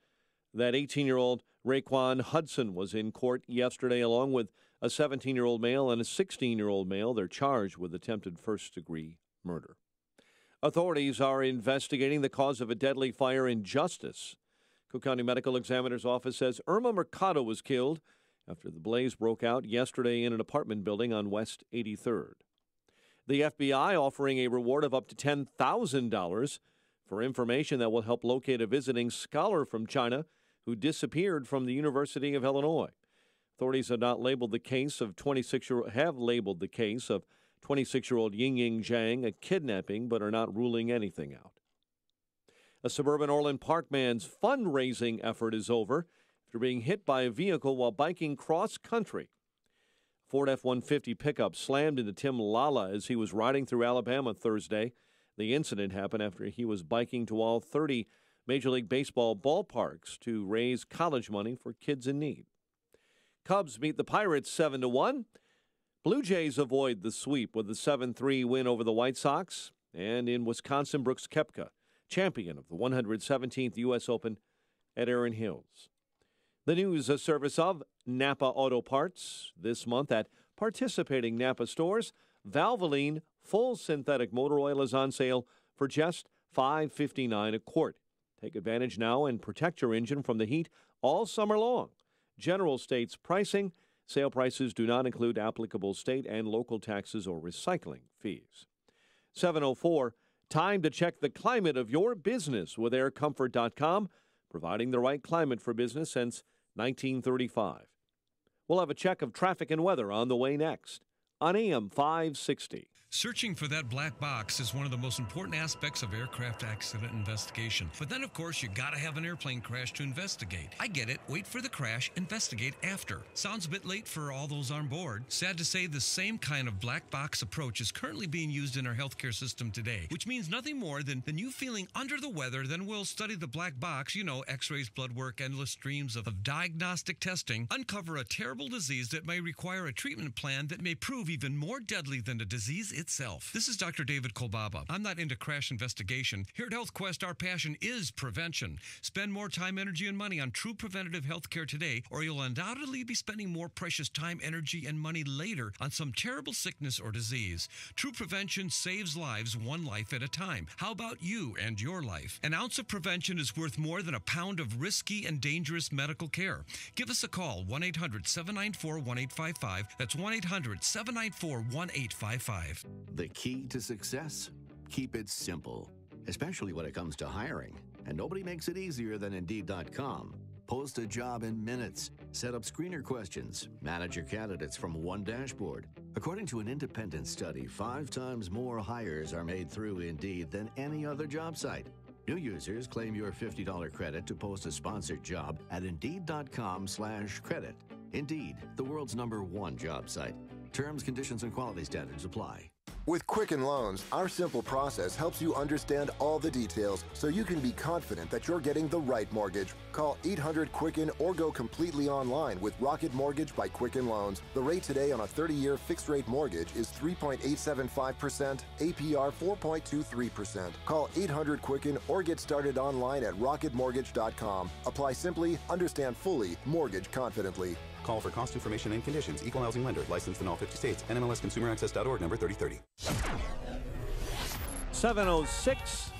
that 18-year-old Raekwon Hudson was in court yesterday along with a 17-year-old male and a 16-year-old male. They're charged with attempted first-degree murder. Authorities are investigating the cause of a deadly fire in Justice. Cook County Medical Examiner's Office says Irma Mercado was killed after the blaze broke out yesterday in an apartment building on West 83rd. The FBI offering a reward of up to $10,000 for information that will help locate a visiting scholar from China who disappeared from the University of Illinois. Authorities have labeled the case of 26-year-old Ying Zhang a kidnapping, but are not ruling anything out. A suburban Orland Park man's fundraising effort is over after being hit by a vehicle while biking cross-country. Ford F-150 pickup slammed into Tim Lala as he was riding through Alabama Thursday. The incident happened after he was biking to all 30 Major League Baseball ballparks to raise college money for kids in need. Cubs beat the Pirates 7-1. Blue Jays avoid the sweep with a 7-3 win over the White Sox. And in Wisconsin, Brooks Koepka, champion of the 117th U.S. Open at Erin Hills. The news, a service of Napa Auto Parts. This month at participating Napa stores, Valvoline full synthetic motor oil is on sale for just $5.59 a quart. Take advantage now and protect your engine from the heat all summer long. General States pricing. Sale prices do not include applicable state and local taxes or recycling fees. 7:04, time to check the climate of your business with aircomfort.com, providing the right climate for business since 1935. We'll have a check of traffic and weather on the way next on AM 560. Searching for that black box is one of the most important aspects of aircraft accident investigation. But then, of course, you gotta have an airplane crash to investigate. I get it. Wait for the crash, investigate after. Sounds a bit late for all those on board. Sad to say, the same kind of black box approach is currently being used in our healthcare system today, which means nothing more than you feeling under the weather. Then we'll study the black box, x-rays, blood work, endless streams of diagnostic testing, uncover a terrible disease that may require a treatment plan that may prove even more deadly than the disease itself. This is Dr. David Kolbaba. I'm not into crash investigation. Here at HealthQuest, our passion is prevention. Spend more time, energy, and money on true preventative health care today, or you'll undoubtedly be spending more precious time, energy, and money later on some terrible sickness or disease. True prevention saves lives, one life at a time. How about you and your life? An ounce of prevention is worth more than a pound of risky and dangerous medical care. Give us a call, 1-800-794-1855. That's 1-800-794-1855. The key to success? Keep it simple, especially when it comes to hiring. And nobody makes it easier than Indeed.com. Post a job in minutes. Set up screener questions. Manage your candidates from one dashboard. According to an independent study, 5 times more hires are made through Indeed than any other job site. New users claim your $50 credit to post a sponsored job at Indeed.com/credit. Indeed, the world's #1 job site. Terms, conditions, and quality standards apply. With Quicken Loans, our simple process helps you understand all the details so you can be confident that you're getting the right mortgage. Call 800-QUICKEN or go completely online with Rocket Mortgage by Quicken Loans. The rate today on a 30-year fixed-rate mortgage is 3.875%, APR 4.23%. Call 800-QUICKEN or get started online at rocketmortgage.com. Apply simply, understand fully, mortgage confidently. Call for cost information and conditions. Equal housing lender. Licensed in all 50 states. NMLSConsumerAccess.org, number 3030. 7:06.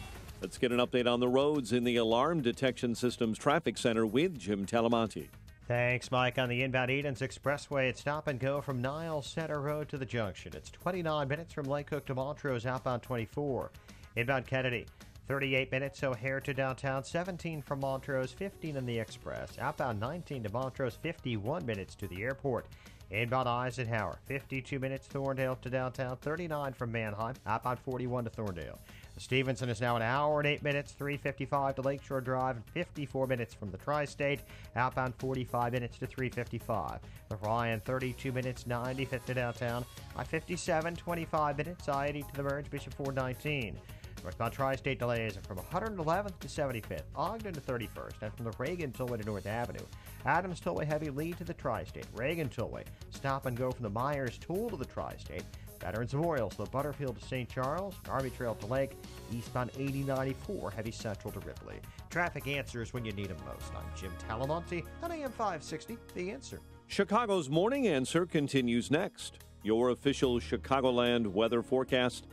Let's get an update on the roads in the Alarm Detection Systems Traffic Center with Jim Talamonte. Thanks, Mike. On the inbound Edens Expressway, it's stop and go from Niles Center Road to the junction. It's 29 minutes from Lake Cook to Montrose, outbound 24. Inbound Kennedy, 38 minutes O'Hare to downtown, 17 from Montrose, 15 in the Express. Outbound 19 to Montrose, 51 minutes to the airport. Inbound Eisenhower, 52 minutes Thorndale to downtown, 39 from Manheim. Outbound 41 to Thorndale. Stevenson is now an hour and 8 minutes, 3:55 to Lakeshore Drive, and 54 minutes from the Tri-State. Outbound 45 minutes to 3:55. The Ryan, 32 minutes, 95th to downtown. I-57, 25 minutes, I-80 to the merge, Bishop 419. Northbound Tri-State delays are from 111th to 75th, Ogden to 31st, and from the Reagan Tollway to North Avenue. Adams Tollway heavy lead to the Tri-State. Reagan Tollway stop and go from the Myers Toll to the Tri-State. Veterans Memorial, so Butterfield to St. Charles, Army Trail to Lake, eastbound 8094, heavy central to Ripley. Traffic answers when you need them most. I'm Jim Talamonte on AM 560, The Answer. Chicago's Morning Answer continues next. Your official Chicagoland weather forecast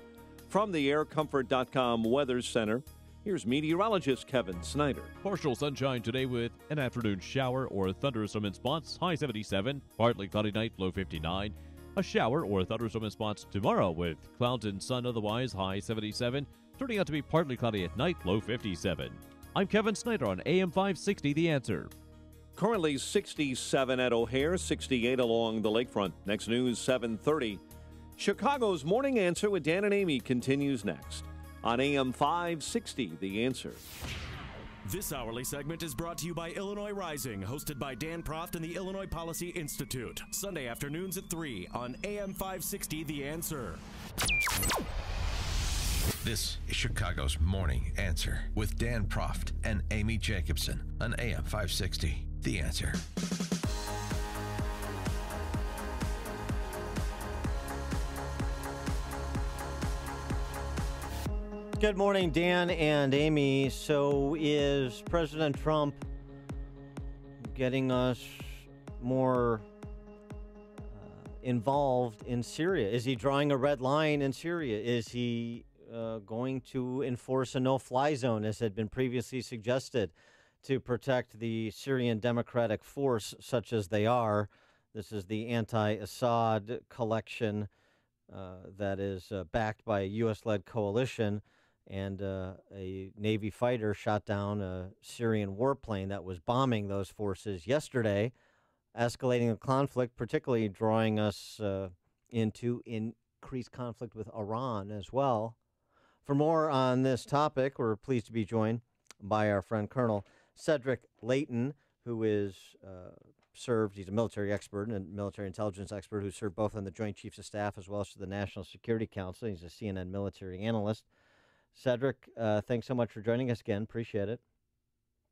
from the AirComfort.com Weather Center. Here's meteorologist Kevin Snyder. Partial sunshine today with an afternoon shower or thunderstorm in spots, high 77. Partly cloudy night, low 59. A shower or thunderstorm in spots tomorrow with clouds and sun, otherwise high 77. Turning out to be partly cloudy at night, low 57. I'm Kevin Snyder on AM 560, The Answer. Currently 67 at O'Hare, 68 along the lakefront. Next news, 7:30. Chicago's Morning Answer with Dan and Amy continues next on AM 560, The Answer. This hourly segment is brought to you by Illinois Rising, hosted by Dan Proft and the Illinois Policy Institute. Sunday afternoons at 3 on AM 560, The Answer. This is Chicago's Morning Answer with Dan Proft and Amy Jacobson on AM 560, The Answer. Good morning, Dan and Amy. So is President Trump getting us more involved in Syria? Is he drawing a red line in Syria? Is he going to enforce a no-fly zone, as had been previously suggested, to protect the Syrian Democratic Force, such as they are? This is the anti-Assad collection that is backed by a U.S.-led coalition. And a Navy fighter shot down a Syrian warplane that was bombing those forces yesterday, escalating the conflict, particularly drawing us into increased conflict with Iran as well. For more on this topic, we're pleased to be joined by our friend Colonel Cedric Leighton, who is he's a military expert and military intelligence expert who served both on the Joint Chiefs of Staff as well as to the National Security Council. He's a CNN military analyst. Cedric, thanks so much for joining us again. Appreciate it.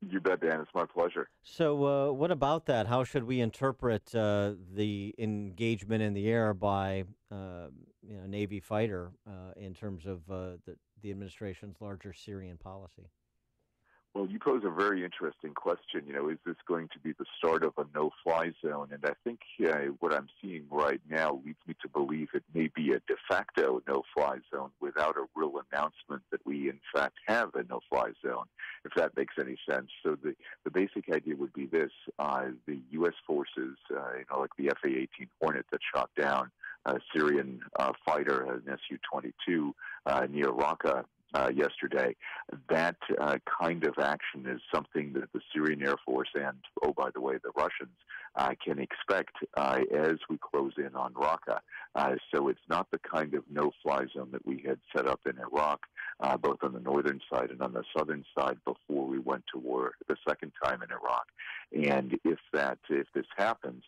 You bet, Dan. It's my pleasure. So what about that? How should we interpret the engagement in the air by Navy fighter in terms of the administration's larger Syrian policy? Well, you pose a very interesting question. Is this going to be the start of a no-fly zone? And I think what I'm seeing right now leads me to believe it may be a de facto no-fly zone without a real announcement that we, in fact, have a no-fly zone, if that makes any sense. So the basic idea would be this. The U.S. forces, like the F-A-18 Hornet that shot down a Syrian fighter, an Su-22, near Raqqa, yesterday. That kind of action is something that the Syrian Air Force and, oh, by the way, the Russians can expect as we close in on Raqqa. So it's not the kind of no-fly zone that we had set up in Iraq, both on the northern side and on the southern side before we went to war the second time in Iraq. And if this happens,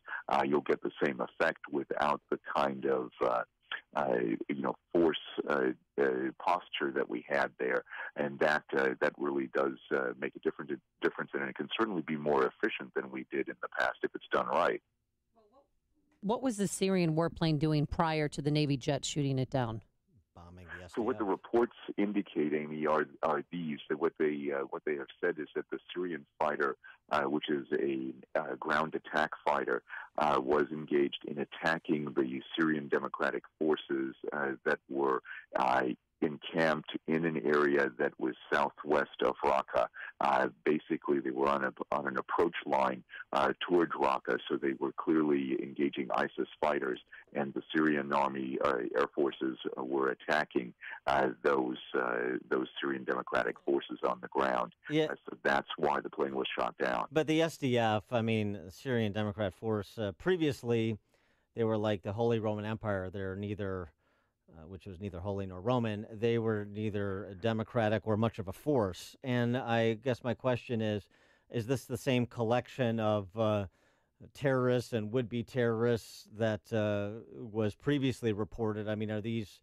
you'll get the same effect without the kind of force posture that we had there, and that really does make a difference, and it can certainly be more efficient than we did in the past if it's done right. What was the Syrian warplane doing prior to the Navy jet shooting it down? Bombing the SDF. So what the reports indicate, Amy, are these. That what they have said is that the Syrian fighter, which is a ground attack fighter, was engaged in attacking the Syrian Democratic Forces that were encamped in an area that was southwest of Raqqa. Basically, they were on an approach line toward Raqqa, so they were clearly engaging ISIS fighters, and the Syrian army air forces were attacking those Syrian Democratic forces on the ground. Yeah. So that's why the plane was shot down. But the SDF, I mean, Syrian Democrat Force, previously they were like the Holy Roman Empire. They're neither, which was neither holy nor Roman. They were neither democratic or much of a force. And I guess my question is this the same collection of terrorists and would-be terrorists that was previously reported? I mean, are these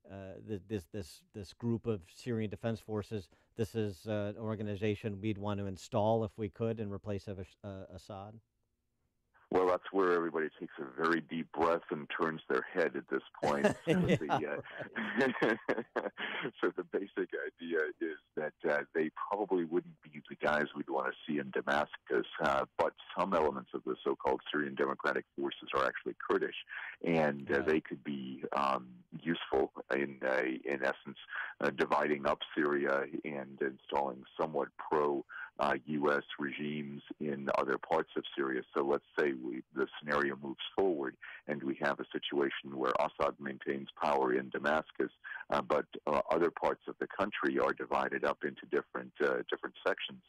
this group of Syrian Defense Forces? This is an organization we'd want to install if we could and replace Assad? Well, that's where everybody takes a very deep breath and turns their head at this point. So the basic idea is that they probably wouldn't be the guys we'd want to see in Damascus, but some elements of the so-called Syrian Democratic Forces are actually Kurdish, and they could be useful in essence, dividing up Syria and installing somewhat pro-U.S. regimes in other parts of Syria. So let's say the scenario moves forward and we have a situation where Assad maintains power in Damascus, but other parts of the country are divided up into different sections.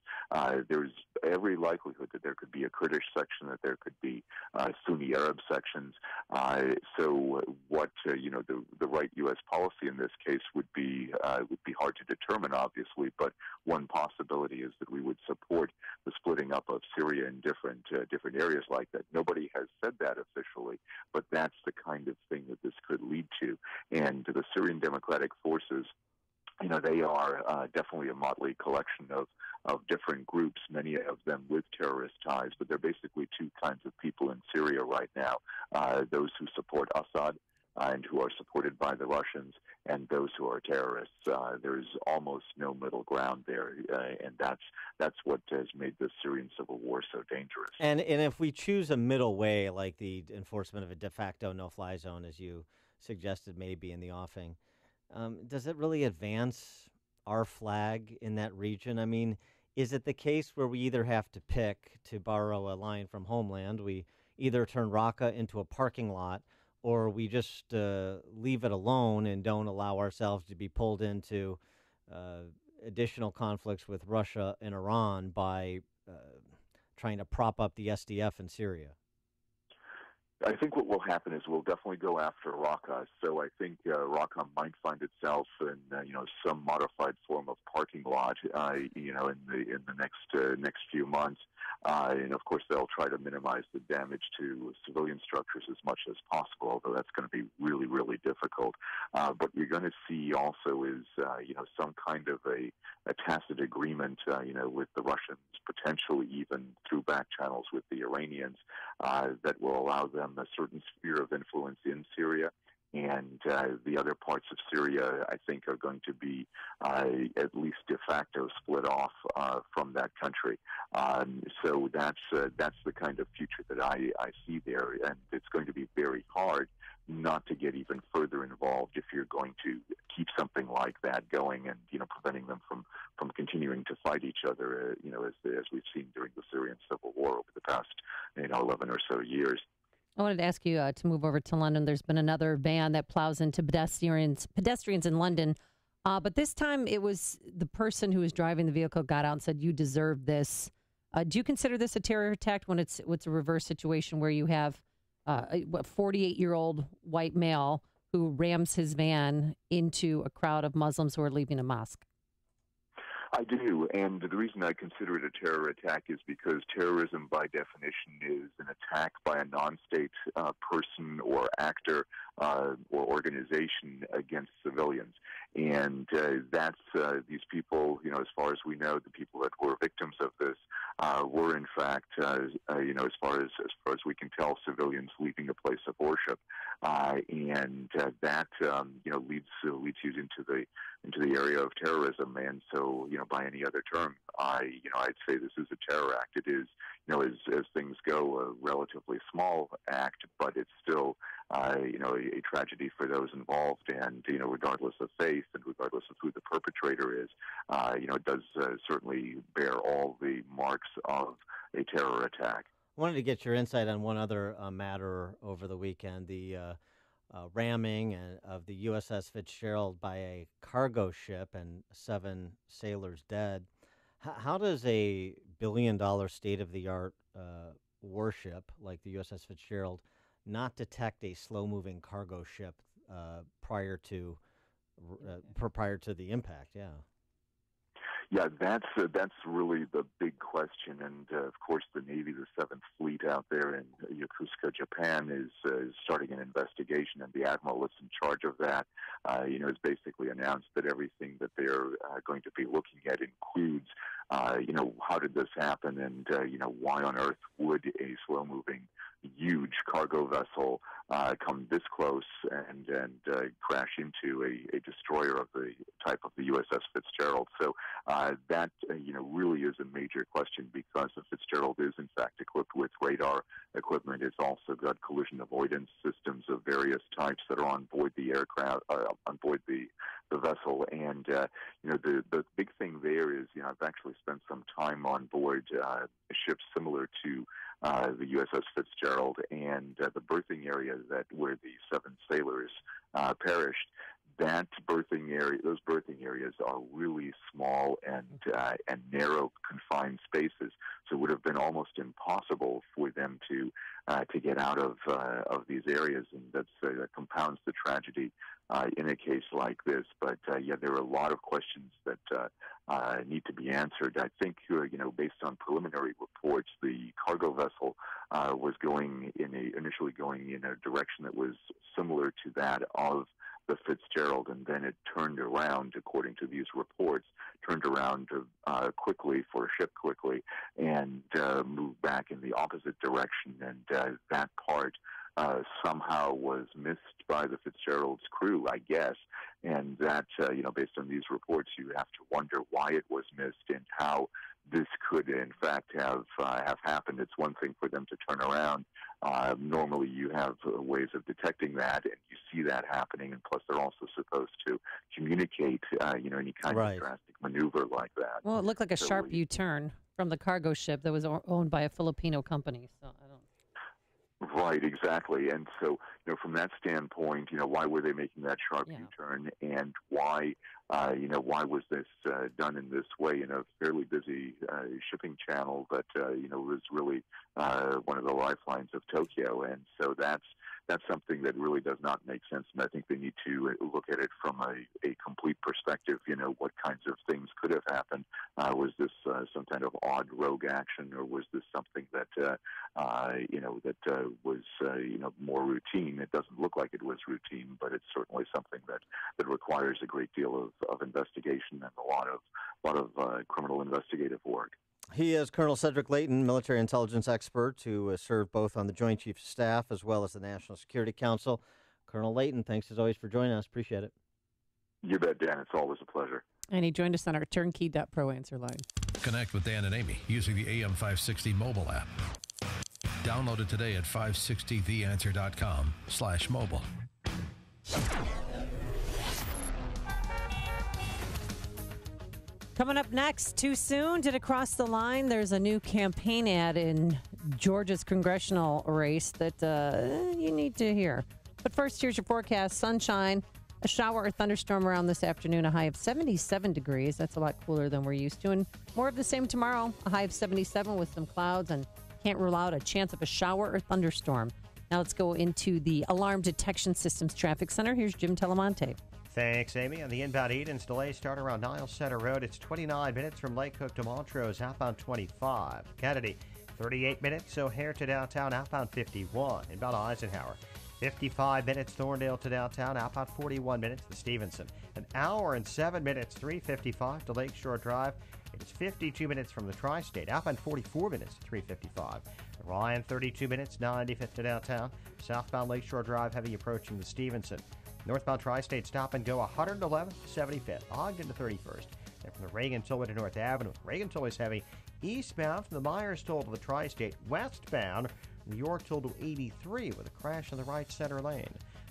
There's every likelihood that there could be a Kurdish section, that there could be Sunni Arab sections. So what the right U.S. policy in this case would be hard to determine, obviously, but one possibility is that we would support the splitting up of Syria in different areas like that. Nobody has said that officially, but that's the kind of thing that this could lead to. And the Syrian Democratic Forces, they are definitely a motley collection of different groups, many of them with terrorist ties, but they're basically two kinds of people in Syria right now, those who support Assad and who are supported by the Russians, and those who are terrorists. There's almost no middle ground there, and that's what has made the Syrian civil war so dangerous. And if we choose a middle way, like the enforcement of a de facto no-fly zone, as you suggested maybe in the offing, does it really advance our flag in that region? I mean, is it the case where we either have to pick, to borrow a line from Homeland, we either turn Raqqa into a parking lot, or we just leave it alone and don't allow ourselves to be pulled into additional conflicts with Russia and Iran by trying to prop up the SDF in Syria? I think what will happen is we'll definitely go after Raqqa. So I think Raqqa might find itself in some modified form of parking lot in the next few months. And of course they'll try to minimize the damage to civilian structures as much as possible, although that's going to be really, really difficult. What you're going to see also is some kind of a tacit agreement with the Russians, potentially even through back channels with the Iranians, that will allow them a certain sphere of influence in Syria. And the other parts of Syria, I think, are going to be at least de facto split off from that country. So that's the kind of future that I see there, and it's going to be very hard not to get even further involved if you're going to keep something like that going and preventing them from continuing to fight each other. As we've seen during the Syrian civil war over the past 11 or so years. I wanted to ask you to move over to London. There's been another van that plows into pedestrians in London. But this time it was the person who was driving the vehicle got out and said, "You deserve this." Do you consider this a terror attack when it's a reverse situation where you have a 48-year-old white male who rams his van into a crowd of Muslims who are leaving a mosque? I do, and the reason I consider it a terror attack is because terrorism, by definition, is an attack by a non-state person or actor or organization against civilians. And that's these people, as far as we know, the people that were victims of this were, in fact, as far as we can tell, civilians leaving a place of worship, and that leads you into the area of terrorism. And so, by any other term, I'd say this is a terror act. It is, as things go, a relatively small act, but it's still a tragedy for those involved. And, regardless of faith and regardless of who the perpetrator is, it does certainly bear all the marks of a terror attack. I wanted to get your insight on one other matter over the weekend, the ramming of the USS Fitzgerald by a cargo ship and 7 sailors dead. How does a billion-dollar state-of-the-art warship like the USS Fitzgerald not detect a slow-moving cargo ship prior to the impact? Yeah. Yeah, that's really the big question, and of course, the Navy, the 7th Fleet out there in Yokosuka, Japan, is starting an investigation, and the admiral that's in charge of that, has basically announced that everything that they're going to be looking at includes, how did this happen, and why on earth would a slow-moving, huge cargo vessel come this close and crash into a destroyer of the type of the USS Fitzgerald. So that really is a major question, because the Fitzgerald is in fact equipped with radar equipment. It's also got collision avoidance systems of various types that are on board the aircraft, on board the vessel. And the big thing there is, I've actually spent some time on board ships similar to the USS Fitzgerald, and the berthing area where the 7 sailors perished. Those berthing areas are really small and narrow, confined spaces. So it would have been almost impossible for them to get out of these areas, and that compounds the tragedy in a case like this. But there are a lot of questions that need to be answered. I think based on preliminary reports, the cargo vessel was initially going in a direction that was similar to that of the Fitzgerald, and then it turned around, according to these reports, quickly and moved back in the opposite direction, and that part somehow was missed by the Fitzgerald's crew, I guess, and that, based on these reports, you have to wonder why it was missed and how this could, in fact, have happened. It's one thing for them to turn around. Normally, you have ways of detecting that, and you see that happening. And plus, they're also supposed to communicate, any kind of drastic maneuver like that. Well, it looked like a sharp U-turn from the cargo ship that was owned by a Filipino company. So I don't. Right, exactly. And so, from that standpoint, why were they making that sharp U-turn, and why was this done in this way in a fairly busy shipping channel that, was really one of the lifelines of Tokyo? And so that's something that really does not make sense, and I think they need to look at it from a complete perspective. What kinds of things could have happened? Was this some kind of odd rogue action, or was this something that was more routine? It doesn't look like it was routine, but it's certainly something that requires a great deal of investigation and a lot of criminal investigative work. He is Colonel Cedric Leighton, military intelligence expert who served both on the Joint Chiefs of Staff as well as the National Security Council. Colonel Leighton, thanks as always for joining us. Appreciate it. You bet, Dan. It's always a pleasure. And he joined us on our turnkey.pro answer line. Connect with Dan and Amy using the AM560 mobile app. Download it today at 560theanswer.com/mobile. Coming up next, too soon? Did it cross the line? There's a new campaign ad in Georgia's congressional race that you need to hear. But first, here's your forecast. Sunshine, a shower or thunderstorm around this afternoon, a high of 77 degrees. That's a lot cooler than we're used to. And more of the same tomorrow, a high of 77 with some clouds, and can't rule out a chance of a shower or thunderstorm. Now let's go into the Alarm Detection Systems Traffic Center. Here's Jim Telemonte. Thanks, Amy. On the inbound Edens, delays start around Niles Center Road. It's 29 minutes from Lake Cook to Montrose, outbound 25. Kennedy, 38 minutes. O'Hare to downtown, outbound 51. Inbound Eisenhower, 55 minutes. Thorndale to downtown, outbound 41 minutes. The Stevenson, an hour and 7 minutes. 355 to Lakeshore Drive. It is 52 minutes from the Tri-State, outbound 44 minutes to 355. The Ryan, 32 minutes. 95th to downtown. Southbound Lakeshore Drive, heavy approaching the Stevenson. Northbound Tri-State stop and go 111th to 75th, Ogden to 31st. Then from the Reagan Tollway to North Avenue. Reagan Tollway is heavy eastbound from the Myers Toll to the Tri-State. Westbound New York totaled 83 with a crash in the right center lane.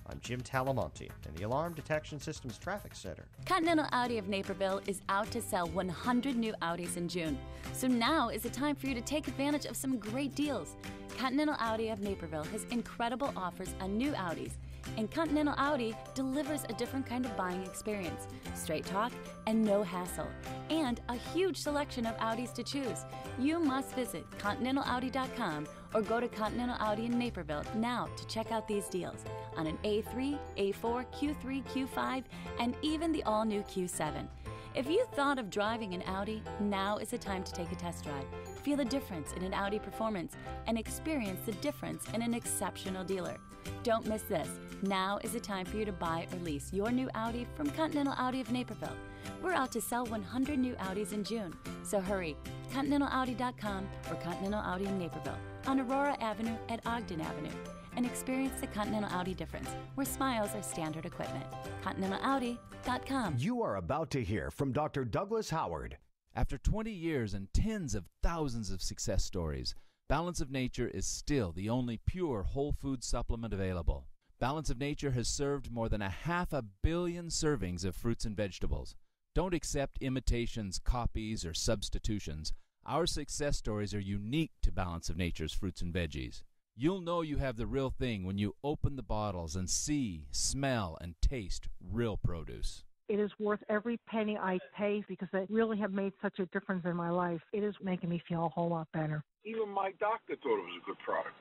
I'm Jim Talamonte in the Alarm Detection Systems Traffic Center. Continental Audi of Naperville is out to sell 100 new Audis in June. So now is the time for you to take advantage of some great deals. Continental Audi of Naperville has incredible offers on new Audis. And Continental Audi delivers a different kind of buying experience. Straight talk and no hassle. And a huge selection of Audis to choose. You must visit ContinentalAudi.com or go to Continental Audi in Naperville now to check out these deals on an A3, A4, Q3, Q5, and even the all-new Q7. If you thought of driving an Audi, now is the time to take a test drive. Feel the difference in an Audi performance and experience the difference in an exceptional dealer. Don't miss this. Now is the time for you to buy or lease your new Audi from Continental Audi of Naperville. We're out to sell 100 new Audis in June. So hurry, ContinentalAudi.com or Continental Audi in Naperville on Aurora Avenue at Ogden Avenue, and experience the Continental Audi difference, where smiles are standard equipment. ContinentalAudi.com. You are about to hear from Dr. Douglas Howard. After 20 years and tens of thousands of success stories, Balance of Nature is still the only pure whole food supplement available. Balance of Nature has served more than 500 million servings of fruits and vegetables. Don't accept imitations, copies, or substitutions. Our success stories are unique to Balance of Nature's fruits and veggies. You'll know you have the real thing when you open the bottles and see, smell, and taste real produce. It is worth every penny I pay because they really have made such a difference in my life. It is making me feel a whole lot better. Even my doctor thought it was a good product.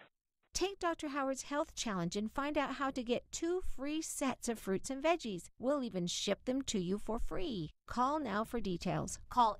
Take Dr. Howard's Health Challenge and find out how to get 2 free sets of fruits and veggies. We'll even ship them to you for free. Call now for details. Call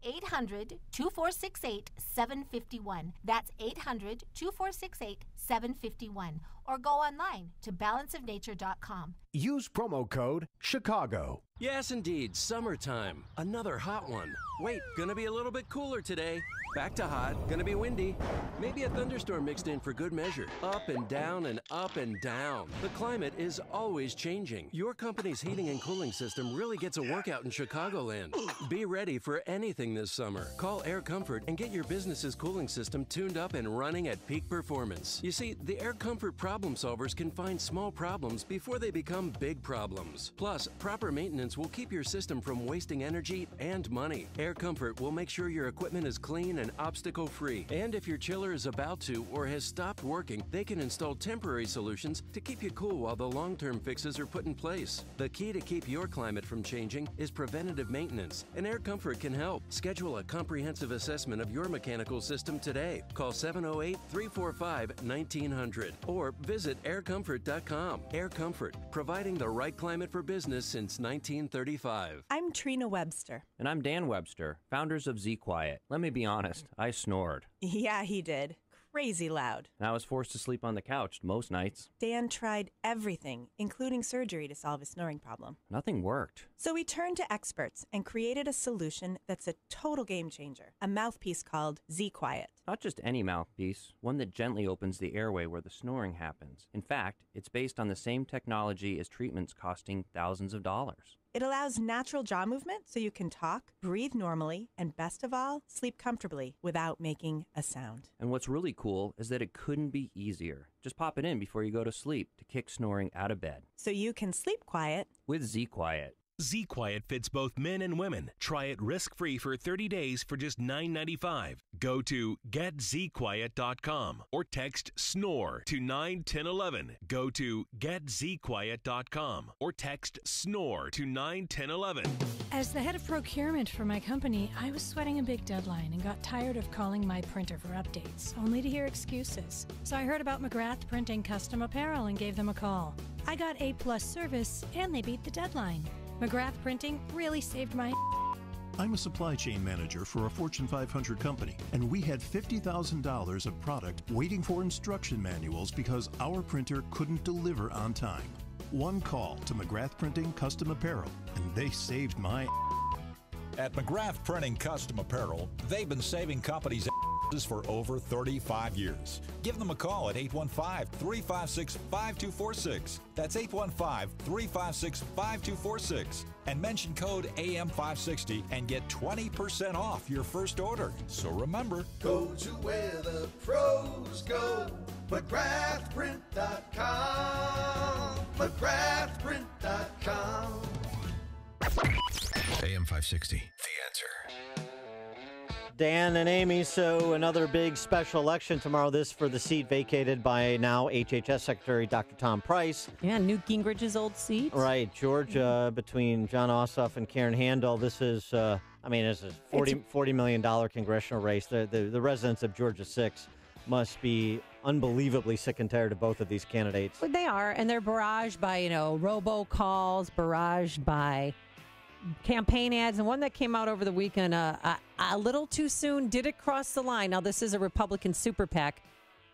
800-2468-751. That's 800-2468-751. Or go online to balanceofnature.com. Use promo code Chicago. Yes, indeed. Summertime. Another hot one. Wait, gonna be a little bit cooler today. Back to hot. Gonna be windy. Maybe a thunderstorm mixed in for good measure. Up and down and up and down. The climate is always changing. Your company's heating and cooling system really gets a workout in Chicagoland. Be ready for anything this summer. Call Air Comfort and get your business's cooling system tuned up and running at peak performance. You see, the Air Comfort problem solvers can find small problems before they become big problems. Plus, proper maintenance will keep your system from wasting energy and money. Air Comfort will make sure your equipment is clean and obstacle-free. And if your chiller is about to or has stopped working, they can install temporary solutions to keep you cool while the long-term fixes are put in place. The key to keep your climate from changing is preventative maintenance, and Air Comfort can help. Schedule a comprehensive assessment of your mechanical system today. Call 708-345-1900 or visit aircomfort.com. Air Comfort, providing the right climate for business since 1935. I'm Trina Webster. And I'm Dan Webster, founders of Z Quiet. Let me be honest, I snored. Yeah, he did. Crazy loud. And I was forced to sleep on the couch most nights. Dan tried everything, including surgery, to solve his snoring problem. Nothing worked. So we turned to experts and created a solution that's a total game changer. A mouthpiece called Z Quiet. Not just any mouthpiece, one that gently opens the airway where the snoring happens. In fact, it's based on the same technology as treatments costing thousands of dollars. It allows natural jaw movement so you can talk, breathe normally, and best of all, sleep comfortably without making a sound. And what's really cool is that it couldn't be easier. Just pop it in before you go to sleep to kick snoring out of bed. So you can sleep quiet with Z Quiet. Z Quiet fits both men and women. Try it risk-free for 30 days for just $9.95. Go to getzquiet.com or text SNORE to 91011. Go to getzquiet.com or text SNORE to 91011. As the head of procurement for my company, I was sweating a big deadline and got tired of calling my printer for updates, only to hear excuses. So I heard about McGrath Printing Custom Apparel and gave them a call. I got A+ service and they beat the deadline. McGrath Printing really saved my... I'm a supply chain manager for a Fortune 500 company, and we had $50,000 of product waiting for instruction manuals because our printer couldn't deliver on time. One call to McGrath Printing Custom Apparel, and they saved my... At McGrath Printing Custom Apparel, they've been saving companies for over 35 years. Give them a call at 815-356-5246. That's 815-356-5246. And mention code AM560 and get 20% off your first order. So remember, go to where the pros go. McGrathPrint.com. McGrathPrint.com. AM 560, The Answer. Dan and Amy, so another big special election tomorrow. This for the seat vacated by now HHS Secretary Dr. Tom Price. Yeah, Newt Gingrich's old seat. Right, Georgia, between John Ossoff and Karen Handel. This is, this is $40 million congressional race. The residents of Georgia 6 must be unbelievably sick and tired of both of these candidates. Well, they are, and they're barraged by, robocalls, barraged by campaign ads, and one that came out over the weekend a little too soon. Did it cross the line? Now, this is a Republican super PAC.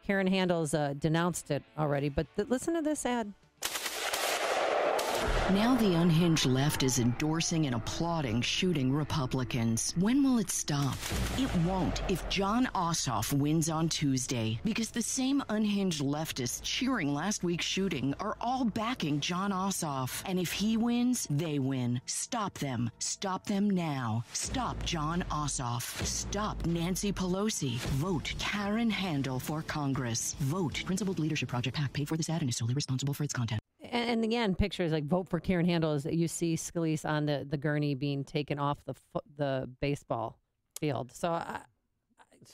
Karen Handel's denounced it already, but listen to this ad. Now the unhinged left is endorsing and applauding shooting Republicans. When will it stop? It won't if John Ossoff wins on Tuesday, because the same unhinged leftists cheering last week's shooting are all backing John Ossoff. And if he wins, they win. Stop them. Stop them now. Stop John Ossoff. Stop Nancy Pelosi. Vote Karen Handel for Congress. Vote Principled Leadership Project PAC paid for this ad and is solely responsible for its content. And again, pictures like vote for Karen Handel is that you see Scalise on the gurney being taken off the baseball field. So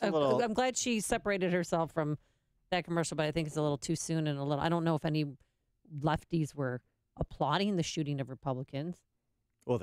I'm glad she separated herself from that commercial, but I think it's a little too soon and I don't know if any lefties were applauding the shooting of Republicans. Well,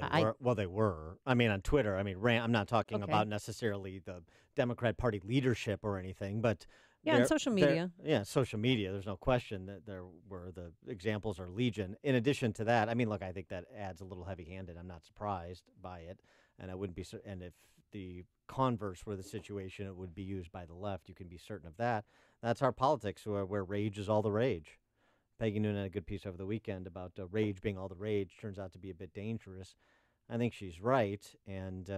they were. I mean, on Twitter. I mean, I'm not talking about necessarily the Democrat Party leadership or anything, but on social media. Yeah, social media. There's no question that there were the examples are legion. In addition to that, I mean, look, I think that ad's a little heavy-handed. I'm not surprised by it, and I wouldn't be. And if the converse were the situation, it would be used by the left. You can be certain of that. That's our politics, where rage is all the rage. Peggy Noonan had a good piece over the weekend about rage being all the rage. Turns out to be a bit dangerous. I think she's right. And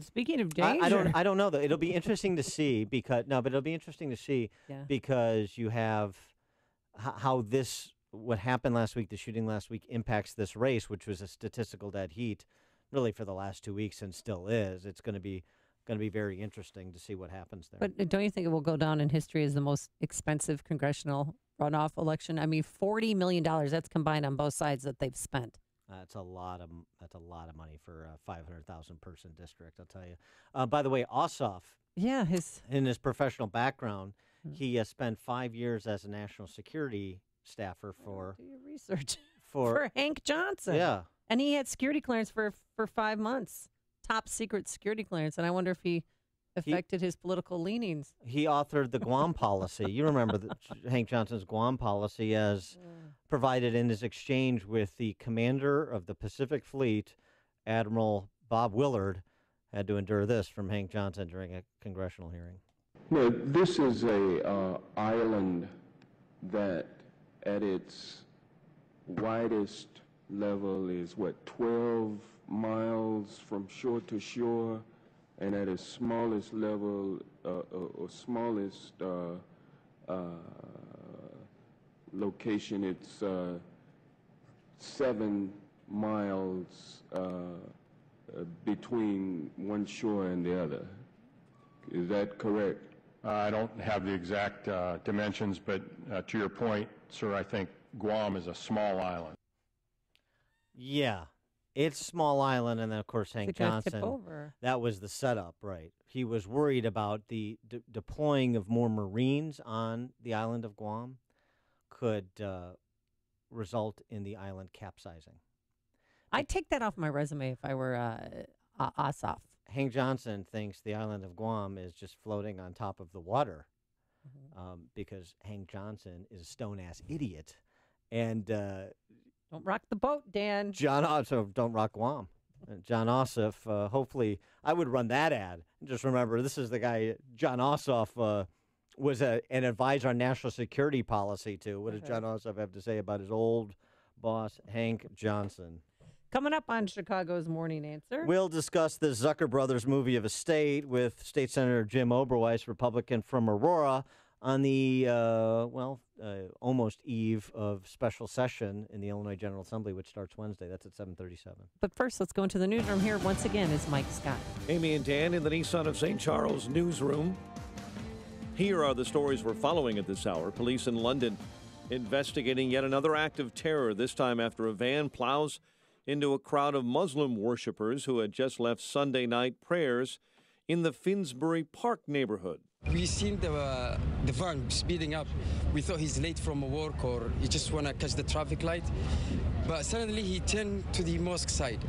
speaking of danger, I don't know though. It'll be interesting to see because you have how what happened last week, the shooting last week, impacts this race, which was a statistical dead heat, really for the last 2 weeks and still is. It's going to be very interesting to see what happens there. But don't you think it will go down in history as the most expensive congressional runoff election? I mean, $40 million. That's combined on both sides that they've spent. That's a lot of money for a 500,000 person district, I'll tell you. By the way, Ossoff. Yeah, in his professional background, he spent 5 years as a national security staffer for. Do your research for Hank Johnson. Yeah, and he had security clearance for 5 months, top secret security clearance, and I wonder if he affected his political leanings. He authored the Guam policy. You remember Hank Johnson's Guam policy as provided in his exchange with the commander of the Pacific Fleet, Admiral Bob Willard, had to endure this from Hank Johnson during a congressional hearing. No, this is a island that at its widest level is, 12 miles from shore to shore, and at its smallest level, or smallest location, it's 7 miles between one shore and the other. Is that correct? I don't have the exact dimensions, but to your point, sir, I think Guam is a small island. Yeah. It's a small island, and then, of course, Hank Johnson, that was the setup, right? He was worried about the deploying of more Marines on the island of Guam could result in the island capsizing. I'd take that off my resume if I were Ossoff. Hank Johnson thinks the island of Guam is just floating on top of the water because Hank Johnson is a stone-ass idiot. And don't rock the boat, Dan. John Ossoff, don't rock Guam. John Ossoff, hopefully, I would run that ad. Just remember, this is the guy, John Ossoff was an advisor on national security policy, too. What does John Ossoff have to say about his old boss, Hank Johnson? Coming up on Chicago's Morning Answer. We'll discuss the Zucker Brothers movie of a state with State Senator Jim Oberweis, Republican from Aurora, on the, almost eve of special session in the Illinois General Assembly, which starts Wednesday. That's at 7:37. But first, let's go into the newsroom. Here once again is Mike Scott. Amy and Dan in the Nissan of St. Charles newsroom. Here are the stories we're following at this hour. Police in London investigating yet another act of terror, this time after a van plows into a crowd of Muslim worshippers who had just left Sunday night prayers in the Finsbury Park neighborhood. We seen the van speeding up. We thought he's late from work or he just want to catch the traffic light. But suddenly he turned to the mosque side.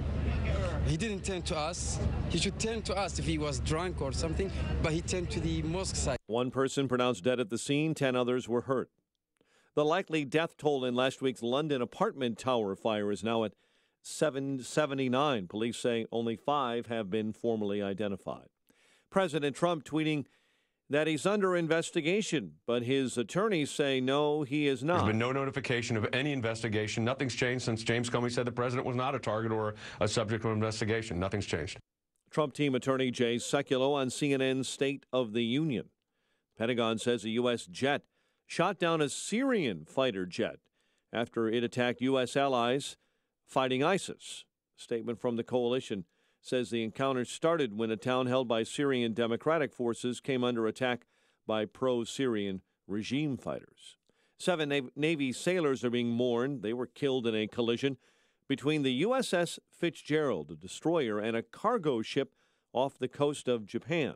He didn't turn to us. He should turn to us if he was drunk or something, but he turned to the mosque side. One person pronounced dead at the scene, 10 others were hurt. The likely death toll in last week's London apartment tower fire is now at 779. Police say only 5 have been formally identified. President Trump tweeting that he's under investigation, but his attorneys say no, he is not. There's been no notification of any investigation. Nothing's changed since James Comey said the president was not a target or a subject of investigation. Nothing's changed. Trump team attorney Jay Sekulow on CNN's State of the Union. Pentagon says a U.S. jet shot down a Syrian fighter jet after it attacked U.S. allies fighting ISIS. A statement from the coalition says the encounter started when a town held by Syrian Democratic forces came under attack by pro-Syrian regime fighters. 7 Navy sailors are being mourned. They were killed in a collision between the USS Fitzgerald, a destroyer, and a cargo ship off the coast of Japan.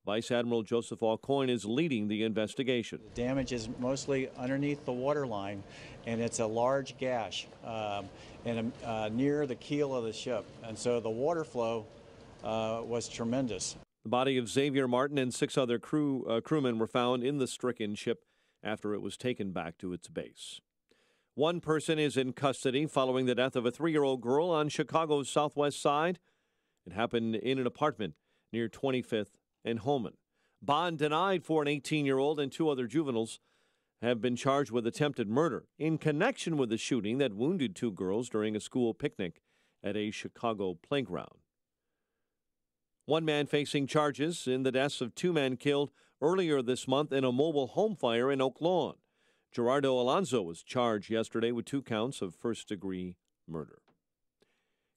Vice Admiral Joseph Aucoin is leading the investigation. The damage is mostly underneath the waterline, and it's a large gash near the keel of the ship. And so the water flow was tremendous. The body of Xavier Martin and 6 other crewmen were found in the stricken ship after it was taken back to its base. One person is in custody following the death of a 3-year-old girl on Chicago's southwest side. It happened in an apartment near 25th and Holman. Bond denied for an 18-year-old and 2 other juveniles have been charged with attempted murder in connection with the shooting that wounded 2 girls during a school picnic at a Chicago playground. One man facing charges in the deaths of 2 men killed earlier this month in a mobile home fire in Oak Lawn. Gerardo Alonso was charged yesterday with 2 counts of first-degree murder.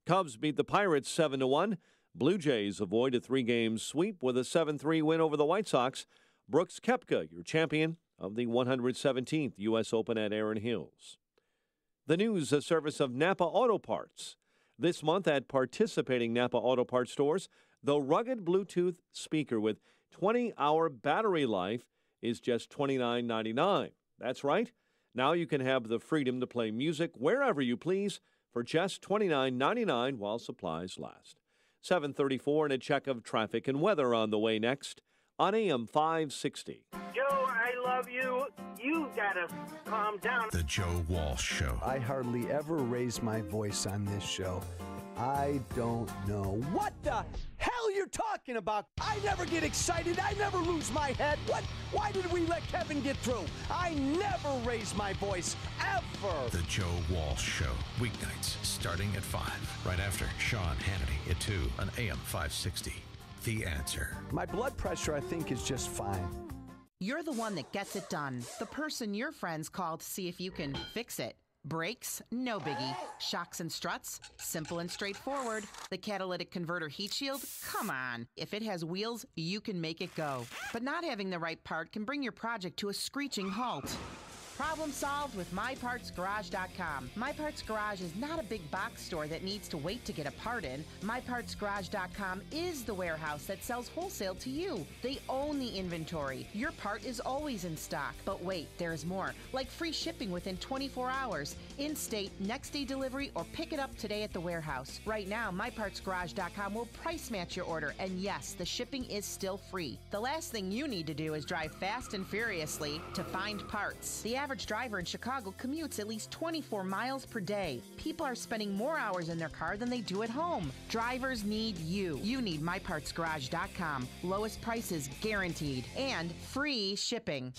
Cubs beat the Pirates 7-1. Blue Jays avoid a 3-game sweep with a 7-3 win over the White Sox. Brooks Koepka, your champion of the 117th U.S. Open at Erin Hills. The news, a service of Napa Auto Parts. This month at participating Napa Auto Parts stores, the rugged Bluetooth speaker with 20-hour battery life is just $29.99. That's right. Now you can have the freedom to play music wherever you please for just $29.99 while supplies last. 7:34 and a check of traffic and weather on the way next on AM 560. Joe, I love you. You gotta calm down. The Joe Walsh Show. I hardly ever raise my voice on this show. I don't know what the hell you're talking about. I never get excited. I never lose my head. What? Why did we let Kevin get through? I never raise my voice, ever. The Joe Walsh Show. Weeknights starting at 5. Right after Sean Hannity at 2 on AM 560. The Answer. My blood pressure, I think, is just fine. You're the one that gets it done. The person your friends call to see if you can fix it. Brakes? No biggie. Shocks and struts? Simple and straightforward. The catalytic converter heat shield? Come on. If it has wheels, you can make it go. But not having the right part can bring your project to a screeching halt. Problem solved with MyPartsGarage.com. My Parts Garage is not a big box store that needs to wait to get a part in. MyPartsGarage.com is the warehouse that sells wholesale to you. They own the inventory. Your part is always in stock. But wait, there's more. Like free shipping within 24 hours, in-state, next-day delivery, or pick it up today at the warehouse. Right now, MyPartsGarage.com will price match your order, and yes, the shipping is still free. The last thing you need to do is drive fast and furiously to find parts. The average driver in Chicago commutes at least 24 miles per day. People are spending more hours in their car than they do at home. Drivers need you. You need MyPartsGarage.com. Lowest prices guaranteed and free shipping.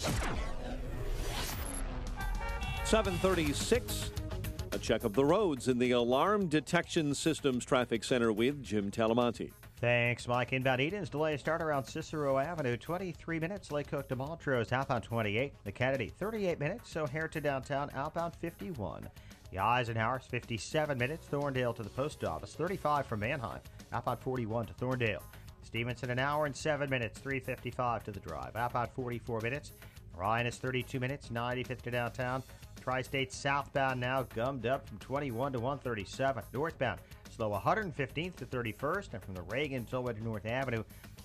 7:36. A check of the roads in the Alarm Detection Systems Traffic Center with Jim Talamonte. Thanks, Mike. Inbound Edens delay start around Cicero Avenue, 23 minutes. Lake Cook to Montrose, outbound 28. The Kennedy, 38 minutes. O'Hare to downtown, outbound 51. The Eisenhower's 57 minutes. Thorndale to the post office, 35 from Manheim, outbound 41 to Thorndale. Stevenson, an hour and 7 minutes, 3:55 to the drive. Outbound 44 minutes. Ryan is 32 minutes, 95th to downtown. Tri-State southbound now gummed up from 21 to 137. Northbound slow 115th to 31st, and from the Reagan Tollway to North Avenue,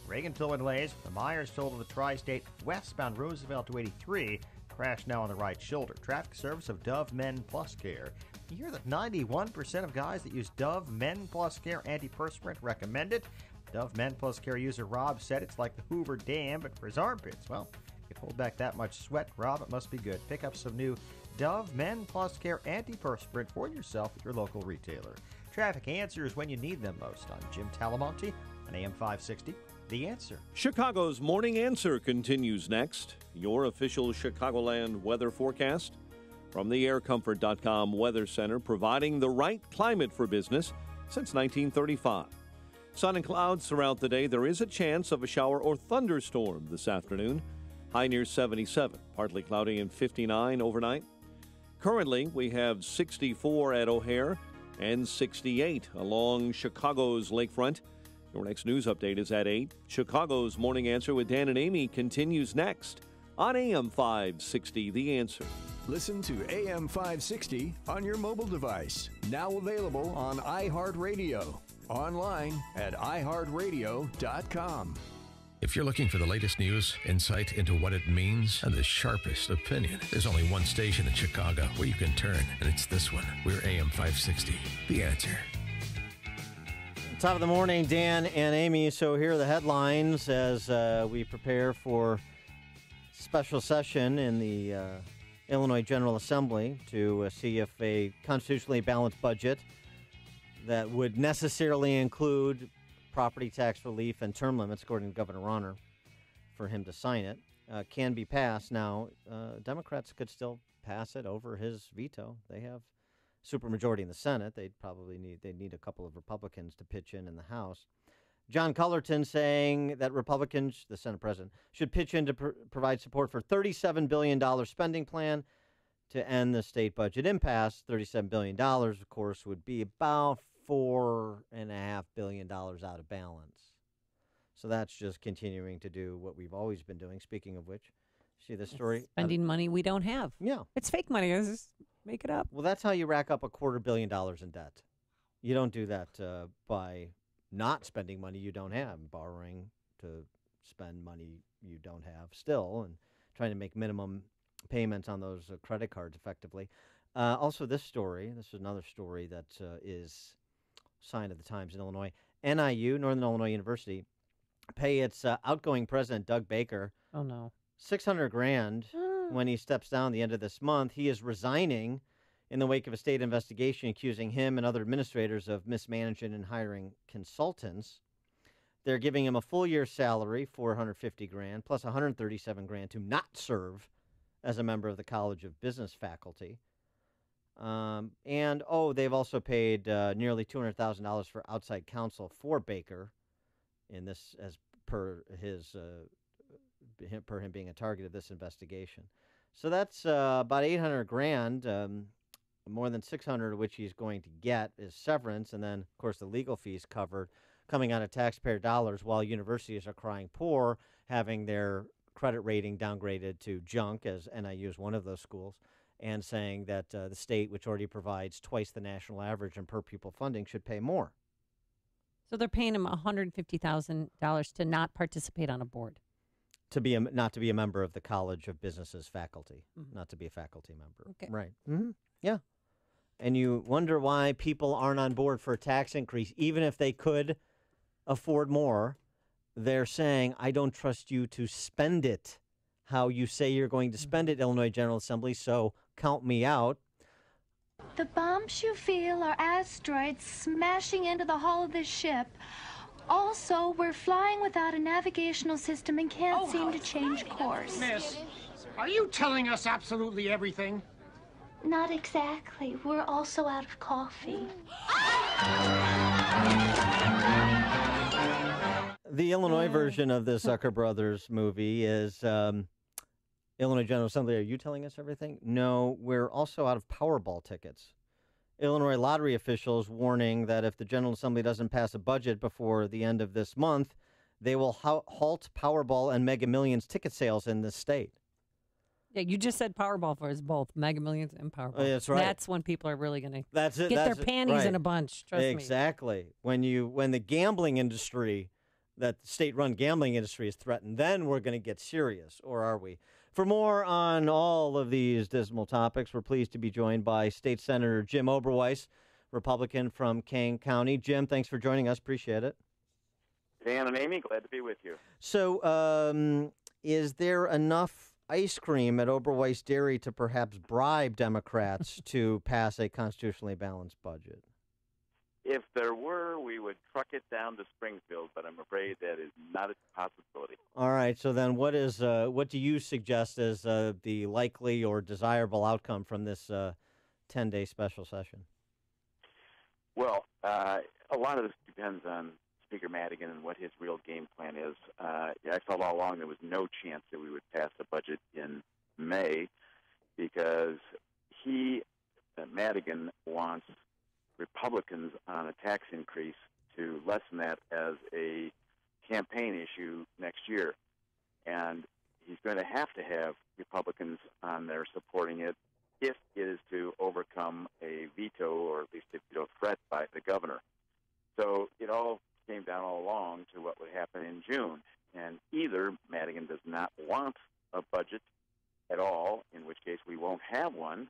Reagan Tollway delays from Myers Toll to the Tri-State westbound Roosevelt to 83. Crash now on the right shoulder. Traffic service of Dove Men Plus Care. You hear that 91% of guys that use Dove Men Plus Care antiperspirant recommend it. Dove Men Plus Care user Rob said it's like the Hoover Dam, but for his armpits. Well, you can hold back that much sweat, Rob. It must be good. Pick up some new Dove Men Plus Care antiperspirant for yourself at your local retailer. Traffic answers when you need them most. I'm Jim Talamonte on AM 560. The Answer. Chicago's Morning Answer continues next. Your official Chicagoland weather forecast from the aircomfort.com Weather Center, providing the right climate for business since 1935. Sun and clouds throughout the day. There is a chance of a shower or thunderstorm this afternoon. High near 77. Partly cloudy and 59 overnight. Currently, we have 64 at O'Hare and 68 along Chicago's lakefront. Your next news update is at 8. Chicago's Morning Answer with Dan and Amy continues next on AM 560, The Answer. Listen to AM 560 on your mobile device. Now available on iHeartRadio. Online at iHeartRadio.com. If you're looking for the latest news, insight into what it means, and the sharpest opinion, there's only one station in Chicago where you can turn, and it's this one. We're AM 560, The Answer. Top of the morning, Dan and Amy. So here are the headlines as we prepare for special session in the Illinois General Assembly to see if a constitutionally balanced budget that would necessarily include property tax relief and term limits, according to Governor Rauner, for him to sign it, can be passed. Now, Democrats could still pass it over his veto. They have supermajority in the Senate. They'd need a couple of Republicans to pitch in the House. John Cullerton saying that Republicans, the Senate president, should pitch in to provide support for $37 billion spending plan to end the state budget impasse. $37 billion, of course, would be about $4.5 billion out of balance. So that's just continuing to do what we've always been doing. Speaking of which, see the story? Spending money we don't have. Yeah. It's fake money. Just make it up. Well, that's how you rack up $250 million in debt. You don't do that by not spending money you don't have, borrowing to spend money you don't have still, and trying to make minimum payments on those credit cards effectively. Also, this is another story that is sign of the times in Illinois. NIU, Northern Illinois University, pay its outgoing president, Doug Baker, $600,000 when he steps down the end of this month. He is resigning in the wake of a state investigation accusing him and other administrators of mismanaging and hiring consultants. They're giving him a full year's salary, $450,000, plus $137,000 to not serve as a member of the College of Business faculty. They've also paid nearly $200,000 for outside counsel for Baker, in this as per him being a target of this investigation. So that's about $800,000. More than $600,000 of which he's going to get is severance, and then, of course, the legal fees covered, coming out of taxpayer dollars, while universities are crying poor, having their credit rating downgraded to junk, as NIU is one of those schools, and saying that the state, which already provides twice the national average in per-pupil funding, should pay more. So they're paying him $150,000 to not participate on a board. Not to be a member of the College of Business's faculty, not to be a faculty member. Okay. Right. Mm-hmm. Yeah. And you wonder why people aren't on board for a tax increase, even if they could afford more. They're saying, I don't trust you to spend it how you say you're going to spend it, Illinois General Assembly, so count me out. The bumps you feel are asteroids smashing into the hull of this ship. Also, we're flying without a navigational system and can't seem to change course. Miss, are you telling us absolutely everything? Not exactly. We're also out of coffee. The Illinois version of the Zucker Brothers movie is Illinois General Assembly. Are you telling us everything? No, we're also out of Powerball tickets. Illinois lottery officials warning that if the General Assembly doesn't pass a budget before the end of this month, they will halt Powerball and Mega Millions ticket sales in this state. Yeah, you just said Powerball for us both, Mega Millions and Powerball. Oh, that's right. That's when people are really going to get their panties in a bunch. Trust me. Exactly. When the gambling industry, that state-run gambling industry is threatened, then we're going to get serious, or are we? For more on all of these dismal topics, we're pleased to be joined by State Senator Jim Oberweis, Republican from Kane County. Jim, thanks for joining us. Appreciate it. Dan and Amy, glad to be with you. So, is there enough ice cream at Oberweis Dairy to perhaps bribe Democrats to pass a constitutionally balanced budget? If there were, we would truck it down to Springfield, but I'm afraid that is not a possibility. All right. So then what do you suggest as the likely or desirable outcome from this 10-day special session? Well, a lot of this depends on Speaker Madigan and what his real game plan is. I felt all along there was no chance that we would pass the budget in May because Madigan, wants Republicans on a tax increase to lessen that as a campaign issue next year. And he's going to have Republicans on there supporting it if it is to overcome a veto or at least a veto threat by the governor. So it all came down all along to what would happen in June. And either Madigan does not want a budget at all, in which case we won't have one,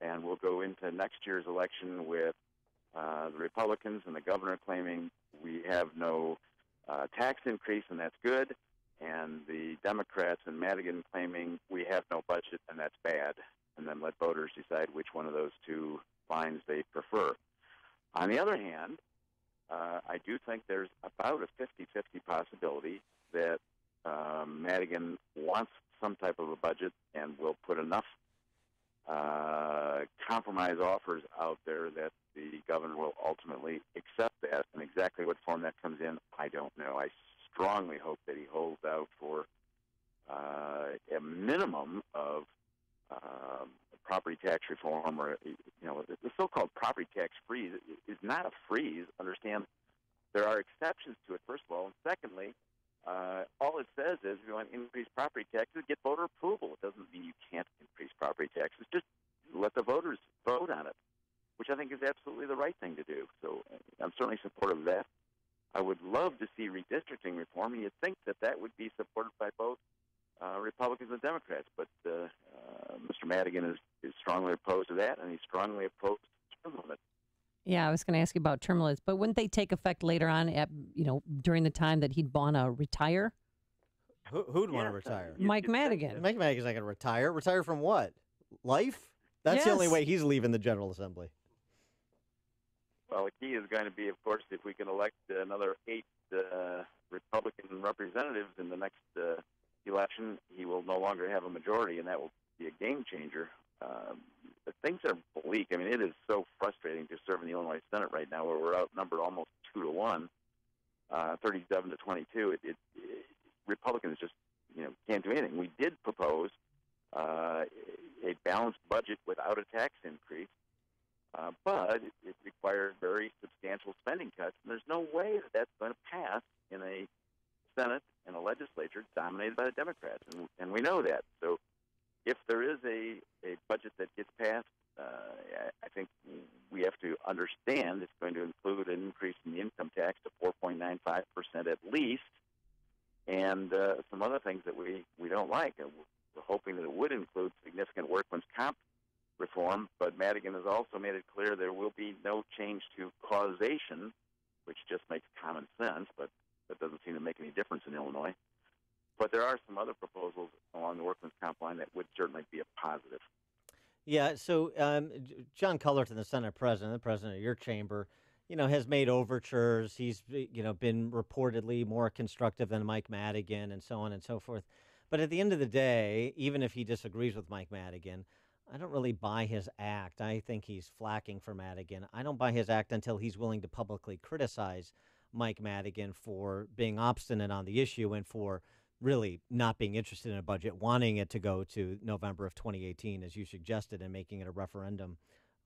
and we'll go into next year's election with the Republicans and the governor claiming we have no tax increase, and that's good, and the Democrats and Madigan claiming we have no budget, and that's bad, and then let voters decide which one of those two lines they prefer. On the other hand, I do think there's about a 50-50 possibility that Madigan wants some type of a budget and will put enough compromise offers out there that the governor will ultimately accept that. And exactly what form that comes in, I don't know. I strongly hope that he holds out for a minimum of property tax reform, or the so-called property tax freeze is not a freeze. Understand, there are exceptions to it. First of all, and secondly, all it says is if you want to increase property taxes, get voter approval. It doesn't mean you can't increase property taxes. Just let the voters vote on it, which I think is absolutely the right thing to do. So I'm certainly supportive of that. I would love to see redistricting reform, and you'd think that would be supported by both Republicans and Democrats. But Mr. Madigan is strongly opposed to that, and he's strongly opposed to term limits. Yeah, I was going to ask you about term limits, but wouldn't they take effect later on at, during the time that he'd want to retire? Who'd want to retire? Mike Madigan. Mike Madigan's not going to retire. Retire from what? Life? That's the only way he's leaving the General Assembly. Well, the key is going to be, of course, if we can elect another 8 Republican representatives in the next election, he will no longer have a majority, and that will be a game changer. But things are bleak. I mean, it is so frustrating to serve in the Illinois Senate right now, where we're outnumbered almost 2-1, 37-22. Republicans just can't do anything. We did propose a balanced budget without a tax increase, but it required very substantial spending cuts, and there's no way that that's going to pass in a Senate and a legislature dominated by the Democrats, and we know that. So if there is a budget that gets passed, I think we have to understand it's going to include an increase in the income tax to 4.95% at least, and some other things that we don't like. We're hoping that it would include significant workman's comp reform, but Madigan has also made it clear there will be no change to causation, which just makes common sense, but that doesn't seem to make any difference in Illinois. But there are some other proposals along the workman's comp line that would certainly be a positive. Yeah, so John Cullerton, the Senate President, the President of your chamber, has made overtures. He's, been reportedly more constructive than Mike Madigan and so on and so forth. But at the end of the day, even if he disagrees with Mike Madigan, I don't really buy his act. I think he's flacking for Madigan. I don't buy his act until he's willing to publicly criticize Mike Madigan for being obstinate on the issue and for really not being interested in a budget, wanting it to go to November of 2018, as you suggested, and making it a referendum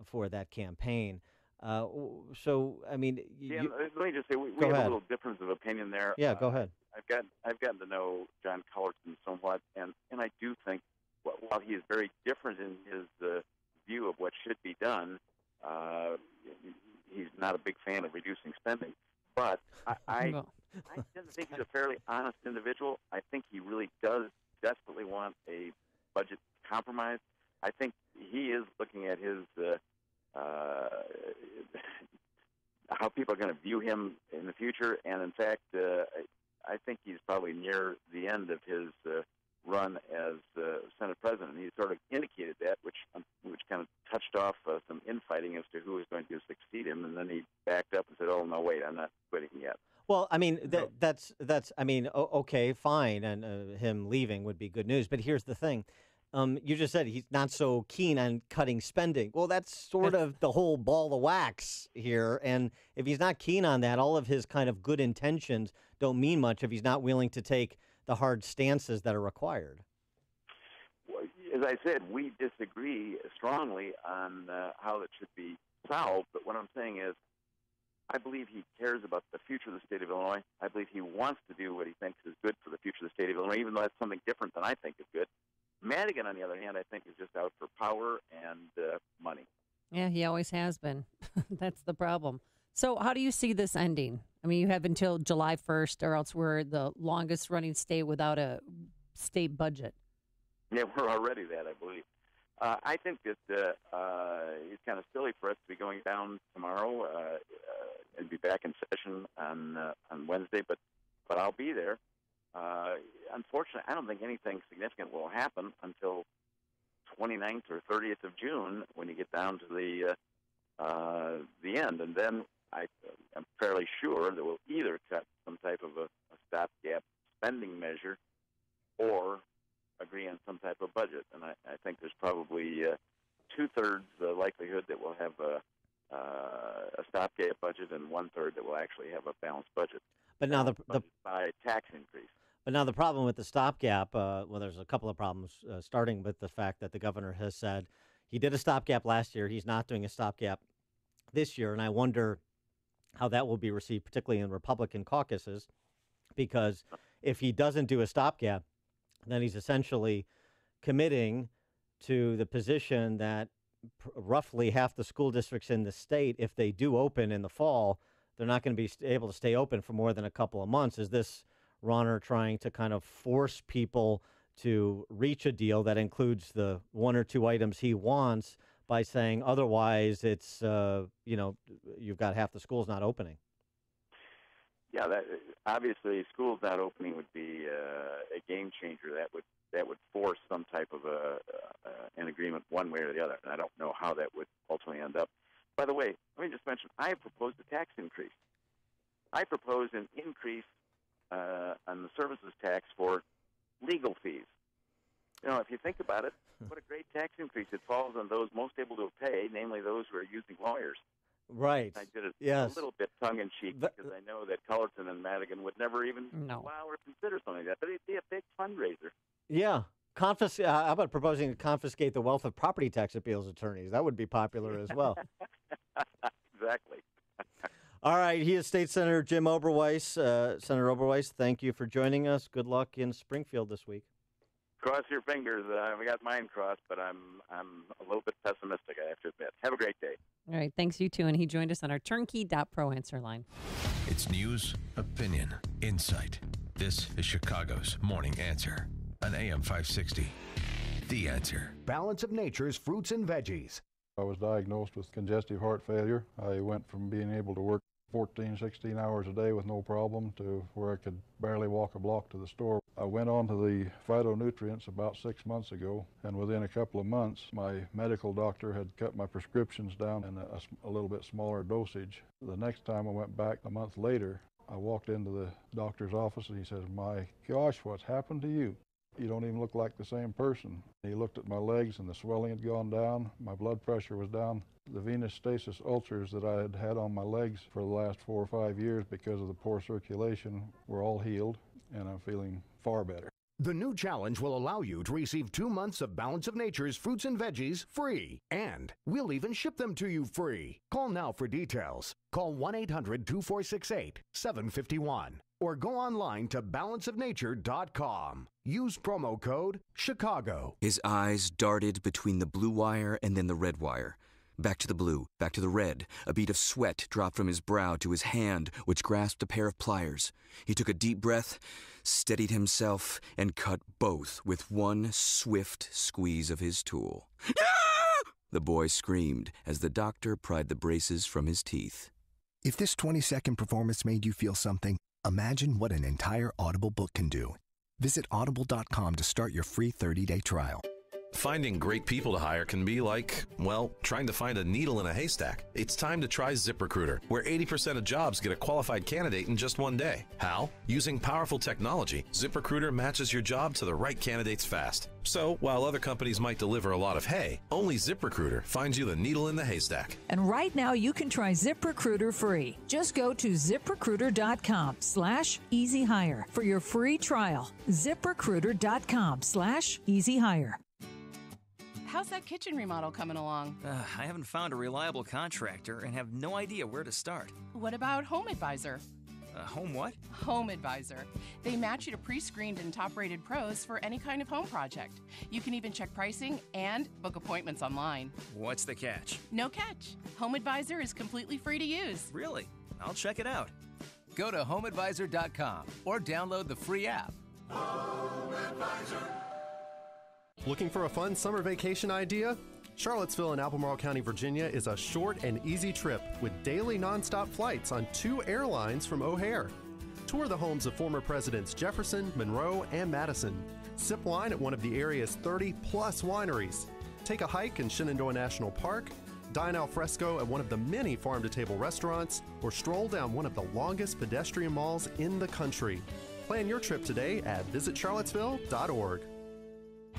for that campaign. So, I mean... let me just say, we have ahead. a little difference of opinion there. Yeah, go ahead. I've gotten to know John Cullerton somewhat, and I do think while he is very different in his view of what should be done, he's not a big fan of reducing spending. But I tend to think he's a fairly honest individual. I think he really does desperately want a budget compromise. I think he is looking at his how people are going to view him in the future, and in fact, I think he's probably near the end of his run as Senate President. He sort of indicated that, which kind of touched off some infighting as to who was going to succeed him, and then he backed up and said, "Oh no, wait, I'm not quitting yet." Well, I mean, that's I mean, okay, fine, and him leaving would be good news. But here's the thing. You just said he's not so keen on cutting spending. Well, that's sort of the whole ball of wax here. And if he's not keen on that, all of his kind of good intentions don't mean much if he's not willing to take the hard stances that are required. Well, as I said, we disagree strongly on how it should be solved. But what I'm saying is, I believe he cares about the future of the state of Illinois. I believe he wants to do what he thinks is good for the future of the state of Illinois, even though that's something different than I think is good. Madigan, on the other hand, I think is just out for power and money. Yeah, he always has been. That's the problem. So how do you see this ending? I mean, you have until July 1st, or else we're the longest-running state without a state budget. Yeah, we're already that, I believe. I think that it's kind of silly for us to be going down tomorrow and be back in session on Wednesday, but I'll be there. Unfortunately, I don't think anything significant will happen until 29th or 30th of June when you get down to the end. And then I'm fairly sure that we'll either cut some type of a stopgap spending measure or agree on some type of budget. And I think there's probably two-thirds the likelihood that we'll have a stopgap budget and one-third that we'll actually have a balanced budget. But now by tax increase. But now the problem with the stopgap, well, there's a couple of problems, starting with the fact that the governor has said he did a stopgap last year. He's not doing a stopgap this year, and I wonder how that will be received, particularly in Republican caucuses, because if he doesn't do a stopgap, then he's essentially committing to the position that roughly half the school districts in the state, if they do open in the fall, they're not going to be able to stay open for more than a couple of months. Is this Rauner trying to kind of force people to reach a deal that includes the one or two items he wants by saying otherwise it's, you've got half the schools not opening? Yeah, that obviously schools not opening would be a game changer. That would force some type of an agreement one way or the other, and I don't know how that would ultimately end up. By the way, let me just mention, I have proposed a tax increase. I propose an increase on the services tax for legal fees. You know, if you think about it, what a great tax increase. It falls on those most able to pay, namely those who are using lawyers. Right. I did it yes. a little bit tongue-in-cheek because I know that Cullerton and Madigan would never even allow or consider something like that. But it'd be a big fundraiser. Yeah. How about proposing to confiscate the wealth of property tax appeals attorneys? That would be popular as well. Exactly. All right. He is State Senator Jim Oberweis. Senator Oberweis, thank you for joining us. Good luck in Springfield this week. Cross your fingers. We got mine crossed, but I'm a little bit pessimistic, I have to admit. Have a great day. All right. Thanks, you too. And he joined us on our Turnkey.pro answer line. It's news, opinion, insight. This is Chicago's Morning Answer on AM 560. The Answer. Balance of Nature's fruits and veggies. I was diagnosed with congestive heart failure. I went from being able to work 14, 16 hours a day with no problem to where I could barely walk a block to the store. I went on to the phytonutrients about 6 months ago, and within a couple of months, my medical doctor had cut my prescriptions down in a little bit smaller dosage. The next time I went back a month later, I walked into the doctor's office and he says, "My gosh, what's happened to you? You don't even look like the same person." He looked at my legs and the swelling had gone down. My blood pressure was down. The venous stasis ulcers that I had had on my legs for the last 4 or 5 years because of the poor circulation were all healed, and I'm feeling far better. The new challenge will allow you to receive 2 months of Balance of Nature's fruits and veggies free. And we'll even ship them to you free. Call now for details. Call 1-800-2468-751. or go online to balanceofnature.com. Use promo code Chicago. His eyes darted between the blue wire and then the red wire. Back to the blue, back to the red. A bead of sweat dropped from his brow to his hand, which grasped a pair of pliers. He took a deep breath, steadied himself, and cut both with one swift squeeze of his tool. The boy screamed as the doctor pried the braces from his teeth. If this 20-second performance made you feel something, imagine what an entire Audible book can do. Visit audible.com to start your free 30-day trial. Finding great people to hire can be like, well, trying to find a needle in a haystack. It's time to try ZipRecruiter, where 80% of jobs get a qualified candidate in just one day. How? Using powerful technology, ZipRecruiter matches your job to the right candidates fast. So, while other companies might deliver a lot of hay, only ZipRecruiter finds you the needle in the haystack. And right now you can try ZipRecruiter free. Just go to ZipRecruiter.com/easyhire for your free trial. ZipRecruiter.com/easyhire. How's that kitchen remodel coming along? I haven't found a reliable contractor and have no idea where to start. What about Home Advisor? Home what? Home Advisor. They match you to pre-screened and top-rated pros for any kind of home project. You can even check pricing and book appointments online. What's the catch? No catch. Home Advisor is completely free to use. Really? I'll check it out. Go to HomeAdvisor.com or download the free app. Home Advisor. Looking for a fun summer vacation idea? Charlottesville in Albemarle County, Virginia is a short and easy trip with daily nonstop flights on 2 airlines from O'Hare. Tour the homes of former presidents Jefferson, Monroe, and Madison. Sip wine at one of the area's 30-plus wineries. Take a hike in Shenandoah National Park. Dine al fresco at one of the many farm-to-table restaurants, or stroll down one of the longest pedestrian malls in the country. Plan your trip today at visitcharlottesville.org.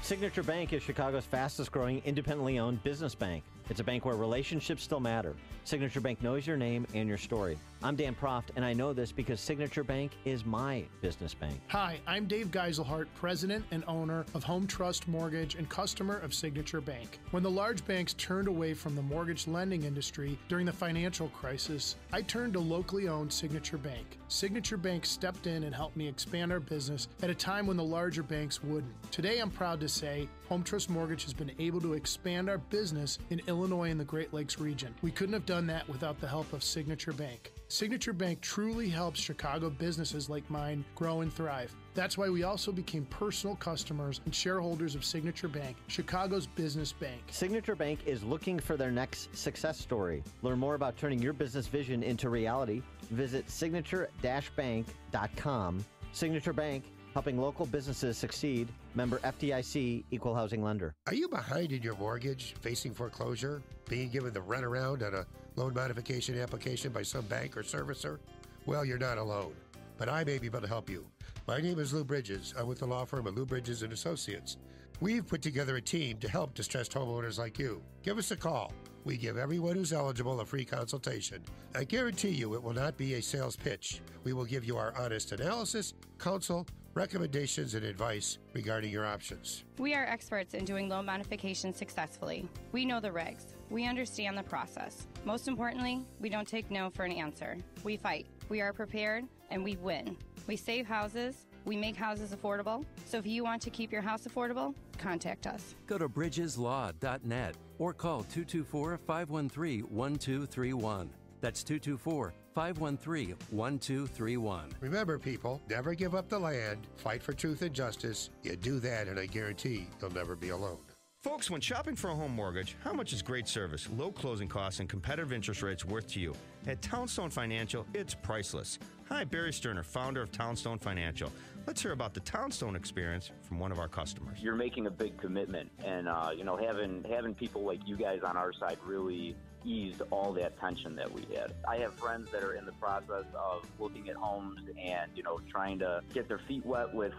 Signature Bank is Chicago's fastest-growing independently owned business bank. It's a bank where relationships still matter. Signature Bank knows your name and your story. I'm Dan Proft, and I know this because Signature Bank is my business bank. Hi, I'm Dave Geiselhart, president and owner of Home Trust Mortgage and customer of Signature Bank. When the large banks turned away from the mortgage lending industry during the financial crisis, I turned to locally owned Signature Bank. Signature Bank stepped in and helped me expand our business at a time when the larger banks wouldn't. Today, I'm proud to say Home Trust Mortgage has been able to expand our business in Illinois and the Great Lakes region. We couldn't have done that without the help of Signature Bank. Signature Bank truly helps Chicago businesses like mine grow and thrive. That's why we also became personal customers and shareholders of Signature Bank, Chicago's business bank. Signature Bank is looking for their next success story. Learn more about turning your business vision into reality. Visit signature-bank.com. Signature Bank, helping local businesses succeed. Member FDIC, Equal Housing Lender. Are you behind in your mortgage, facing foreclosure, being given the runaround on a loan modification application by some bank or servicer? Well, you're not alone, but I may be able to help you. My name is Lou Bridges. I'm with the law firm of Lou Bridges & Associates. We've put together a team to help distressed homeowners like you. Give us a call. We give everyone who's eligible a free consultation. I guarantee you it will not be a sales pitch. We will give you our honest analysis, counsel, recommendations, and advice regarding your options. We are experts in doing loan modifications successfully. We know the regs. We understand the process. Most importantly, we don't take no for an answer. We fight. We are prepared, and we win. We save houses. We make houses affordable. So if you want to keep your house affordable, contact us. Go to bridgeslaw.net or call 224-513-1231. That's 224-513-1231. Remember, people, never give up the land. Fight for truth and justice. You do that, and I guarantee you'll never be alone. Folks, when shopping for a home mortgage, how much is great service, low closing costs, and competitive interest rates worth to you? At Townstone Financial, it's priceless. Hi, Barry Sterner, founder of Townstone Financial. Let's hear about the Townstone experience from one of our customers. You're making a big commitment, and having people like you guys on our side really eased all that tension that we had. I have friends that are in the process of looking at homes and, trying to get their feet wet with,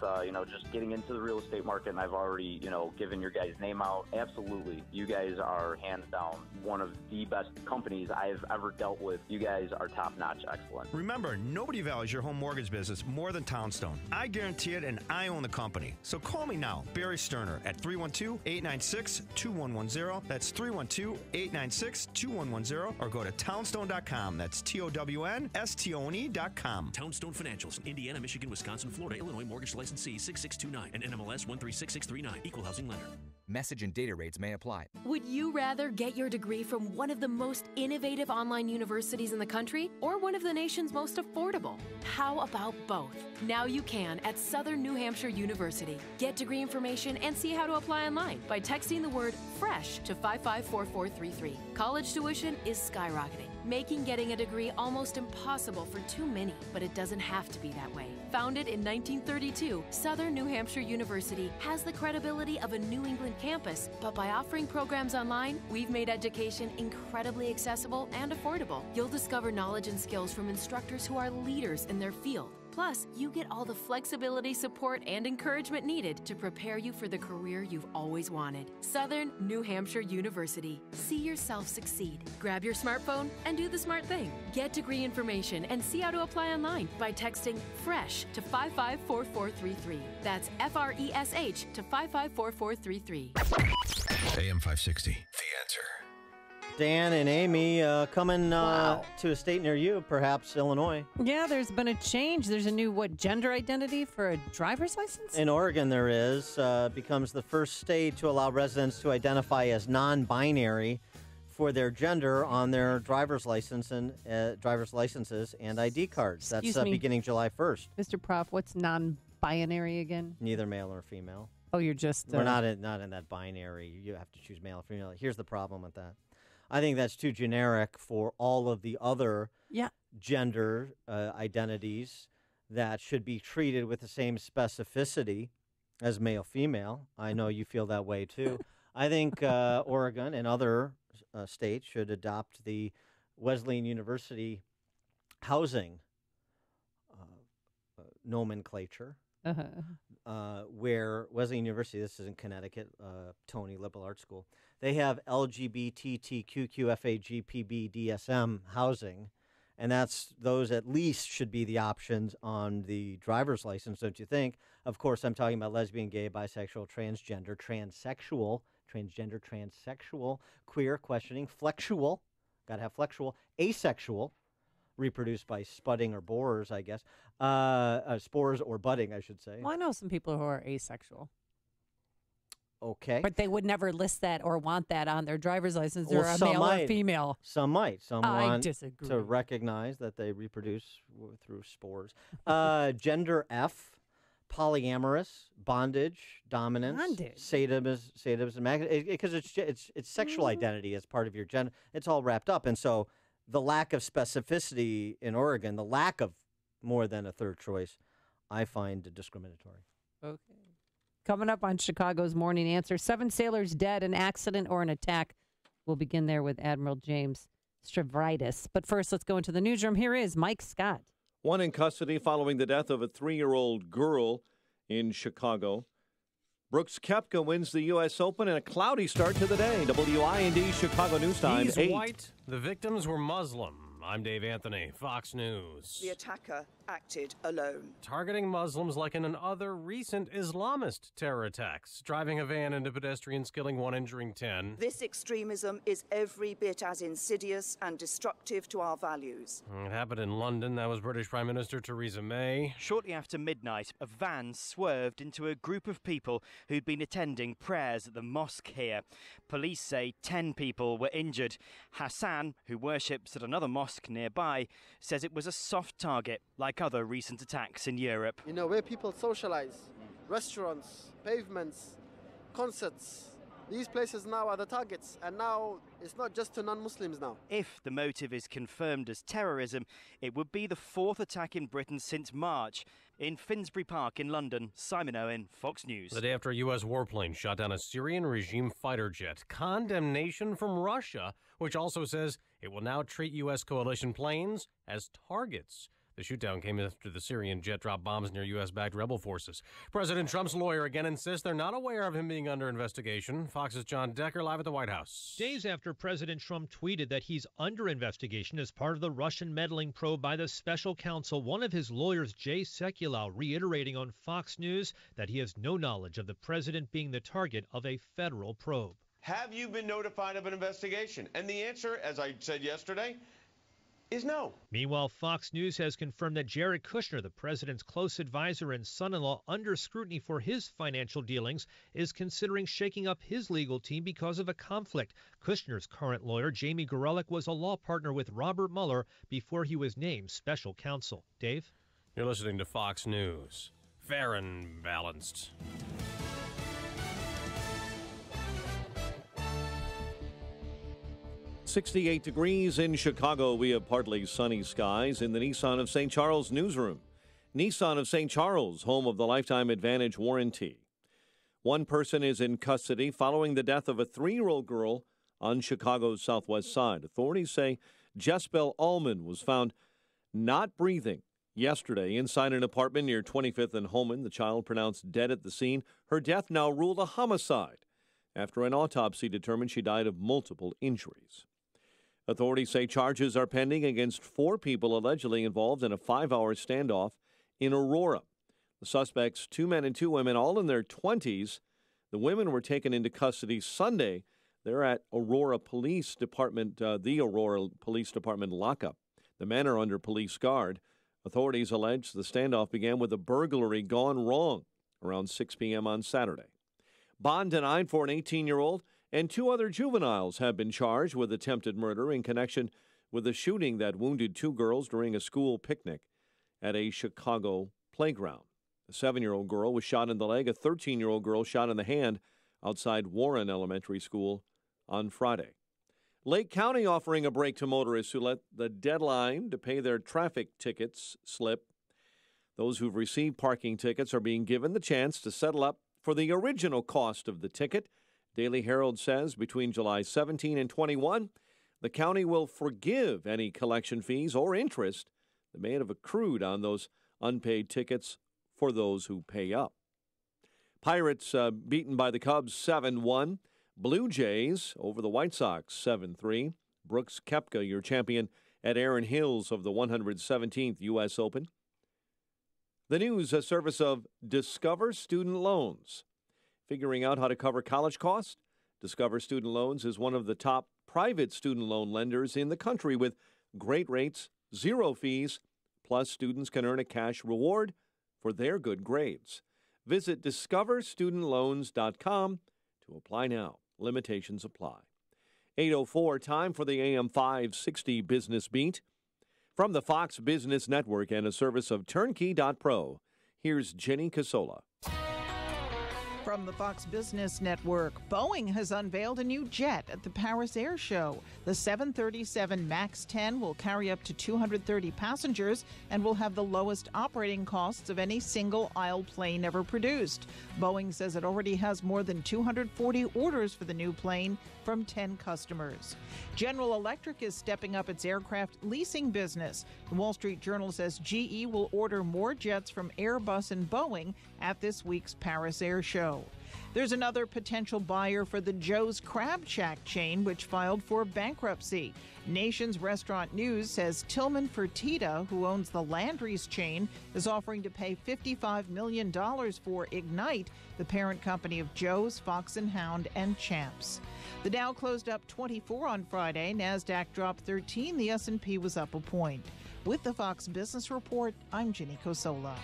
just getting into the real estate market. And I've already, given your guys' name out. Absolutely. You guys are hands down one of the best companies I've ever dealt with. You guys are top-notch excellent. Remember, nobody values your home mortgage business more than Townstone. I guarantee it, and I own the company. So call me now, Barry Sterner, at 312-896-2110. That's 312-896-2110. 7110 or go to townstone.com. That's TOWNSTONE.com. Townstone Financials, Indiana, Michigan, Wisconsin, Florida, Illinois, mortgage licensee 6629 and NMLS 136639, equal housing lender. Message and data rates may apply. Would you rather get your degree from one of the most innovative online universities in the country or one of the nation's most affordable? How about both? Now you can at Southern New Hampshire University. Get degree information and see how to apply online by texting the word FRESH to 554433. College tuition is skyrocketing, making getting a degree almost impossible for too many, but it doesn't have to be that way. Founded in 1932, Southern New Hampshire University has the credibility of a New England campus, but by offering programs online, we've made education incredibly accessible and affordable. You'll discover knowledge and skills from instructors who are leaders in their field. Plus, you get all the flexibility, support, and encouragement needed to prepare you for the career you've always wanted. Southern New Hampshire University. See yourself succeed. Grab your smartphone and do the smart thing. Get degree information and see how to apply online by texting FRESH to 554433. That's FRESH to 554433. AM 560, The Answer. Dan and Amy coming to a state near you, perhaps Illinois. Yeah, there's been a change. There's a new, gender identity for a driver's license? In Oregon, there is. Becomes the first state to allow residents to identify as non-binary for their gender on their driver's license and driver's licenses and ID cards. That's beginning July 1st. Mr. Prof, what's non-binary again? Neither male or female. Oh, you're just... We're not in that binary. You have to choose male or female. Here's the problem with that. I think that's too generic for all of the other gender identities that should be treated with the same specificity as male-female. I know you feel that way, too. I think Oregon and other states should adopt the Wesleyan University housing nomenclature, where Wesleyan University, this is in Connecticut, Tony Liberal Arts School, they have LGBTQQFAGPBDSM housing, and those at least should be the options on the driver's license, don't you think? Of course, I'm talking about lesbian, gay, bisexual, transgender, transsexual, queer, questioning, flexual, got to have flexual, asexual, reproduced by spudding or borers, I guess. Spores or budding, I should say. Well, I know some people who are asexual. Okay. But they would never list that or want that on their driver's license. They're a male or female. Some might. Some want disagree. to recognize that they reproduce through spores. Gender F, polyamorous, bondage, dominance, sadism, because it's sexual identity as part of your gender. It's all wrapped up. And so the lack of specificity in Oregon, the lack of more than a third choice, I find discriminatory. Okay. Coming up on Chicago's Morning Answer, 7 sailors dead in accident or an attack. We'll begin there with Admiral James Stavridis. But first, let's go into the newsroom. Here is Mike Scott. One in custody following the death of a 3-year-old girl in Chicago. Brooks Koepka wins the U.S. Open in a cloudy start to the day. WIND Chicago News Time. He's 8. white. The victims were Muslim. I'm Dave Anthony, Fox News. The attacker acted alone. Targeting Muslims like in other recent Islamist terror attacks, driving a van into pedestrians, killing 1, injuring 10. This extremism is every bit as insidious and destructive to our values. It happened in London. That was British Prime Minister Theresa May. Shortly after midnight, a van swerved into a group of people who'd been attending prayers at the mosque here. Police say 10 people were injured. Hassan, who worships at another mosque nearby, says it was a soft target, like other recent attacks in Europe. You know, where people socialize, restaurants, pavements, concerts. These places now are the targets, and now it's not just to non-Muslims now. If the motive is confirmed as terrorism, it would be the 4th attack in Britain since March. In Finsbury Park in London, Simon Owen, Fox News. The day after a U.S. warplane shot down a Syrian regime fighter jet. Condemnation from Russia, which also says it will now treat U.S. coalition planes as targets. The shootdown came after the Syrian jet dropped bombs near U.S.-backed rebel forces. President Trump's lawyer again insists they're not aware of him being under investigation. Fox's John Decker live at the White House. Days after President Trump tweeted that he's under investigation as part of the Russian meddling probe by the special counsel, one of his lawyers, Jay Sekulow, reiterating on Fox News that he has no knowledge of the president being the target of a federal probe. have you been notified of an investigation? And the answer, as I said yesterday, is no. Meanwhile, Fox News has confirmed that Jared Kushner, the president's close advisor and son-in-law under scrutiny for his financial dealings, is considering shaking up his legal team because of a conflict. Kushner's current lawyer, Jamie Gorelick, was a law partner with Robert Mueller before he was named special counsel. Dave? You're listening to Fox News. Fair and balanced. .68 degrees in Chicago. We have partly sunny skies in the Nissan of St. Charles newsroom. Nissan of St. Charles, home of the Lifetime Advantage warranty. One person is in custody following the death of a 3-year-old girl on Chicago's southwest side. Authorities say Jessbelle Allman was found not breathing yesterday inside an apartment near 25th and Holman. The child pronounced dead at the scene. Her death now ruled a homicide after an autopsy determined she died of multiple injuries. Authorities say charges are pending against 4 people allegedly involved in a 5-hour standoff in Aurora. The suspects, 2 men and 2 women, all in their 20s. The women were taken into custody Sunday. They're at Aurora Police Department, the Aurora Police Department lockup. The men are under police guard. Authorities allege the standoff began with a burglary gone wrong around 6 p.m. on Saturday. Bond denied for an 18-year-old. And 2 other juveniles have been charged with attempted murder in connection with a shooting that wounded 2 girls during a school picnic at a Chicago playground. A 7-year-old girl was shot in the leg. A 13-year-old girl shot in the hand outside Warren Elementary School on Friday. Lake County offering a break to motorists who let the deadline to pay their traffic tickets slip. Those who've received parking tickets are being given the chance to settle up for the original cost of the ticket. Daily Herald says between July 17 and 21, the county will forgive any collection fees or interest that may have accrued on those unpaid tickets for those who pay up. Pirates beaten by the Cubs 7-1. Blue Jays over the White Sox 7-3. Brooks Koepka, your champion at Erin Hills of the 117th U.S. Open. The news, a service of Discover Student Loans. Figuring out how to cover college costs? Discover Student Loans is one of the top private student loan lenders in the country with great rates, 0 fees, plus students can earn a cash reward for their good grades. Visit discoverstudentloans.com to apply now. Limitations apply. 8:04, time for the AM 560 Business Beat. From the Fox Business Network and a service of Turnkey.pro, here's Jenny Casola. From the Fox Business Network, Boeing has unveiled a new jet at the Paris Air Show. The 737 MAX 10 will carry up to 230 passengers and will have the lowest operating costs of any single-aisle plane ever produced. Boeing says it already has more than 240 orders for the new plane from 10 customers. General Electric is stepping up its aircraft leasing business. The Wall Street Journal says GE will order more jets from Airbus and Boeing at this week's Paris Air Show. There's another potential buyer for the Joe's Crab Shack chain, which filed for bankruptcy. Nation's Restaurant News says Tillman Fertitta, who owns the Landry's chain, is offering to pay $55 million for Ignite, the parent company of Joe's, Fox and Hound, and Champs. The Dow closed up 24 on Friday. NASDAQ dropped 13. The S&P was up a point. With the Fox Business Report, I'm Jenny Cosola.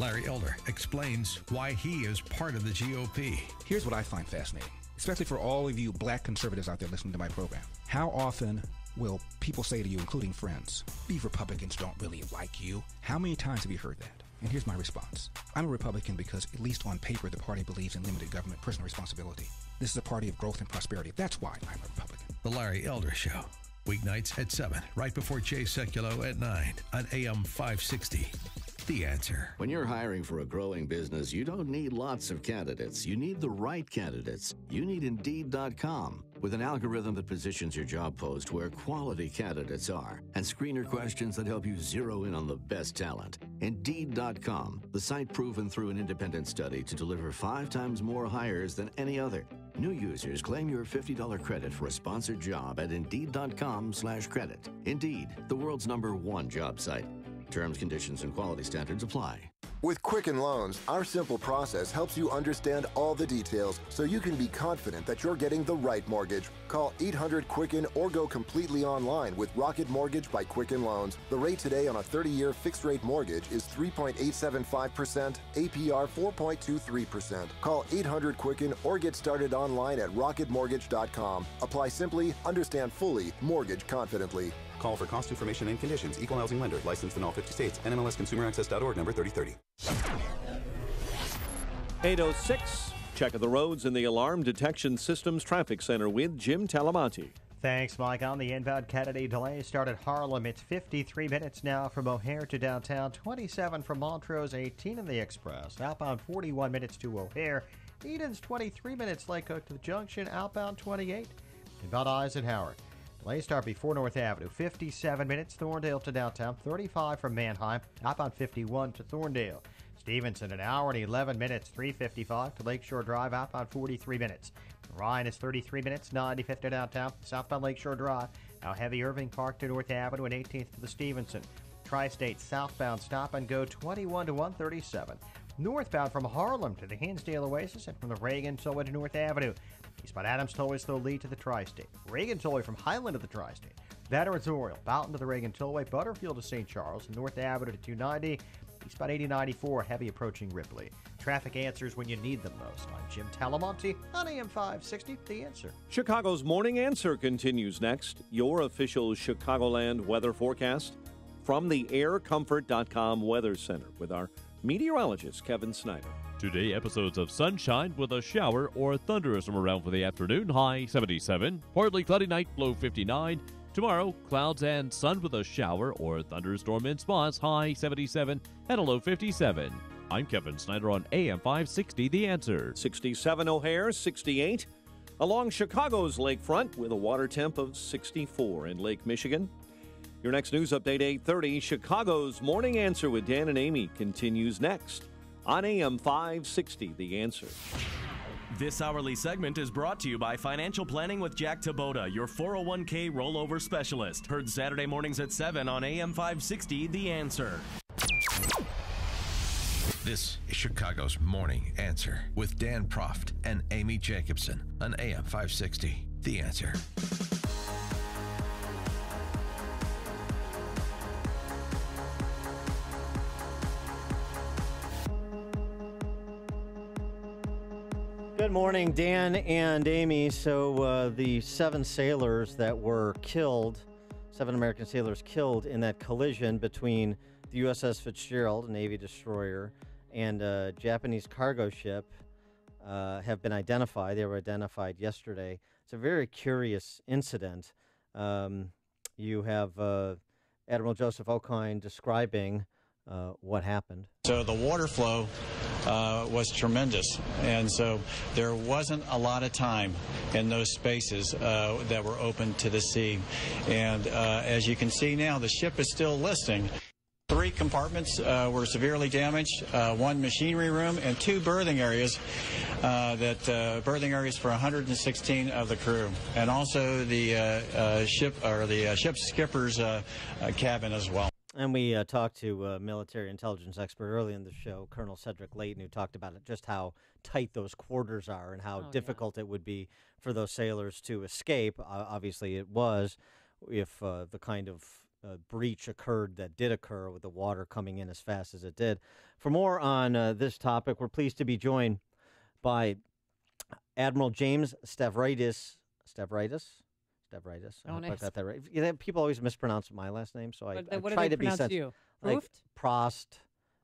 Larry Elder explains why he is part of the GOP. Here's what I find fascinating, especially for all of you black conservatives out there listening to my program. How often will people say to you, including friends, these Republicans don't really like you? How many times have you heard that? And here's my response. I'm a Republican because, at least on paper, the party believes in limited government, personal responsibility. This is a party of growth and prosperity. That's why I'm a Republican. The Larry Elder Show. Weeknights at 7, right before Jay Sekulow at 9 on AM 560. The Answer. When you're hiring for a growing business, you don't need lots of candidates. You need the right candidates. You need Indeed.com. With an algorithm that positions your job post where quality candidates are and screener questions that help you zero in on the best talent. Indeed.com, the site proven through an independent study to deliver 5 times more hires than any other. New users claim your $50 credit for a sponsored job at Indeed.com/credit. Indeed, the world's #1 job site. Terms, conditions, and quality standards apply. With Quicken Loans, our simple process helps you understand all the details so you can be confident that you're getting the right mortgage. Call 800-QUICKEN or go completely online with Rocket Mortgage by Quicken Loans. The rate today on a 30-year fixed-rate mortgage is 3.875%, APR 4.23%. Call 800-QUICKEN or get started online at rocketmortgage.com. Apply simply, understand fully, mortgage confidently. Call for cost information and conditions. Equal housing lender. Licensed in all 50 states. NMLSConsumerAccess.org number 3030. 8:06. Check of the roads in the Alarm Detection Systems Traffic Center with Jim Talamonte. Thanks, Mike. On the inbound Kennedy, delays start at Harlem. It's 53 minutes now from O'Hare to downtown, 27 from Montrose, 18 in the Express. Outbound 41 minutes to O'Hare. Eden's 23 minutes, Lake Hook to the Junction. Outbound 28. Inbound Eisenhower. Delays start before North Avenue, 57 minutes, Thorndale to downtown, 35 from Manheim, outbound 51 to Thorndale. Stevenson, an hour and 11 minutes, 355 to Lakeshore Drive, outbound 43 minutes. Ryan is 33 minutes, 95 to downtown, southbound Lakeshore Drive. Now heavy Irving Park to North Avenue and 18th to the Stevenson. Tri-State southbound stop and go 21 to 137. Northbound from Harlem to the Hinsdale Oasis and from the Reagan Tollway to North Avenue. Eastbound Adams Tollway still lead to the Tri-State. Reagan Tollway from Highland to the Tri-State. Veterans Oriole, Boughton to the Reagan Tollway, Butterfield to St. Charles, and North Avenue to 290. Eastbound 8094, heavy approaching Ripley. Traffic answers when you need them most. I'm Jim Talamonte on AM 560, The Answer. Chicago's Morning Answer continues next. Your official Chicagoland weather forecast from the aircomfort.com Weather Center with our meteorologist, Kevin Snyder. Today, episodes of sunshine with a shower or thunderstorm around for the afternoon, high 77. Partly cloudy night, low 59. Tomorrow, clouds and sun with a shower or thunderstorm in spots, high 77 and a low 57. I'm Kevin Snyder on AM 560, The Answer. 67 O'Hare, 68. Along Chicago's lakefront with a water temp of 64 in Lake Michigan. Your next news update, 8:30. Chicago's Morning Answer with Dan and Amy continues next on AM 560, The Answer. This hourly segment is brought to you by Financial Planning with Jack Taboda, your 401k rollover specialist. Heard Saturday mornings at 7 on AM 560, The Answer. This is Chicago's Morning Answer with Dan Proft and Amy Jacobson on AM 560, The Answer. Good morning, Dan and Amy. So the 7 sailors that were killed, 7 American sailors killed in that collision between the USS Fitzgerald, a Navy destroyer, and a Japanese cargo ship have been identified. They were identified yesterday. It's a very curious incident. You have Admiral Joseph Okine describing what happened. So the water flow was tremendous, and so there wasn't a lot of time in those spaces that were open to the sea. And as you can see now, the ship is still listing. 3 compartments were severely damaged, 1 machinery room, and 2 berthing areas. Berthing areas for 116 of the crew, and also the ship's skipper's cabin as well. And we talked to a military intelligence expert early in the show, Colonel Cedric Layton, who talked about just how tight those quarters are and how difficult it would be for those sailors to escape. Obviously, it was if the kind of breach occurred that did occur with the water coming in as fast as it did. For more on this topic, we're pleased to be joined by Admiral James Stavridis. Oh, I nice. got that right. You know, people always mispronounce my last name, so I What try do they to be pronounce sensitive. you? Like Proft? Prost,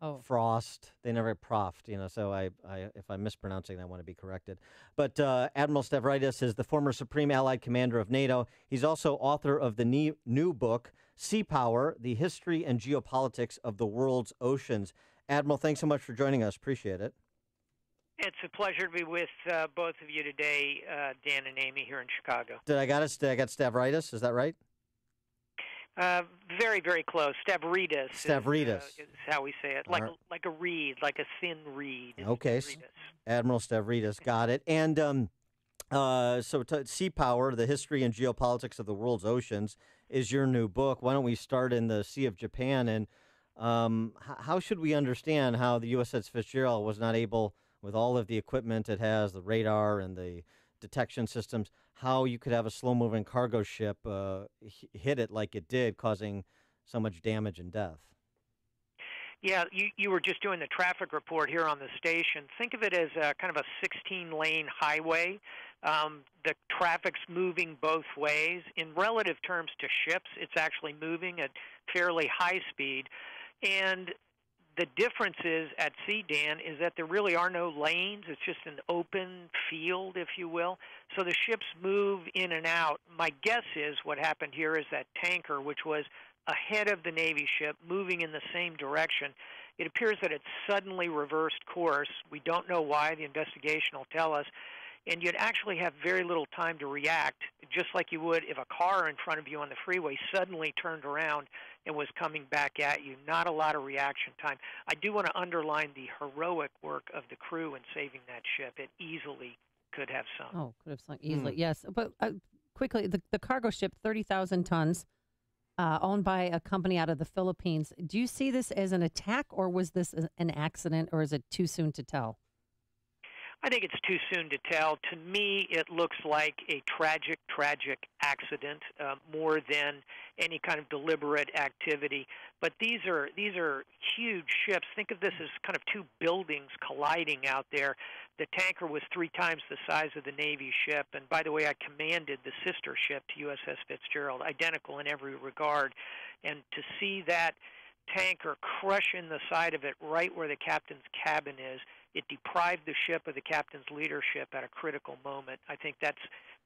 Oh. Frost. They never Proft, you know. So I if I'm mispronouncing, I want to be corrected. But Admiral Stavridis is the former Supreme Allied Commander of NATO. He's also author of the new book, Sea Power: The History and Geopolitics of the World's Oceans. Admiral, thanks so much for joining us. Appreciate it. It's a pleasure to be with both of you today, Dan and Amy, here in Chicago. Did I got Stavridis? Is that right? Very, very close. Stavridis. Stavridis. Is how we say it. Like a reed, like a thin reed. Okay. Admiral Stavridis. Got it. And Sea Power: The History and Geopolitics of the World's Oceans is your new book. Why don't we start in the Sea of Japan? And How should we understand how the USS Fitzgerald was not able, with all of the equipment it has, the radar and the detection systems, how you could have a slow-moving cargo ship hit it like it did, causing so much damage and death? Yeah, you were just doing the traffic report here on the station. Think of it as kind of a 16-lane highway. The traffic's moving both ways. In relative terms to ships, it's actually moving at fairly high speed. And the difference is at sea, Dan, is that there really are no lanes. It's just an open field, if you will. So the ships move in and out. My guess is what happened here is that tanker, which was ahead of the Navy ship, moving in the same direction, it appears that it suddenly reversed course. We don't know why. The investigation will tell us. And you'd actually have very little time to react, just like you would if a car in front of you on the freeway suddenly turned around and was coming back at you. Not a lot of reaction time. I do want to underline the heroic work of the crew in saving that ship. It easily could have sunk. Oh, could have sunk easily, yes. But quickly, the cargo ship, 30,000 tons, owned by a company out of the Philippines. Do you see this as an attack, or was this an accident, or is it too soon to tell? I think it's too soon to tell. To me, it looks like a tragic accident more than any kind of deliberate activity. But these are huge ships. Think of this as kind of two buildings colliding out there. The tanker was 3 times the size of the Navy ship. And by the way, I commanded the sister ship to USS Fitzgerald, identical in every regard. And to see that tanker crush in the side of it right where the captain's cabin is, it deprived the ship of the captain's leadership at a critical moment. I think that's,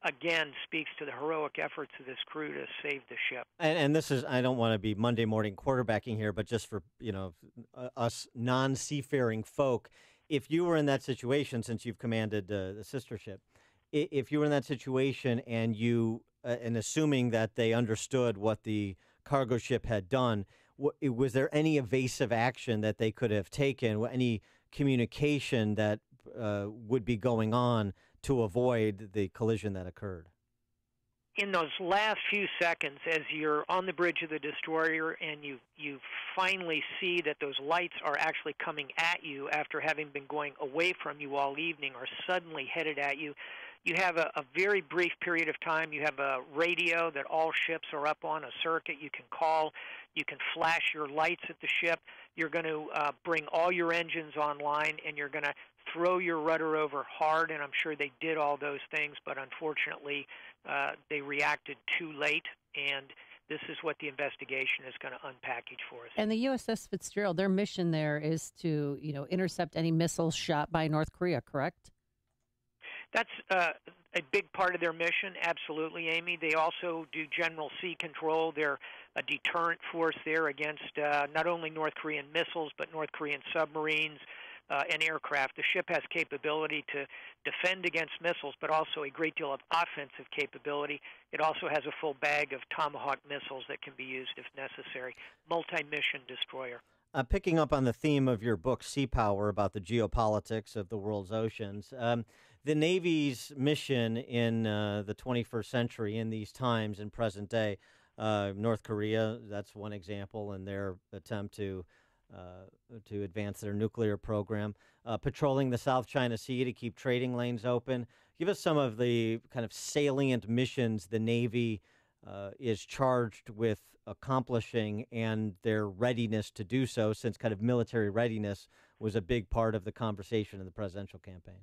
again, speaks to the heroic efforts of this crew to save the ship. And this is, I don't want to be Monday morning quarterbacking here, but just for, us non-seafaring folk, if you were in that situation, since you've commanded the sister ship, if you were in that situation and and assuming that they understood what the cargo ship had done, was there any evasive action that they could have taken, any communication that would be going on to avoid the collision that occurred? In those last few seconds, as you're on the bridge of the destroyer and you finally see that those lights are actually coming at you after having been going away from you all evening, or suddenly headed at you, you have a very brief period of time. You have a radio that all ships are up on, a circuit you can call. You can flash your lights at the ship. You're going to bring all your engines online, and you're going to throw your rudder over hard, and I'm sure they did all those things, but unfortunately they reacted too late, and this is what the investigation is going to unpackage for us. And the USS Fitzgerald, their mission there is to, intercept any missiles shot by North Korea, correct? That's a big part of their mission, absolutely, Amy. They also do general sea control. They're a deterrent force there against not only North Korean missiles, but North Korean submarines and aircraft. The ship has capability to defend against missiles, but also a great deal of offensive capability. It also has a full bag of Tomahawk missiles that can be used if necessary. Multi-mission destroyer. Picking up on the theme of your book, Sea Power, about the geopolitics of the world's oceans, the Navy's mission in the 21st century, in these times, in present day, North Korea, that's one example in their attempt to advance their nuclear program, patrolling the South China Sea to keep trading lanes open. Give us some of the kind of salient missions the Navy is charged with accomplishing and their readiness to do so, since kind of military readiness was a big part of the conversation in the presidential campaign.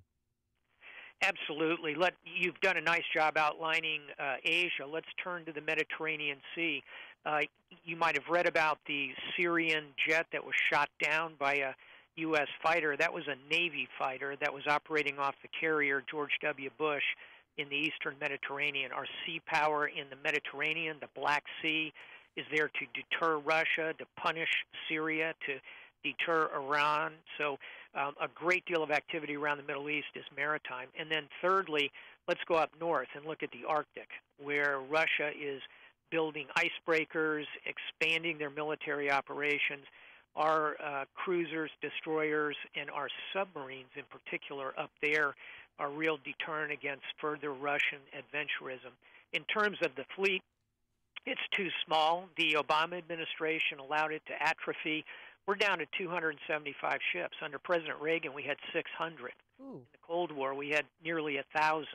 Absolutely. You've done a nice job outlining Asia. Let's turn to the Mediterranean Sea. You might have read about the Syrian jet that was shot down by a U.S. fighter. That was a Navy fighter that was operating off the carrier George W. Bush in the eastern Mediterranean. Our sea power in the Mediterranean, the Black Sea, is there to deter Russia, to punish Syria, to deter Iran. So a great deal of activity around the Middle East is maritime. And then thirdly, let's go up north and look at the Arctic, where Russia is building icebreakers, expanding their military operations. Our cruisers, destroyers, and our submarines in particular up there are real deterrent against further Russian adventurism. In terms of the fleet, It's too small. The Obama administration allowed it to atrophy. We're down to 275 ships. Under President Reagan, we had 600. Ooh. In the Cold War, we had nearly 1,000.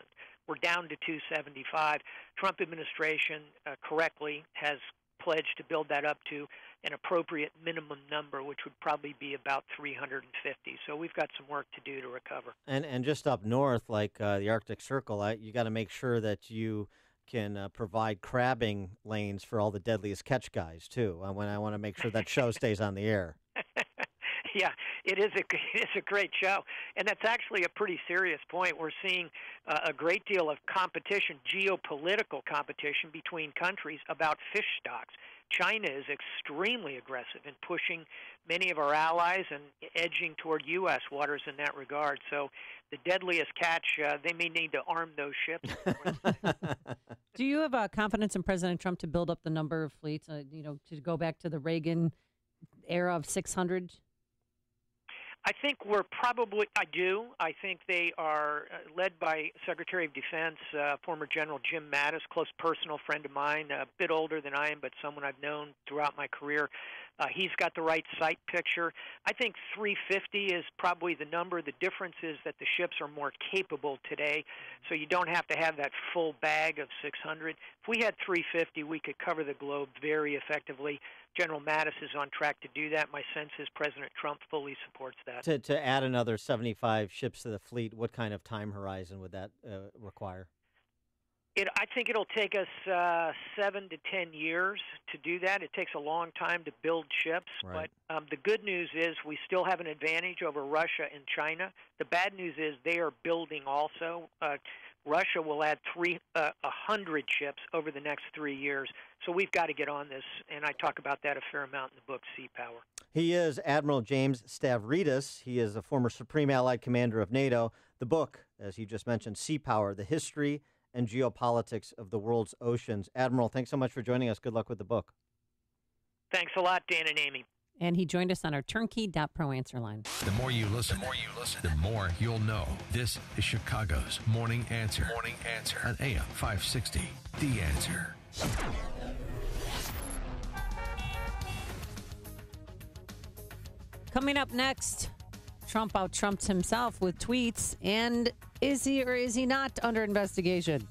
We're down to 275. Trump administration correctly has pledged to build that up to an appropriate minimum number, which would probably be about 350. So we've got some work to do to recover. And just up north, like the Arctic Circle, you got to make sure that you can provide crabbing lanes for all the deadliest catch guys, too, when I want to make sure that show stays on the air. Yeah, it is a great show, and that's actually a pretty serious point. We're seeing a great deal of competition, geopolitical competition between countries about fish stocks. China is extremely aggressive in pushing many of our allies and edging toward U.S. waters in that regard. So the deadliest catch, they may need to arm those ships. Do you have confidence in President Trump to build up the number of fleets, to go back to the Reagan era of 600? I do. I think they are led by Secretary of Defense, former General Jim Mattis, close personal friend of mine, a bit older than I am, but someone I've known throughout my career. He's got the right sight picture. I think 350 is probably the number. The difference is that the ships are more capable today, so you don't have to have that full bag of 600. If we had 350, we could cover the globe very effectively. General Mattis is on track to do that. My sense is President Trump fully supports that. To add another 75 ships to the fleet, what kind of time horizon would that require? I think it'll take us 7 to 10 years to do that. It takes a long time to build ships. Right. But the good news is we still have an advantage over Russia and China. The bad news is they are building also. Russia will add 100 ships over the next 3 years. So we've got to get on this, and I talk about that a fair amount in the book, Sea Power. He is Admiral James Stavridis. He is a former Supreme Allied Commander of NATO. The book, as you just mentioned, Sea Power, The History and Geopolitics of the World's Oceans. Admiral, thanks so much for joining us. Good luck with the book. Thanks a lot, Dan and Amy. And he joined us on our turnkey.pro answer line. The more you listen, the more you'll know. This is Chicago's Morning Answer. Morning Answer on AM 560. The Answer. Coming up next, Trump out-Trumps himself with tweets. And is he or is he not under investigation?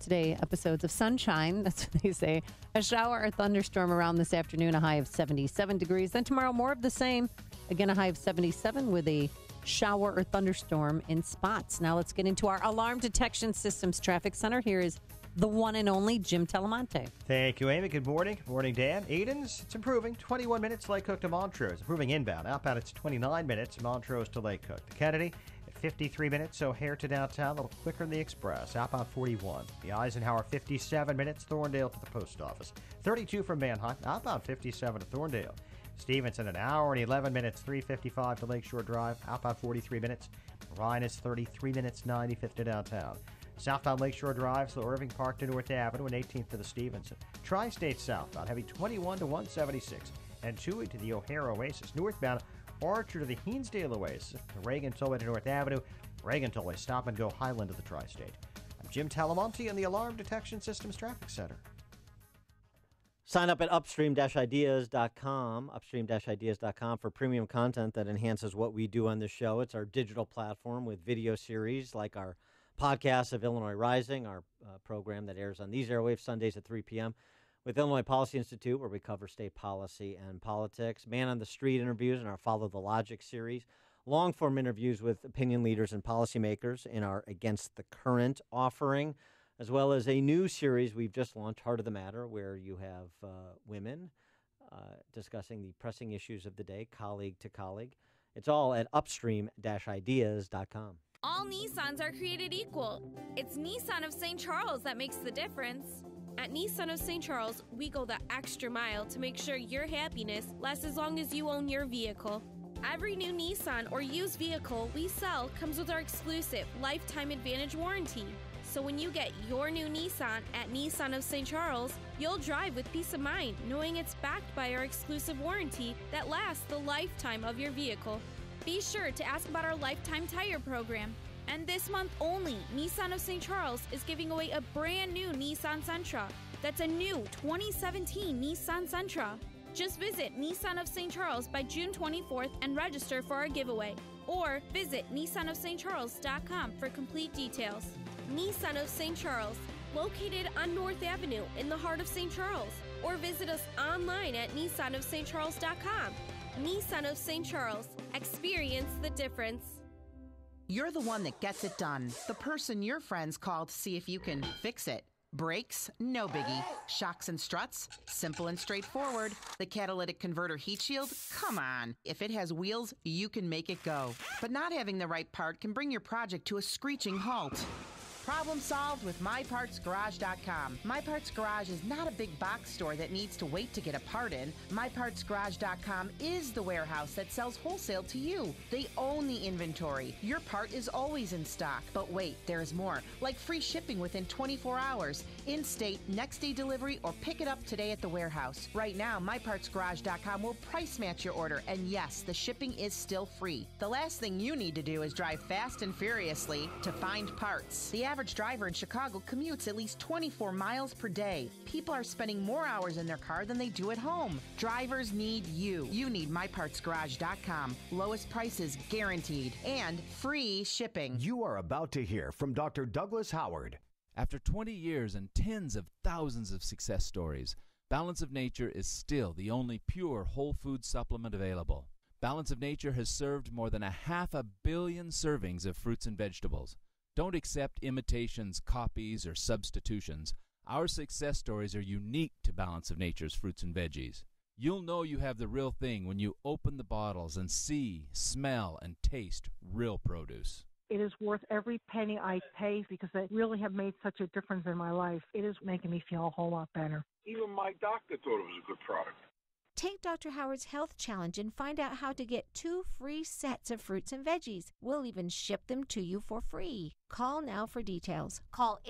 Today, episodes of sunshine, that's what they say. A shower or thunderstorm around this afternoon, a high of 77 degrees. Then tomorrow, more of the same. Again, a high of 77 with a shower or thunderstorm in spots. Now let's get into our Alarm Detection Systems Traffic Center. Here is the one and only Jim Telemonte. Thank you, Amy. Good morning. Good morning, Dan. Edens, it's improving. 21 minutes, Lake Cook to Montrose. Improving inbound. Outbound, it's 29 minutes, Montrose to Lake Cook. The Kennedy, 53 minutes, O'Hare to downtown, a little quicker in the Express. Outbound 41. The Eisenhower, 57 minutes, Thorndale to the post office. 32 from Manheim. Outbound 57 to Thorndale. Stevenson, an hour and 11 minutes, 3:55 to Lakeshore Drive. Outbound 43 minutes. Ryan is 33 minutes, 95th to downtown. Southbound Lakeshore Drive, so Irving Park to North Avenue and 18th to the Stevenson. Tri-State southbound, heavy 21 to 176 and 2 to the O'Hare Oasis. Northbound, Archer to the Heensdale Oasis, the Reagan Tollway to North Avenue, Reagan Tollway stop and go Highland to the Tri-State. I'm Jim Talamonte in the Alarm Detection Systems Traffic Center. Sign up at upstream-ideas.com, upstream-ideas.com for premium content that enhances what we do on this show. It's our digital platform with video series like our podcast of Illinois Rising, our program that airs on these airwaves Sundays at 3 p.m. with Illinois Policy Institute, where we cover state policy and politics, Man on the Street interviews in our Follow the Logic series, long-form interviews with opinion leaders and policymakers in our Against the Current offering, as well as a new series we've just launched, Heart of the Matter, where you have women discussing the pressing issues of the day, colleague to colleague. It's all at upstream-ideas.com. All Nissans are created equal. It's Nissan of St. Charles that makes the difference. At Nissan of St. Charles, we go the extra mile to make sure your happiness lasts as long as you own your vehicle. Every new Nissan or used vehicle we sell comes with our exclusive Lifetime Advantage warranty. So when you get your new Nissan at Nissan of St. Charles, you'll drive with peace of mind knowing it's backed by our exclusive warranty that lasts the lifetime of your vehicle. Be sure to ask about our Lifetime Tire program. And this month only, Nissan of St. Charles is giving away a brand new Nissan Sentra. That's a new 2017 Nissan Sentra. Just visit Nissan of St. Charles by June 24th and register for our giveaway. Or visit nissanofstcharles.com for complete details. Nissan of St. Charles, located on North Avenue in the heart of St. Charles. Or visit us online at nissanofstcharles.com. Nissan of St. Charles. Experience the difference. You're the one that gets it done. The person your friends call to see if you can fix it. Brakes? No biggie. Shocks and struts? Simple and straightforward. The catalytic converter heat shield? Come on. If it has wheels, you can make it go. But not having the right part can bring your project to a screeching halt. Problem solved with MyPartsGarage.com. My Parts Garage is not a big box store that needs to wait to get a part in. MyPartsGarage.com is the warehouse that sells wholesale to you. They own the inventory. Your part is always in stock. But wait, there's more. Like free shipping within 24 hours, in-state, next-day delivery, or pick it up today at the warehouse. Right now, MyPartsGarage.com will price match your order, and yes, the shipping is still free. The last thing you need to do is drive fast and furiously to find parts. The average driver in Chicago commutes at least 24 miles per day. People are spending more hours in their car than they do at home. Drivers need you. You need MyPartsGarage.com. Lowest prices guaranteed and free shipping. You are about to hear from Dr. Douglas Howard. After 20 years and tens of thousands of success stories, Balance of Nature is still the only pure whole food supplement available. Balance of Nature has served more than 500 million servings of fruits and vegetables. Don't accept imitations, copies, or substitutions. Our success stories are unique to Balance of Nature's fruits and veggies. You'll know you have the real thing when you open the bottles and see, smell, and taste real produce. It is worth every penny I pay because they really have made such a difference in my life. It is making me feel a whole lot better. Even my doctor thought it was a good product. Take Dr. Howard's Health Challenge and find out how to get 2 free sets of fruits and veggies. We'll even ship them to you for free. Call now for details. Call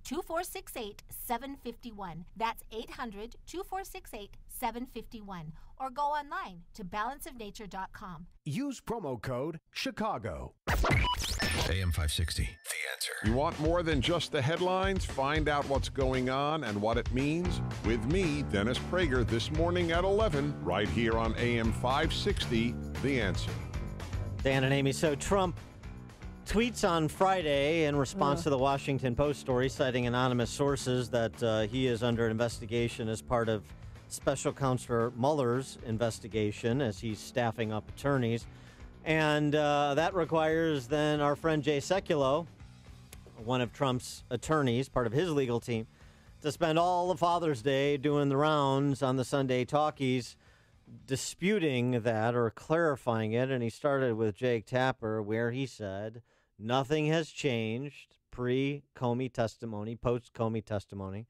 800-2468-751. That's 800-2468-751. Or go online to balanceofnature.com. Use promo code Chicago. AM 560, The Answer. You want more than just the headlines? Find out what's going on and what it means with me, Dennis Prager, this morning at 11, right here on AM 560, The Answer. Dan and Amy, so Trump tweets on Friday in response to the Washington Post story citing anonymous sources that he is under investigation as part of Special Counsel Mueller's investigation as he's staffing up attorneys. And that requires then our friend Jay Sekulow, one of Trump's attorneys, part of his legal team, to spend all of Father's Day doing the rounds on the Sunday talkies, disputing that or clarifying it. And he started with Jake Tapper, where he said nothing has changed pre-Comey testimony, post-Comey testimony.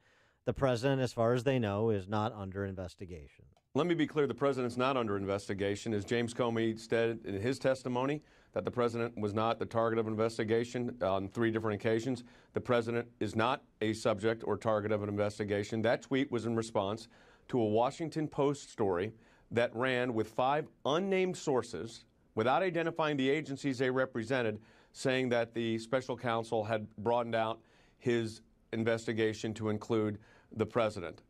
The president, as far as they know, is not under investigation. Let me be clear, the president's not under investigation. As James Comey said in his testimony, that the president was not the target of an investigation on 3 different occasions. The president is not a subject or target of an investigation. That tweet was in response to a Washington Post story that ran with 5 unnamed sources without identifying the agencies they represented, saying that the special counsel had broadened out his investigation to include the president.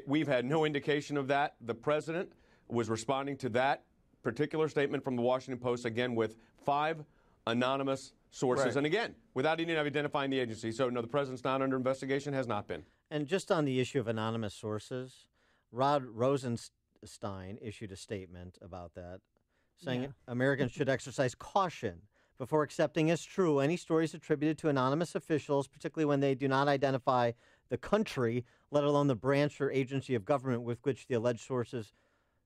We've had no indication of that. The president was responding to that particular statement from the Washington Post, again, with 5 anonymous sources. Right. And again, without even identifying the agency. So, no, the president's not under investigation, has not been. And just on the issue of anonymous sources, Rod Rosenstein issued a statement about that, saying Americans should exercise caution before accepting as true any stories attributed to anonymous officials, particularly when they do not identify the country, let alone the branch or agency of government with which the alleged sources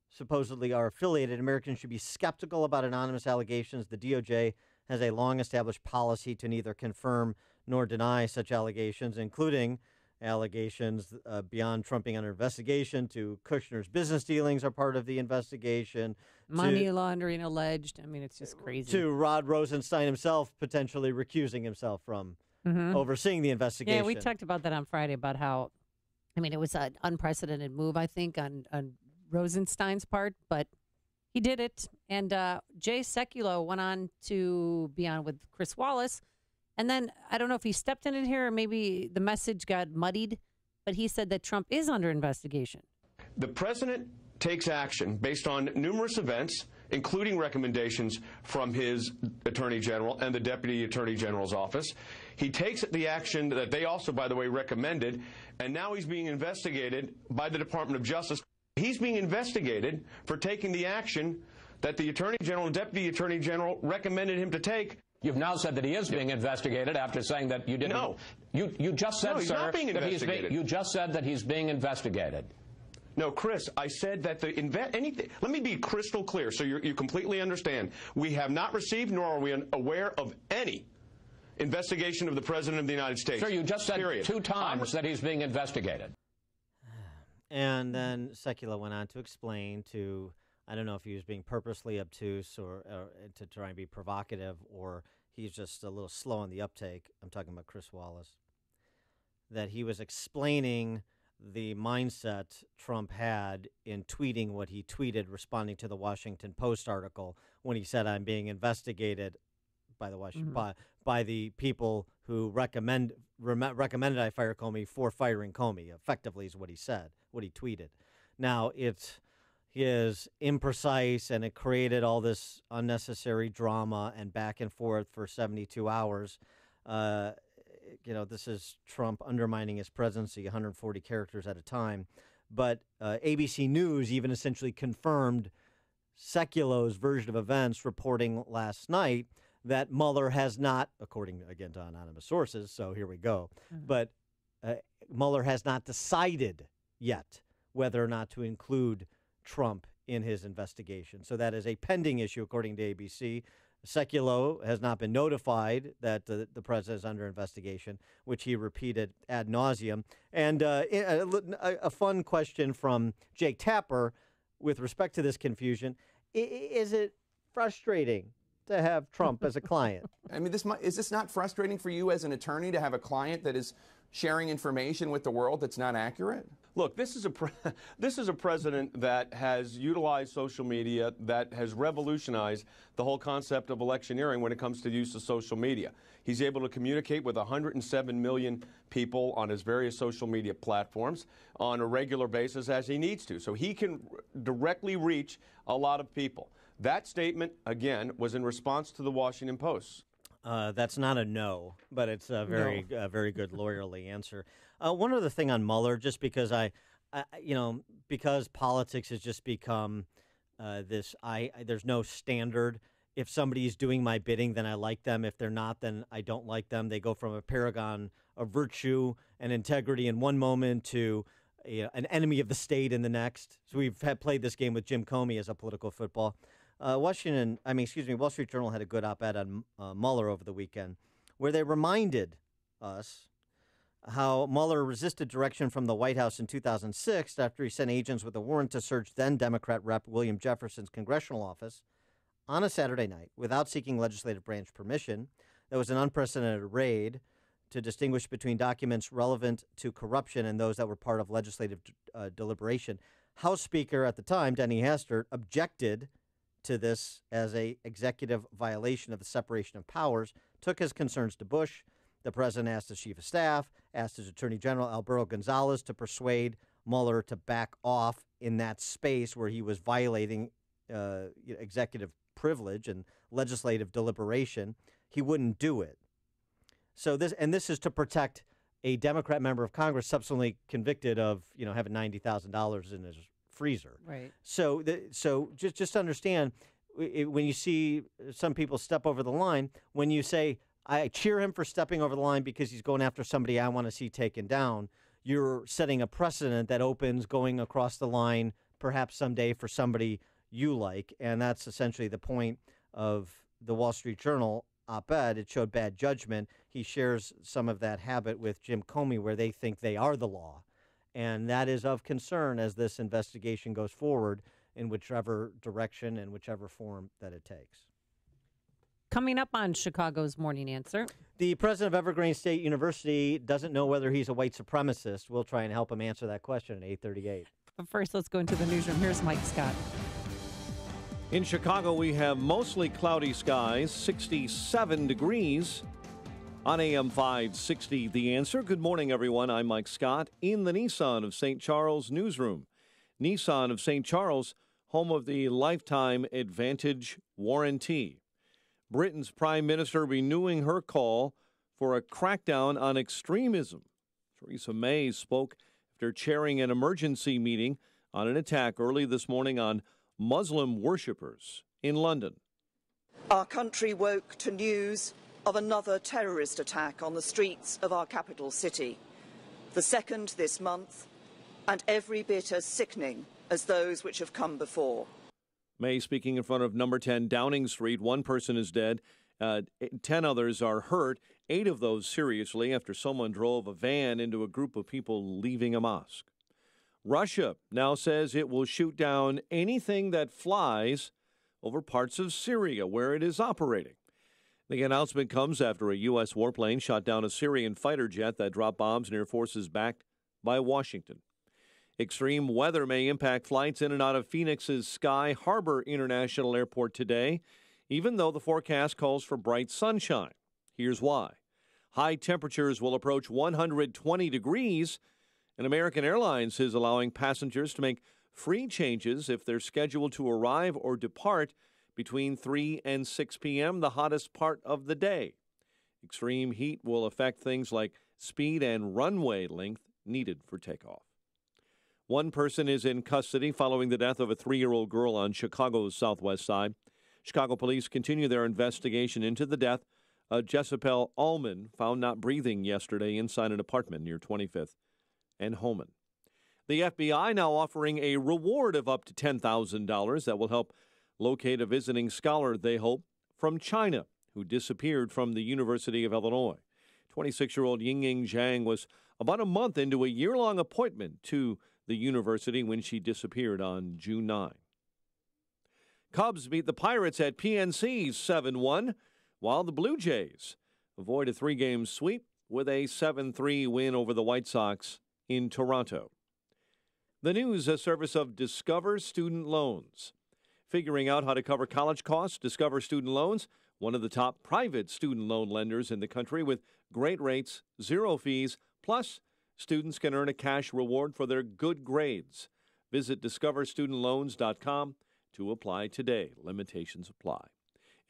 supposedly are affiliated. Americans should be skeptical about anonymous allegations. The DOJ has a long-established policy to neither confirm nor deny such allegations, including allegations beyond Trump being under investigation to Kushner's business dealings are part of the investigation. Money laundering alleged. I mean, it's just crazy. To Rod Rosenstein himself potentially recusing himself from overseeing the investigation. Yeah, we talked about that on Friday about how, I mean, it was an unprecedented move, I think, on Rosenstein's part, but He did it. And Jay Sekulow went on to be on with Chris Wallace. And then I don't know if he stepped in it here or maybe the message got muddied, but he said that Trump is under investigation. The president takes action based on numerous events, including recommendations from his attorney general and the deputy attorney general's office. He takes the action that they also, by the way, recommended, and now he's being investigated by the Department of Justice. He's being investigated for taking the action that the attorney general and deputy attorney general recommended him to take. You've now said that he is being investigated after saying that you didn't. No. You just said, he's sir, not being investigated. you just said that he's being investigated. No, Chris, I said that anything. Let me be crystal clear so you completely understand. We have not received nor are we aware of any investigation of the President of the United States. Sir, you just said 2 times that he's being investigated. And then Sekulow went on to explain to, I don't know if he was being purposely obtuse or to try and be provocative, or he's just a little slow on the uptake. I'm talking about Chris Wallace. That he was explaining the mindset Trump had in tweeting what he tweeted, responding to the Washington Post article when he said, I'm being investigated by the by the people who recommended I fire Comey for firing Comey, effectively is what he said, what he tweeted. Now, it is imprecise, and it created all this unnecessary drama and back and forth for 72 hours. This is Trump undermining his presidency 140 characters at a time. But ABC News even essentially confirmed Sekulow's version of events, reporting last night that Mueller has not, according, again, to anonymous sources, so here we go, but Mueller has not decided yet whether or not to include Trump in his investigation. So that is a pending issue, according to ABC. Sekulow has not been notified that the president is under investigation, which he repeated ad nauseum. And a fun question from Jake Tapper with respect to this confusion. Is it frustrating to have Trump as a client? I mean, is this not frustrating for you as an attorney to have a client that is sharing information with the world that's not accurate? Look, this is a president that has utilized social media, that has revolutionized the whole concept of electioneering when it comes to the use of social media. He's able to communicate with 107 million people on his various social media platforms on a regular basis as he needs to. So he can directly reach a lot of people. That statement, again, was in response to the Washington Post. That's not a no, but it's a very good lawyerly answer. One other thing on Mueller, just because because politics has just become there's no standard. If somebody's doing my bidding, then I like them. If they're not, then I don't like them. They go from a paragon of virtue and integrity in one moment to an enemy of the state in the next. So we've played this game with Jim Comey as a political football. Wall Street Journal had a good op-ed on Mueller over the weekend where they reminded us how Mueller resisted direction from the White House in 2006 after he sent agents with a warrant to search then-Democrat Rep. William Jefferson's congressional office on a Saturday night without seeking legislative branch permission. That was an unprecedented raid to distinguish between documents relevant to corruption and those that were part of legislative deliberation. House Speaker at the time, Denny Hastert, objected to this as a executive violation of the separation of powers, took his concerns to Bush. The president asked his chief of staff, asked his attorney general, Alberto Gonzales, to persuade Mueller to back off in that space where he was violating executive privilege and legislative deliberation. He wouldn't do it. So this is to protect a Democrat member of Congress subsequently convicted of having $90,000 in his freezer. Right. So just understand, when you see some people step over the line, when you say, I cheer him for stepping over the line because he's going after somebody I want to see taken down, you're setting a precedent that opens going across the line perhaps someday for somebody you like. And that's essentially the point of the Wall Street Journal op-ed. It showed bad judgment. He shares some of that habit with Jim Comey, where they think they are the law. And that is of concern as this investigation goes forward in whichever direction and whichever form that it takes. Coming up on Chicago's Morning Answer, the president of Evergreen State University doesn't know whether he's a white supremacist. We'll try and help him answer that question at 8:38. But first, let's go into the newsroom. Here's Mike Scott. In Chicago, we have mostly cloudy skies, 67 degrees. On AM 560, The Answer. Good morning, everyone. I'm Mike Scott in the Nissan of St. Charles newsroom. Nissan of St. Charles, home of the Lifetime Advantage warranty. Britain's Prime Minister renewing her call for a crackdown on extremism. Theresa May spoke after chairing an emergency meeting on an attack early this morning on Muslim worshippers in London. Our country woke to news of another terrorist attack on the streets of our capital city, the second this month, and every bit as sickening as those which have come before. May speaking in front of number 10 Downing Street. One person is dead. 10 others are hurt, 8 of those seriously after someone drove a van into a group of people leaving a mosque. Russia now says it will shoot down anything that flies over parts of Syria where it is operating. The announcement comes after a U.S. warplane shot down a Syrian fighter jet that dropped bombs near forces backed by Washington. Extreme weather may impact flights in and out of Phoenix's Sky Harbor International Airport today, even though the forecast calls for bright sunshine. Here's why. High temperatures will approach 120 degrees, and American Airlines is allowing passengers to make free changes if they're scheduled to arrive or depart between 3 and 6 p.m., the hottest part of the day. Extreme heat will affect things like speed and runway length needed for takeoff. One person is in custody following the death of a 3-year-old girl on Chicago's southwest side. Chicago police continue their investigation into the death of Jessipel Allman, found not breathing yesterday inside an apartment near 25th and Homan. The FBI now offering a reward of up to $10,000 that will help locate a visiting scholar, they hope, from China who disappeared from the University of Illinois. 26-year-old Yingying Zhang was about a month into a year-long appointment to the university when she disappeared on June 9. Cubs beat the Pirates at PNC 7-1, while the Blue Jays avoid a 3-game sweep with a 7-3 win over the White Sox in Toronto. The news, a service of Discover Student Loans. Figuring out how to cover college costs, Discover Student Loans, one of the top private student loan lenders in the country with great rates, 0 fees, plus students can earn a cash reward for their good grades. Visit discoverstudentloans.com to apply today. Limitations apply.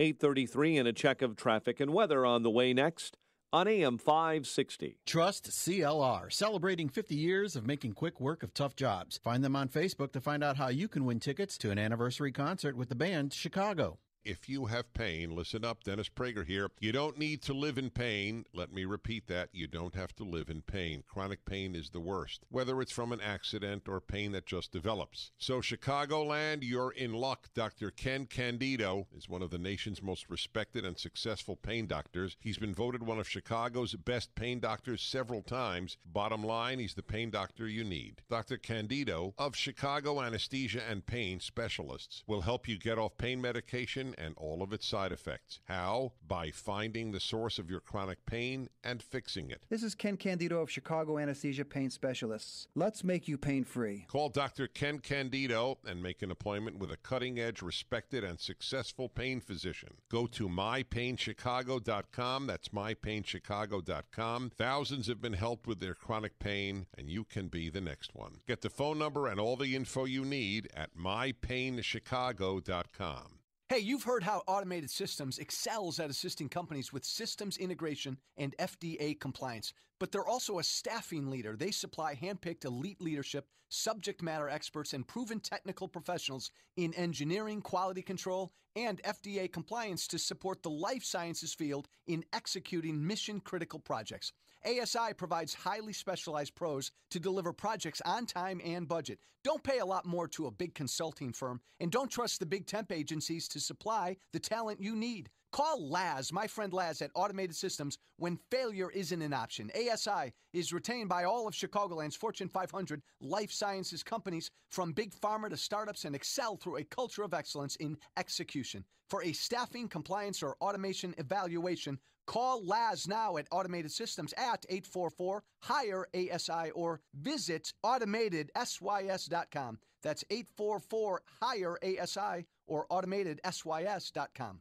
8:33 and a check of traffic and weather on the way next on AM 560. Trust CLR, celebrating 50 years of making quick work of tough jobs. Find them on Facebook to find out how you can win tickets to an anniversary concert with the band Chicago. If you have pain, listen up, Dennis Prager here. You don't need to live in pain. Let me repeat that. You don't have to live in pain. Chronic pain is the worst, whether it's from an accident or pain that just develops. So Chicagoland, you're in luck. Dr. Ken Candido is one of the nation's most respected and successful pain doctors. He's been voted one of Chicago's best pain doctors several times. Bottom line, he's the pain doctor you need. Dr. Candido of Chicago Anesthesia and Pain Specialists will help you get off pain medication and all of its side effects. How? By finding the source of your chronic pain and fixing it. This is Ken Candido of Chicago Anesthesia Pain Specialists. Let's make you pain-free. Call Dr. Ken Candido and make an appointment with a cutting-edge, respected, and successful pain physician. Go to mypainchicago.com. That's mypainchicago.com. Thousands have been helped with their chronic pain, and you can be the next one. Get the phone number and all the info you need at mypainchicago.com. Hey, you've heard how Automated Systems excels at assisting companies with systems integration and FDA compliance, but they're also a staffing leader. They supply handpicked elite leadership, subject matter experts, and proven technical professionals in engineering, quality control, and FDA compliance to support the life sciences field in executing mission-critical projects. ASI provides highly specialized pros to deliver projects on time and budget. Don't pay a lot more to a big consulting firm, and don't trust the big temp agencies to supply the talent you need. Call Laz, my friend Laz at Automated Systems, when failure isn't an option. ASI is retained by all of Chicagoland's Fortune 500 life sciences companies, from big pharma to startups, and excel through a culture of excellence in execution. For a staffing, compliance, or automation evaluation, call Laz now at Automated Systems at 844-HIRE-ASI or visit AutomatedSYS.com. That's 844-HIRE-ASI or automatedsys.com.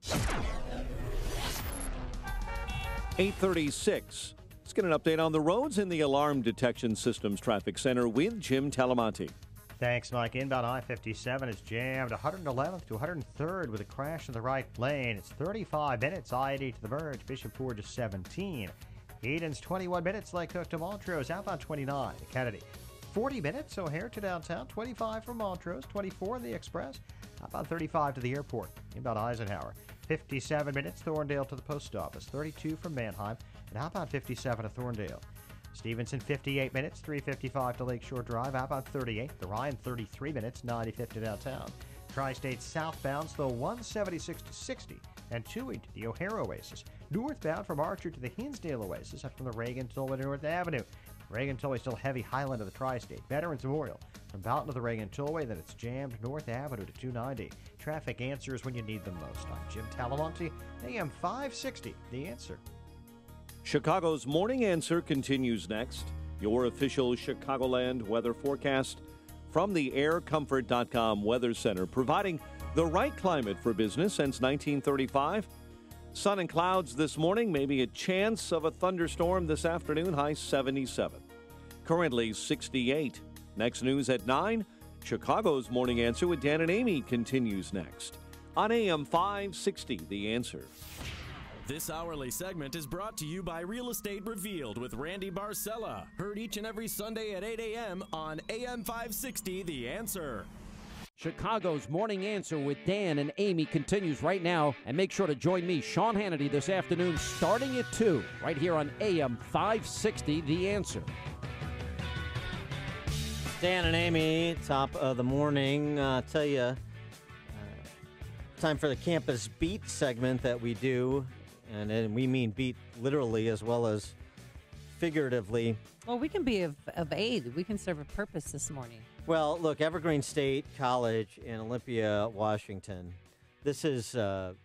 8:36. Let's get an update on the roads in the Alarm Detection Systems Traffic Center with Jim Talamonte. Thanks, Mike. Inbound I-57 is jammed 111th to 103rd with a crash in the right lane. It's 35 minutes, I-80 to the merge, Bishop Ford to 17. Eden's 21 minutes, Lake Cook to Montrose, outbound 29 to Kennedy. 40 minutes, O'Hare to downtown, 25 from Montrose, 24 the Express, outbound 35 to the airport. Inbound Eisenhower, 57 minutes, Thorndale to the post office, 32 from Manheim, and outbound 57 to Thorndale. Stevenson, 58 minutes, 355 to Lakeshore Drive, outbound 38. The Ryan, 33 minutes, 95 to downtown. Tri-State southbound, though 176 to 60, and 2 to the O'Hare Oasis. Northbound from Archer to the Hinsdale Oasis, up from the Reagan-Tollway to North Avenue. Reagan-Tollway still heavy Highland of the Tri-State. Veterans Memorial from Boughton to the Reagan-Tollway, then it's jammed North Avenue to 290. Traffic answers when you need them most. I'm Jim Talamonte, AM 560, The Answer. Chicago's Morning Answer continues next. Your official Chicagoland weather forecast from the aircomfort.com Weather Center, providing the right climate for business since 1935. Sun and clouds this morning, maybe a chance of a thunderstorm this afternoon, high 77. Currently 68. Next news at 9. Chicago's Morning Answer with Dan and Amy continues next on AM 560, The Answer. This hourly segment is brought to you by Real Estate Revealed with Randy Barcella. Heard each and every Sunday at 8 a.m. on AM 560, The Answer. Chicago's Morning Answer with Dan and Amy continues right now. And make sure to join me, Sean Hannity, this afternoon starting at 2, right here on AM 560, The Answer. Dan and Amy, top of the morning. Tell you, time for the Campus Beat segment that we do. And we mean beat literally as well as figuratively. Well, we can be of aid. We can serve a purpose this morning. Well, look, Evergreen State College in Olympia, Washington. This is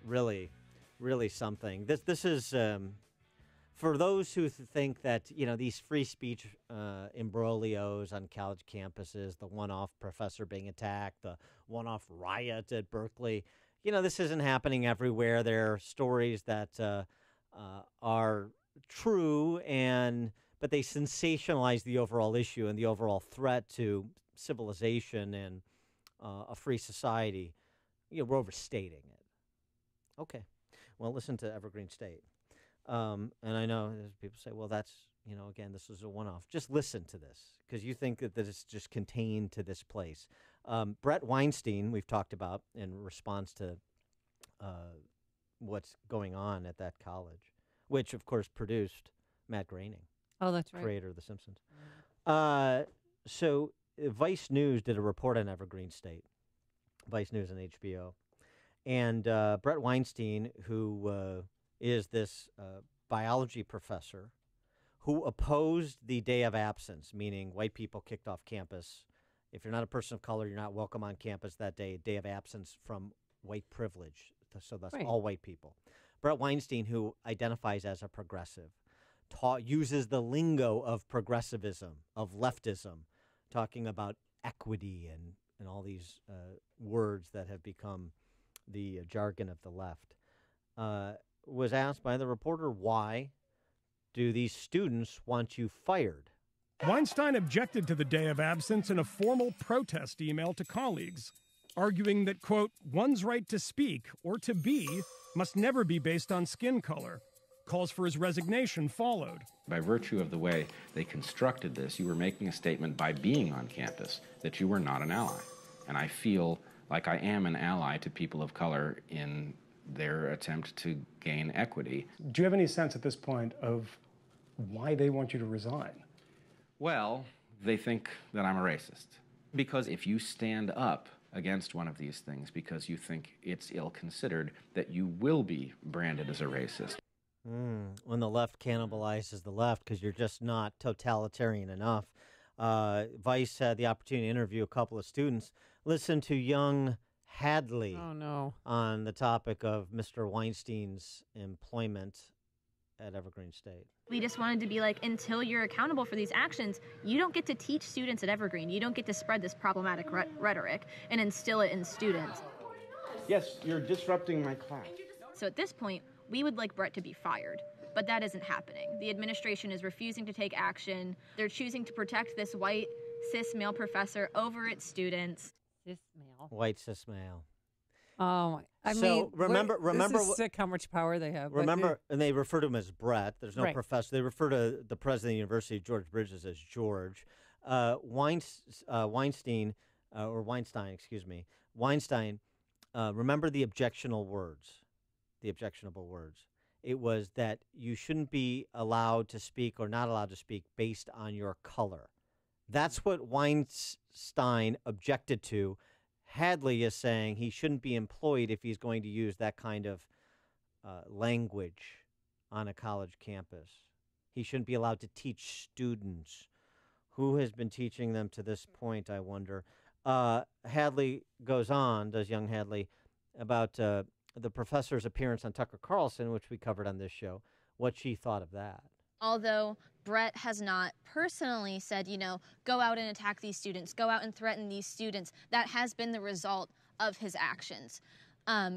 really, really something. This is for those who think that, you know, these free speech imbroglios on college campuses, the one-off professor being attacked, the one-off riot at Berkeley. You know, this isn't happening everywhere. There are stories that are true, but they sensationalize the overall issue and the overall threat to civilization and a free society. You know, we're overstating it. Okay. Well, listen to Evergreen State. And I know there's people say, well, that's, you know, again, this is a one-off. Just listen to this because you think that it's just contained to this place. Brett Weinstein, we've talked about in response to what's going on at that college, which, of course, produced Matt Groening. Oh, that's right. Creator of The Simpsons. So Vice News did a report on Evergreen State, Vice News and HBO. And Brett Weinstein, who is this biology professor who opposed the day of absence, meaning white people kicked off campus. If you're not a person of color, you're not welcome on campus that day of absence from white privilege. So that's right. All white people. Brett Weinstein, who identifies as a progressive, uses the lingo of progressivism, of leftism, talking about equity and all these words that have become the jargon of the left, was asked by the reporter, why do these students want you fired? Weinstein objected to the day of absence in a formal protest email to colleagues, arguing that, quote, one's right to speak or to be must never be based on skin color. Calls for his resignation followed. By virtue of the way they constructed this, you were making a statement by being on campus that you were not an ally. And I feel like I am an ally to people of color in their attempt to gain equity. Do you have any sense at this point of why they want you to resign? Well, they think that I'm a racist. Because if you stand up against one of these things because you think it's ill-considered, that you will be branded as a racist. When the left cannibalizes the left because you're just not totalitarian enough. Vice had the opportunity to interview a couple of students. Listen to young Hadley on the topic of Mr. Weinstein's employment at Evergreen State. We just wanted to be like, until you're accountable for these actions, you don't get to teach students at Evergreen. You don't get to spread this problematic rhetoric and instill it in students. Yes, you're disrupting my class. So at this point, we would like Brett to be fired. But that isn't happening. The administration is refusing to take action. They're choosing to protect this white, cis male professor over its students. Cis male. White cis male. Oh, I So, mean, remember this is what- sick how much power they have. but Remember, and they refer to him as Brett. There's no Right. professor. They refer to the president of the university, George Bridges, as George. Weinstein, excuse me. Weinstein, remember the objectionable words. The objectionable words. It was that you shouldn't be allowed to speak or not allowed to speak based on your color. That's what Weinstein objected to. Hadley is saying he shouldn't be employed if he's going to use that kind of language on a college campus. He shouldn't be allowed to teach students. Who has been teaching them to this point, I wonder? Hadley goes on, does young Hadley, about the professor's appearance on Tucker Carlson, which we covered on this show, what she thought of that. Although Brett has not personally said, go out and attack these students, go out and threaten these students, that has been the result of his actions.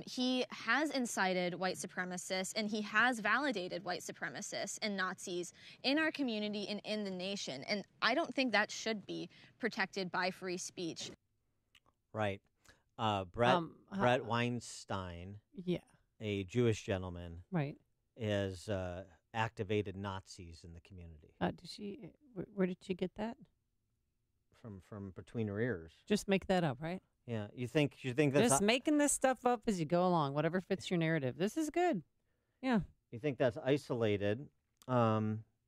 He has incited white supremacists, and he has validated white supremacists and Nazis in our community and in the nation. And I don't think that should be protected by free speech. Right. Brett Weinstein, a Jewish gentleman, Right. is activated Nazis in the community. Did she? Where did she get that? From between her ears. Just make that up, right? Yeah, you think that's Just making this stuff up as you go along, whatever fits your narrative. This is good. Yeah. You think that's isolated?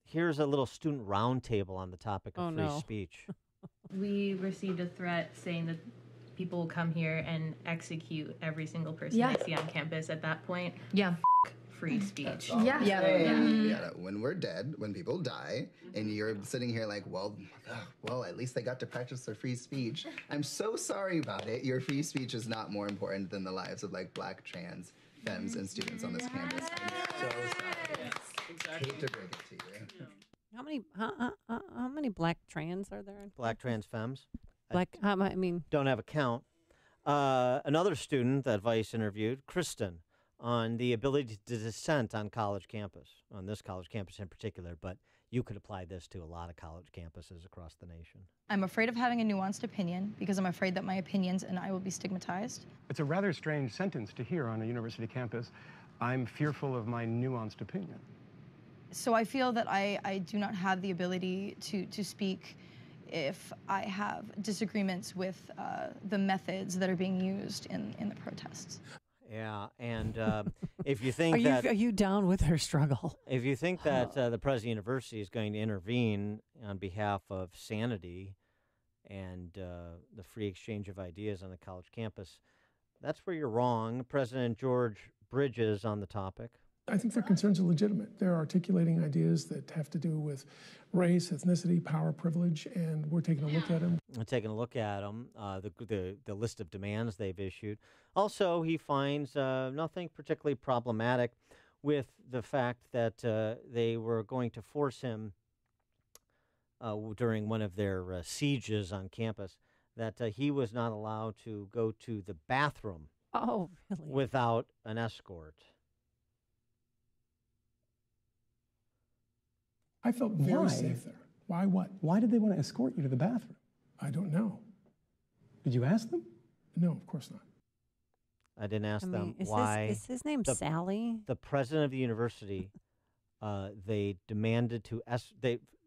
Here's a little student roundtable on the topic of free speech. We received a threat saying that people will come here and execute every single person Yeah. they see on campus. At that point, free speech. When we're dead, when people die, and you're sitting here like, well, at least they got to practice their free speech. I'm so sorry about it. Your free speech is not more important than the lives of like black, trans, femmes, and students on this campus. I'm so sorry. Hate to break it to you. How many black trans are there? Black trans femmes. Black. I mean, don't have a count. Another student that Vice interviewed, Kristen, on the ability to dissent on college campus, on this college campus in particular, but you could apply this to a lot of college campuses across the nation. I'm afraid of having a nuanced opinion because I'm afraid that my opinions and I will be stigmatized. It's a rather strange sentence to hear on a university campus. I'm fearful of my nuanced opinion. So I feel that I do not have the ability to speak if I have disagreements with the methods that are being used in the protests. Yeah, and if you think are you down with her struggle? If you think that the president of the university is going to intervene on behalf of sanity and the free exchange of ideas on the college campus, that's where you're wrong. President George Bridges on the topic. I think their concerns are legitimate. They're articulating ideas that have to do with race, ethnicity, power, privilege, and we're taking a look at them. We're taking a look at them, the list of demands they've issued. Also, he finds nothing particularly problematic with the fact that they were going to force him during one of their sieges on campus that he was not allowed to go to the bathroom without an escort. I felt very safe there. Why what? Why did they want to escort you to the bathroom? I don't know. Did you ask them? No, of course not. I didn't ask them is why. Is his name Sally? The president of the university, they demanded to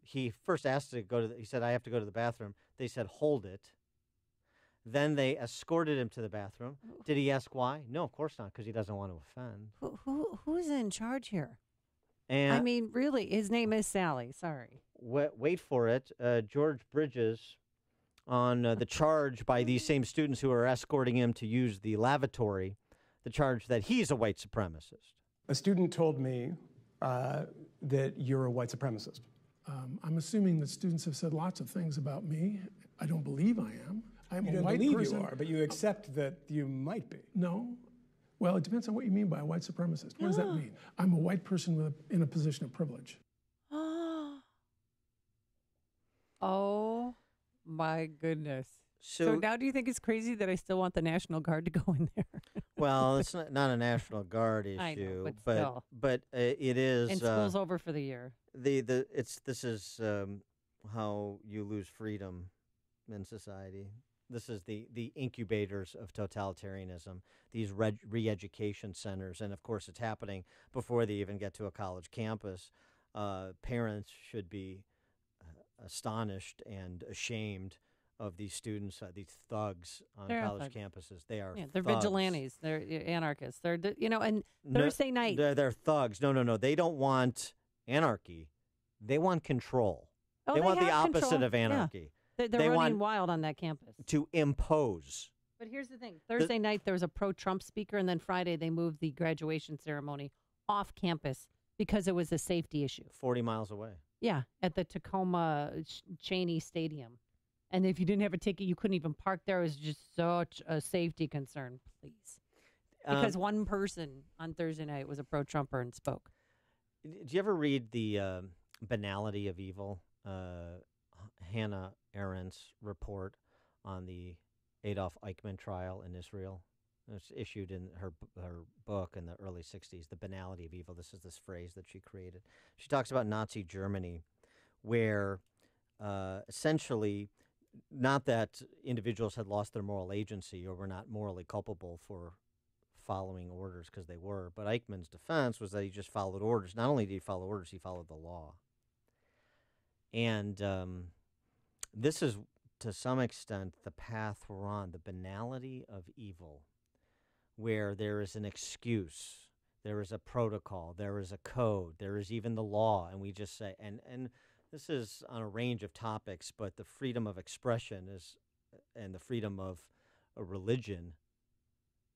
he first asked to go to he said, I have to go to the bathroom. They said, hold it. Then they escorted him to the bathroom. Did he ask why? No, of course not, because he doesn't want to offend. Who's in charge here? And I mean, really, his name is Sally. Sorry. Wait for it. George Bridges on the charge by these same students who are escorting him to use the lavatory, the charge that he's a white supremacist. A student told me that you're a white supremacist. I'm assuming that students have said lots of things about me. I don't believe I am. I'm You a don't white believe person. you are, but you accept that you might be. No. Well, it depends on what you mean by a white supremacist. What does that mean? I'm a white person in a position of privilege. Oh my goodness. So now do you think it's crazy that I still want the National Guard to go in there? Well, it's not a National Guard issue, I know, but still. It is. And school's over for the year. This is how you lose freedom in society. This is the incubators of totalitarianism, these re-education centers. And, of course, it's happening before they even get to a college campus. Parents should be astonished and ashamed of these students, these thugs on college campuses. They are they're thugs. vigilantes. They're anarchists. They're, and Thursday night. They're thugs. No. They don't want anarchy. They want control. Oh, they want the have opposite control. of anarchy. Yeah. They're they running want wild on that campus. to impose. But here's the thing. Thursday night, there was a pro-Trump speaker, and then Friday, they moved the graduation ceremony off campus because it was a safety issue. 40 miles away. Yeah, at the Tacoma Cheney Stadium. And if you didn't have a ticket, you couldn't even park there. It was just such a safety concern, please. Because one person on Thursday night was a pro-Trumper and spoke. Did you ever read the Banality of Evil? Hannah Arendt's report on the Adolf Eichmann trial in Israel. It was issued in her book in the early 60s, The Banality of Evil. This is this phrase that she created. She talks about Nazi Germany, where essentially, not that individuals had lost their moral agency or were not morally culpable for following orders, because they were, but Eichmann's defense was that he just followed orders. Not only did he follow orders, he followed the law. And this is, to some extent, the path we're on, the banality of evil, where there is an excuse, there is a protocol, there is a code, there is even the law, and we just say, and this is on a range of topics, but the freedom of expression is, and the freedom of a religion,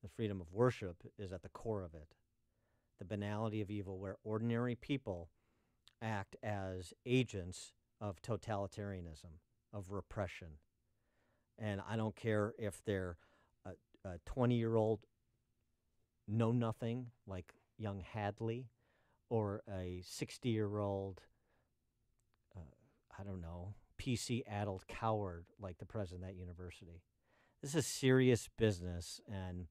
the freedom of worship is at the core of it. The banality of evil, where ordinary people act as agents of totalitarianism, of repression. And I don't care if they're a 20-year-old know-nothing like young Hadley, or a 60-year-old, PC-addled coward like the president of that university. This is serious business, and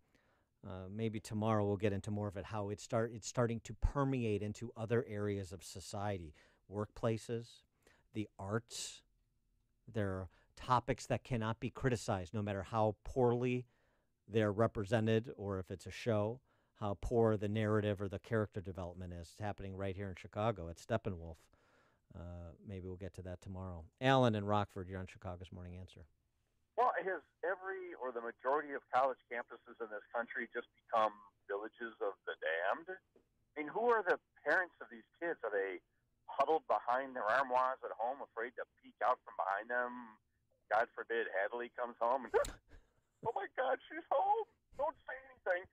maybe tomorrow we'll get into more of it, how it's starting to permeate into other areas of society, workplaces, the arts. There are topics that cannot be criticized, no matter how poorly they're represented, or if it's a show, how poor the narrative or the character development is. It's happening right here in Chicago at Steppenwolf. Maybe we'll get to that tomorrow. Alan in Rockford, you're on Chicago's Morning Answer. Well, has every or the majority of college campuses in this country just become villages of the damned? I mean, who are the parents of these kids? Are they huddled behind their armoires at home, afraid to peek out from behind them? God forbid Hadley comes home and, oh my God, she's home. Don't say anything.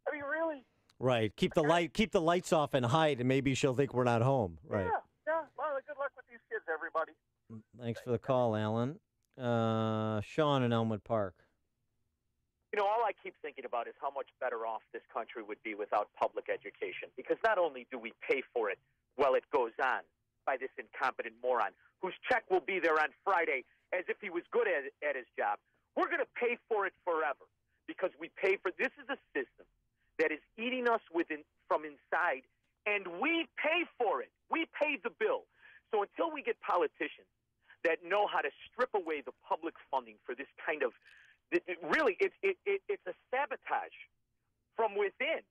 I mean, really? Right. Keep the lights off and hide, and maybe she'll think we're not home. Right. Yeah. Well, good luck with these kids, everybody. Thanks for the call, Alan. Sean in Elmwood Park. You know, all I keep thinking about is how much better off this country would be without public education. Because not only do we pay for it while it goes on by this incompetent moron whose check will be there on Friday as if he was good at his job, we're going to pay for it forever because we pay for this is a system that is eating us from inside, and we pay for it. We pay the bill. So until we get politicians that know how to strip away the public funding for this kind of it's a sabotage from within.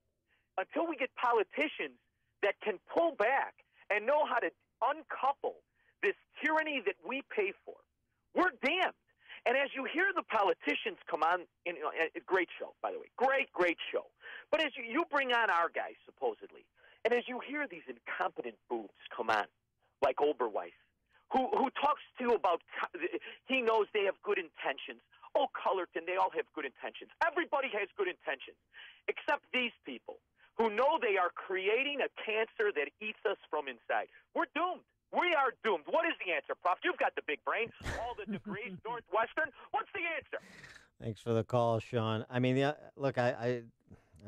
Until we get politicians that can pull back and know how to uncouple this tyranny that we pay for, we're damned. And as you hear the politicians come on, great show, by the way, great show. But as you bring on our guys, supposedly, and as you hear these incompetent boobs come on, like Oberweis, who talks to you about, he knows they have good intentions. Oh, Cullerton, they all have good intentions. Everybody has good intentions, except these people who know they are creating a cancer that eats us from inside. We're doomed. We are doomed. What is the answer, Prof? You've got the big brain, all the degrees, Northwestern. What's the answer? Thanks for the call, Sean. I mean, look, I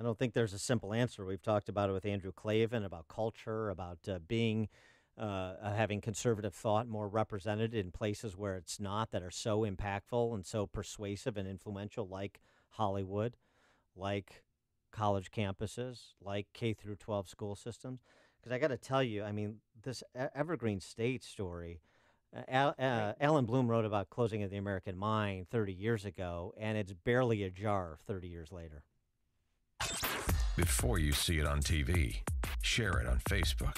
don't think there's a simple answer. We've talked about it with Andrew Klavan, about culture, about being having conservative thought more represented in places where it's not, that are so impactful and so persuasive and influential, like Hollywood, like college campuses, like K through 12 school systems. Because I got to tell you, I mean, this Evergreen State story, Alan Bloom wrote about closing of the American Mind 30 years ago, and it's barely ajar 30 years later. Before you see it on TV, share it on Facebook,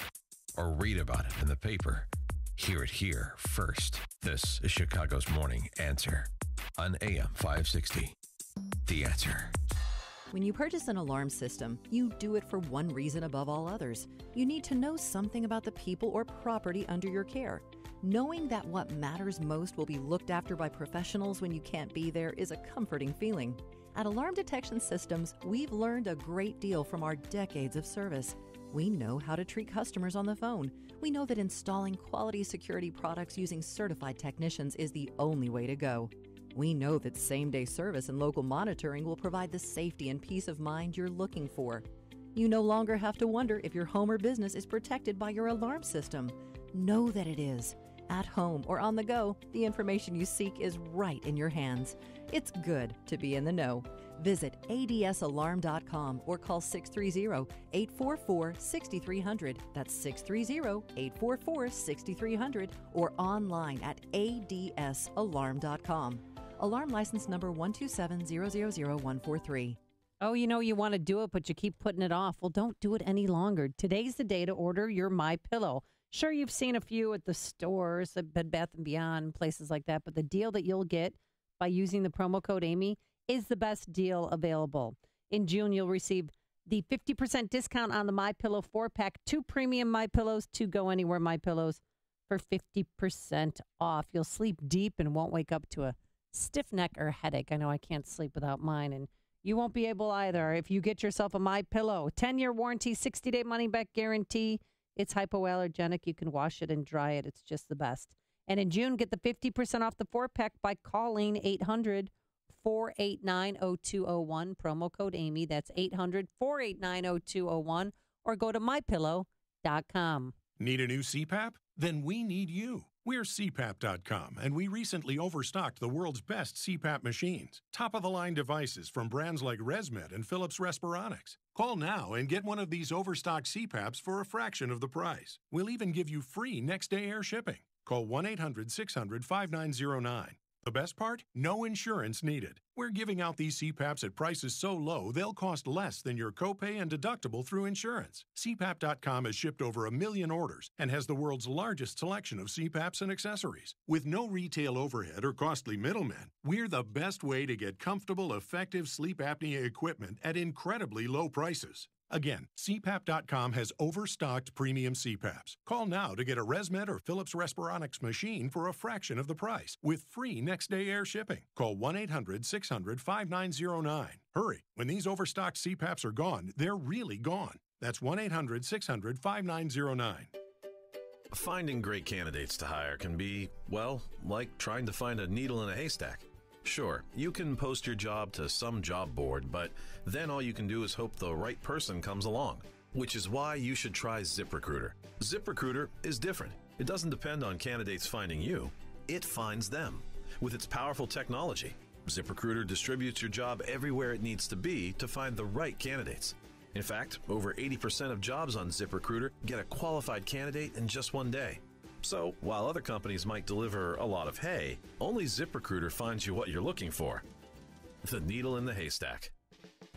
or read about it in the paper. Hear it here first. This is Chicago's Morning Answer on AM 560. The Answer. When you purchase an alarm system, you do it for one reason above all others. You need to know something about the people or property under your care. Knowing that what matters most will be looked after by professionals when you can't be there is a comforting feeling. At Alarm Detection Systems, we've learned a great deal from our decades of service. We know how to treat customers on the phone. We know that installing quality security products using certified technicians is the only way to go. We know that same-day service and local monitoring will provide the safety and peace of mind you're looking for. You no longer have to wonder if your home or business is protected by your alarm system. Know that it is. At home or on the go, the information you seek is right in your hands. It's good to be in the know. Visit adsalarm.com or call 630-844-6300. That's 630-844-6300 or online at adsalarm.com. Alarm license number 127000143. Oh, you know you want to do it, but you keep putting it off. Well, don't do it any longer. Today's the day to order your MyPillow. Sure, you've seen a few at the stores, at Bed Bath & Beyond, places like that, but the deal that you'll get by using the promo code Amy is the best deal available. In June, you'll receive the 50% discount on the MyPillow 4-pack, 2 premium MyPillows, 2 Go Anywhere MyPillows for 50% off. You'll sleep deep and won't wake up to a stiff neck or headache. I know I can't sleep without mine, and you won't be able either if you get yourself a MyPillow. 10-year warranty, 60-day money-back guarantee. It's hypoallergenic. You can wash it and dry it. It's just the best. And in June, get the 50% off the 4-pack by calling 800-489-0201. Promo code Amy. That's 800-489-0201. Or go to MyPillow.com. Need a new CPAP? Then we need you. We're CPAP.com, and we recently overstocked the world's best CPAP machines. Top-of-the-line devices from brands like ResMed and Philips Respironics. Call now and get one of these overstocked CPAPs for a fraction of the price. We'll even give you free next-day air shipping. Call 1-800-600-5909. The best part? No insurance needed. We're giving out these CPAPs at prices so low, they'll cost less than your copay and deductible through insurance. CPAP.com has shipped over 1 million orders and has the world's largest selection of CPAPs and accessories. With no retail overhead or costly middlemen, we're the best way to get comfortable, effective sleep apnea equipment at incredibly low prices. Again, CPAP.com has overstocked premium CPAPs. Call now to get a ResMed or Philips Respironics machine for a fraction of the price with free next-day air shipping. Call 1-800-600-5909. Hurry. When these overstocked CPAPs are gone, they're really gone. That's 1-800-600-5909. Finding great candidates to hire can be, well, like trying to find a needle in a haystack. Sure, you can post your job to some job board, but then all you can do is hope the right person comes along, which is why you should try ZipRecruiter. ZipRecruiter is different. It doesn't depend on candidates finding you. It finds them. With its powerful technology, ZipRecruiter distributes your job everywhere it needs to be to find the right candidates. In fact, over 80% of jobs on ZipRecruiter get a qualified candidate in just one day. So, while other companies might deliver a lot of hay, only ZipRecruiter finds you what you're looking for. The needle in the haystack.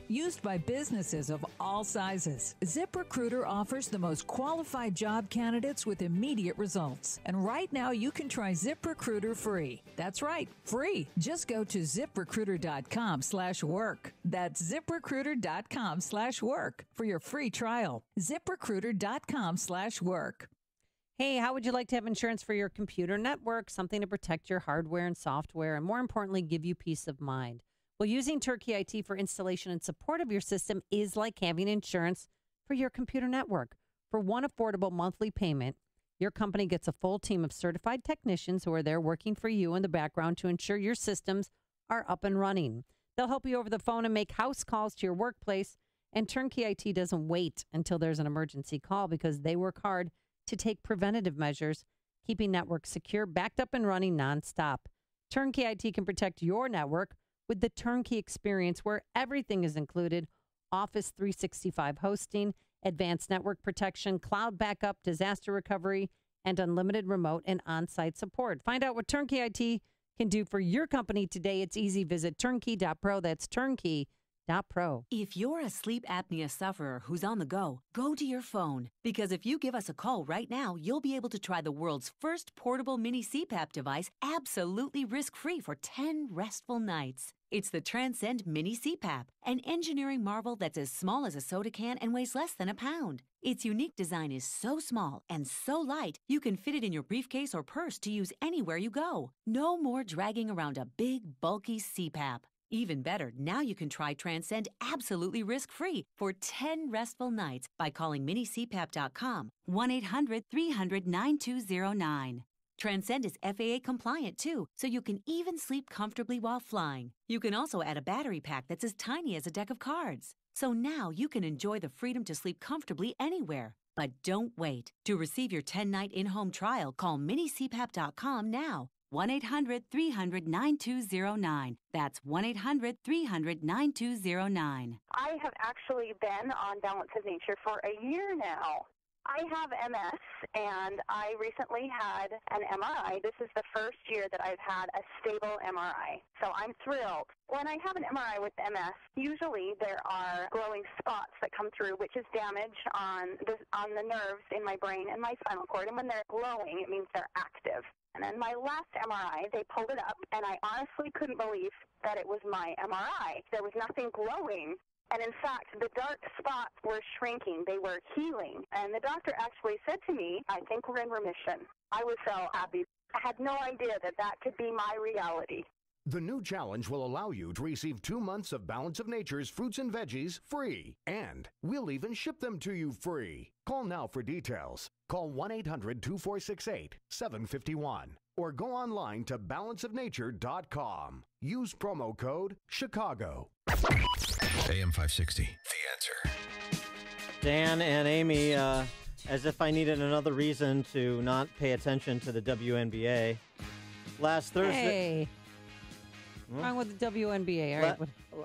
Used by businesses of all sizes, ZipRecruiter offers the most qualified job candidates with immediate results. And right now, you can try ZipRecruiter free. That's right, free. Just go to ZipRecruiter.com/work. That's ZipRecruiter.com/work for your free trial. ZipRecruiter.com/work. Hey, how would you like to have insurance for your computer network? Something to protect your hardware and software, and more importantly, give you peace of mind. Well, using Turkey IT for installation and support of your system is like having insurance for your computer network. For one affordable monthly payment, your company gets a full team of certified technicians who are there working for you in the background to ensure your systems are up and running. They'll help you over the phone and make house calls to your workplace, and Turnkey IT doesn't wait until there's an emergency call because they work hard to take preventative measures, keeping networks secure, backed up and running nonstop. Turnkey IT can protect your network with the Turnkey experience where everything is included: Office 365 hosting, advanced network protection, cloud backup, disaster recovery, and unlimited remote and on-site support. Find out what Turnkey IT can do for your company today. It's easy. Visit turnkey.pro. That's turnkey.pro. If you're a sleep apnea sufferer who's on the go, go to your phone. Because if you give us a call right now, you'll be able to try the world's first portable mini CPAP device absolutely risk-free for 10 restful nights. It's the Transcend Mini CPAP, an engineering marvel that's as small as a soda can and weighs less than a pound. Its unique design is so small and so light, you can fit it in your briefcase or purse to use anywhere you go. No more dragging around a big, bulky CPAP. Even better, now you can try Transcend absolutely risk-free for 10 restful nights by calling minicpap.com, 1-800-300-9209. Transcend is FAA compliant too, so you can even sleep comfortably while flying. You can also add a battery pack that's as tiny as a deck of cards. So now you can enjoy the freedom to sleep comfortably anywhere. But don't wait. To receive your 10-night in-home trial, call minicpap.com now. 1-800-300-9209. That's 1-800-300-9209. I have actually been on Balance of Nature for a year now. I have MS, and I recently had an MRI. This is the first year that I've had a stable MRI, so I'm thrilled. When I have an MRI with MS, usually there are glowing spots that come through, which is damage on the nerves in my brain and my spinal cord, and when they're glowing, it means they're active. And then my last MRI, they pulled it up, and I honestly couldn't believe that it was my MRI. There was nothing glowing. And in fact, the dark spots were shrinking. They were healing. And the doctor actually said to me, I think we're in remission. I was so happy. I had no idea that that could be my reality. The new challenge will allow you to receive 2 months of Balance of Nature's fruits and veggies free. And we'll even ship them to you free. Call now for details. Call 1-800-246-8751 or go online to balanceofnature.com. Use promo code Chicago. AM 560, The Answer. Dan and Amy, as if I needed another reason to not pay attention to the WNBA. Last Thursday. Hey. What's wrong with the WNBA? All right.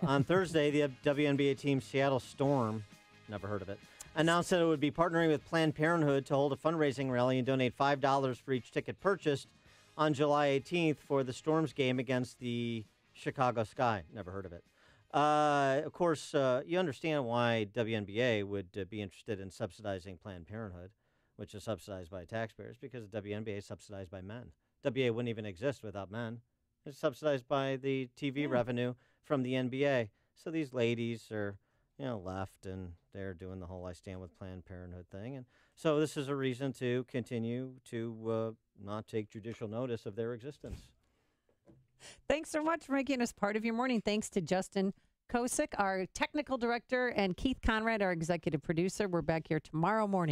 On Thursday, the WNBA team Seattle Storm, never heard of it, announced that it would be partnering with Planned Parenthood to hold a fundraising rally and donate $5 for each ticket purchased on July 18th for the Storm's game against the Chicago Sky. Never heard of it. Of course, you understand why WNBA would be interested in subsidizing Planned Parenthood, which is subsidized by taxpayers, because the WNBA is subsidized by men. WNBA wouldn't even exist without men. It's subsidized by the TV revenue from the NBA. So these ladies are, left, and they're doing the whole I stand with Planned Parenthood thing. And so this is a reason to continue to not take judicial notice of their existence. Thanks so much for making us part of your morning. Thanks to Justin Kosick, our technical director, and Keith Conrad, our executive producer. We're back here tomorrow morning.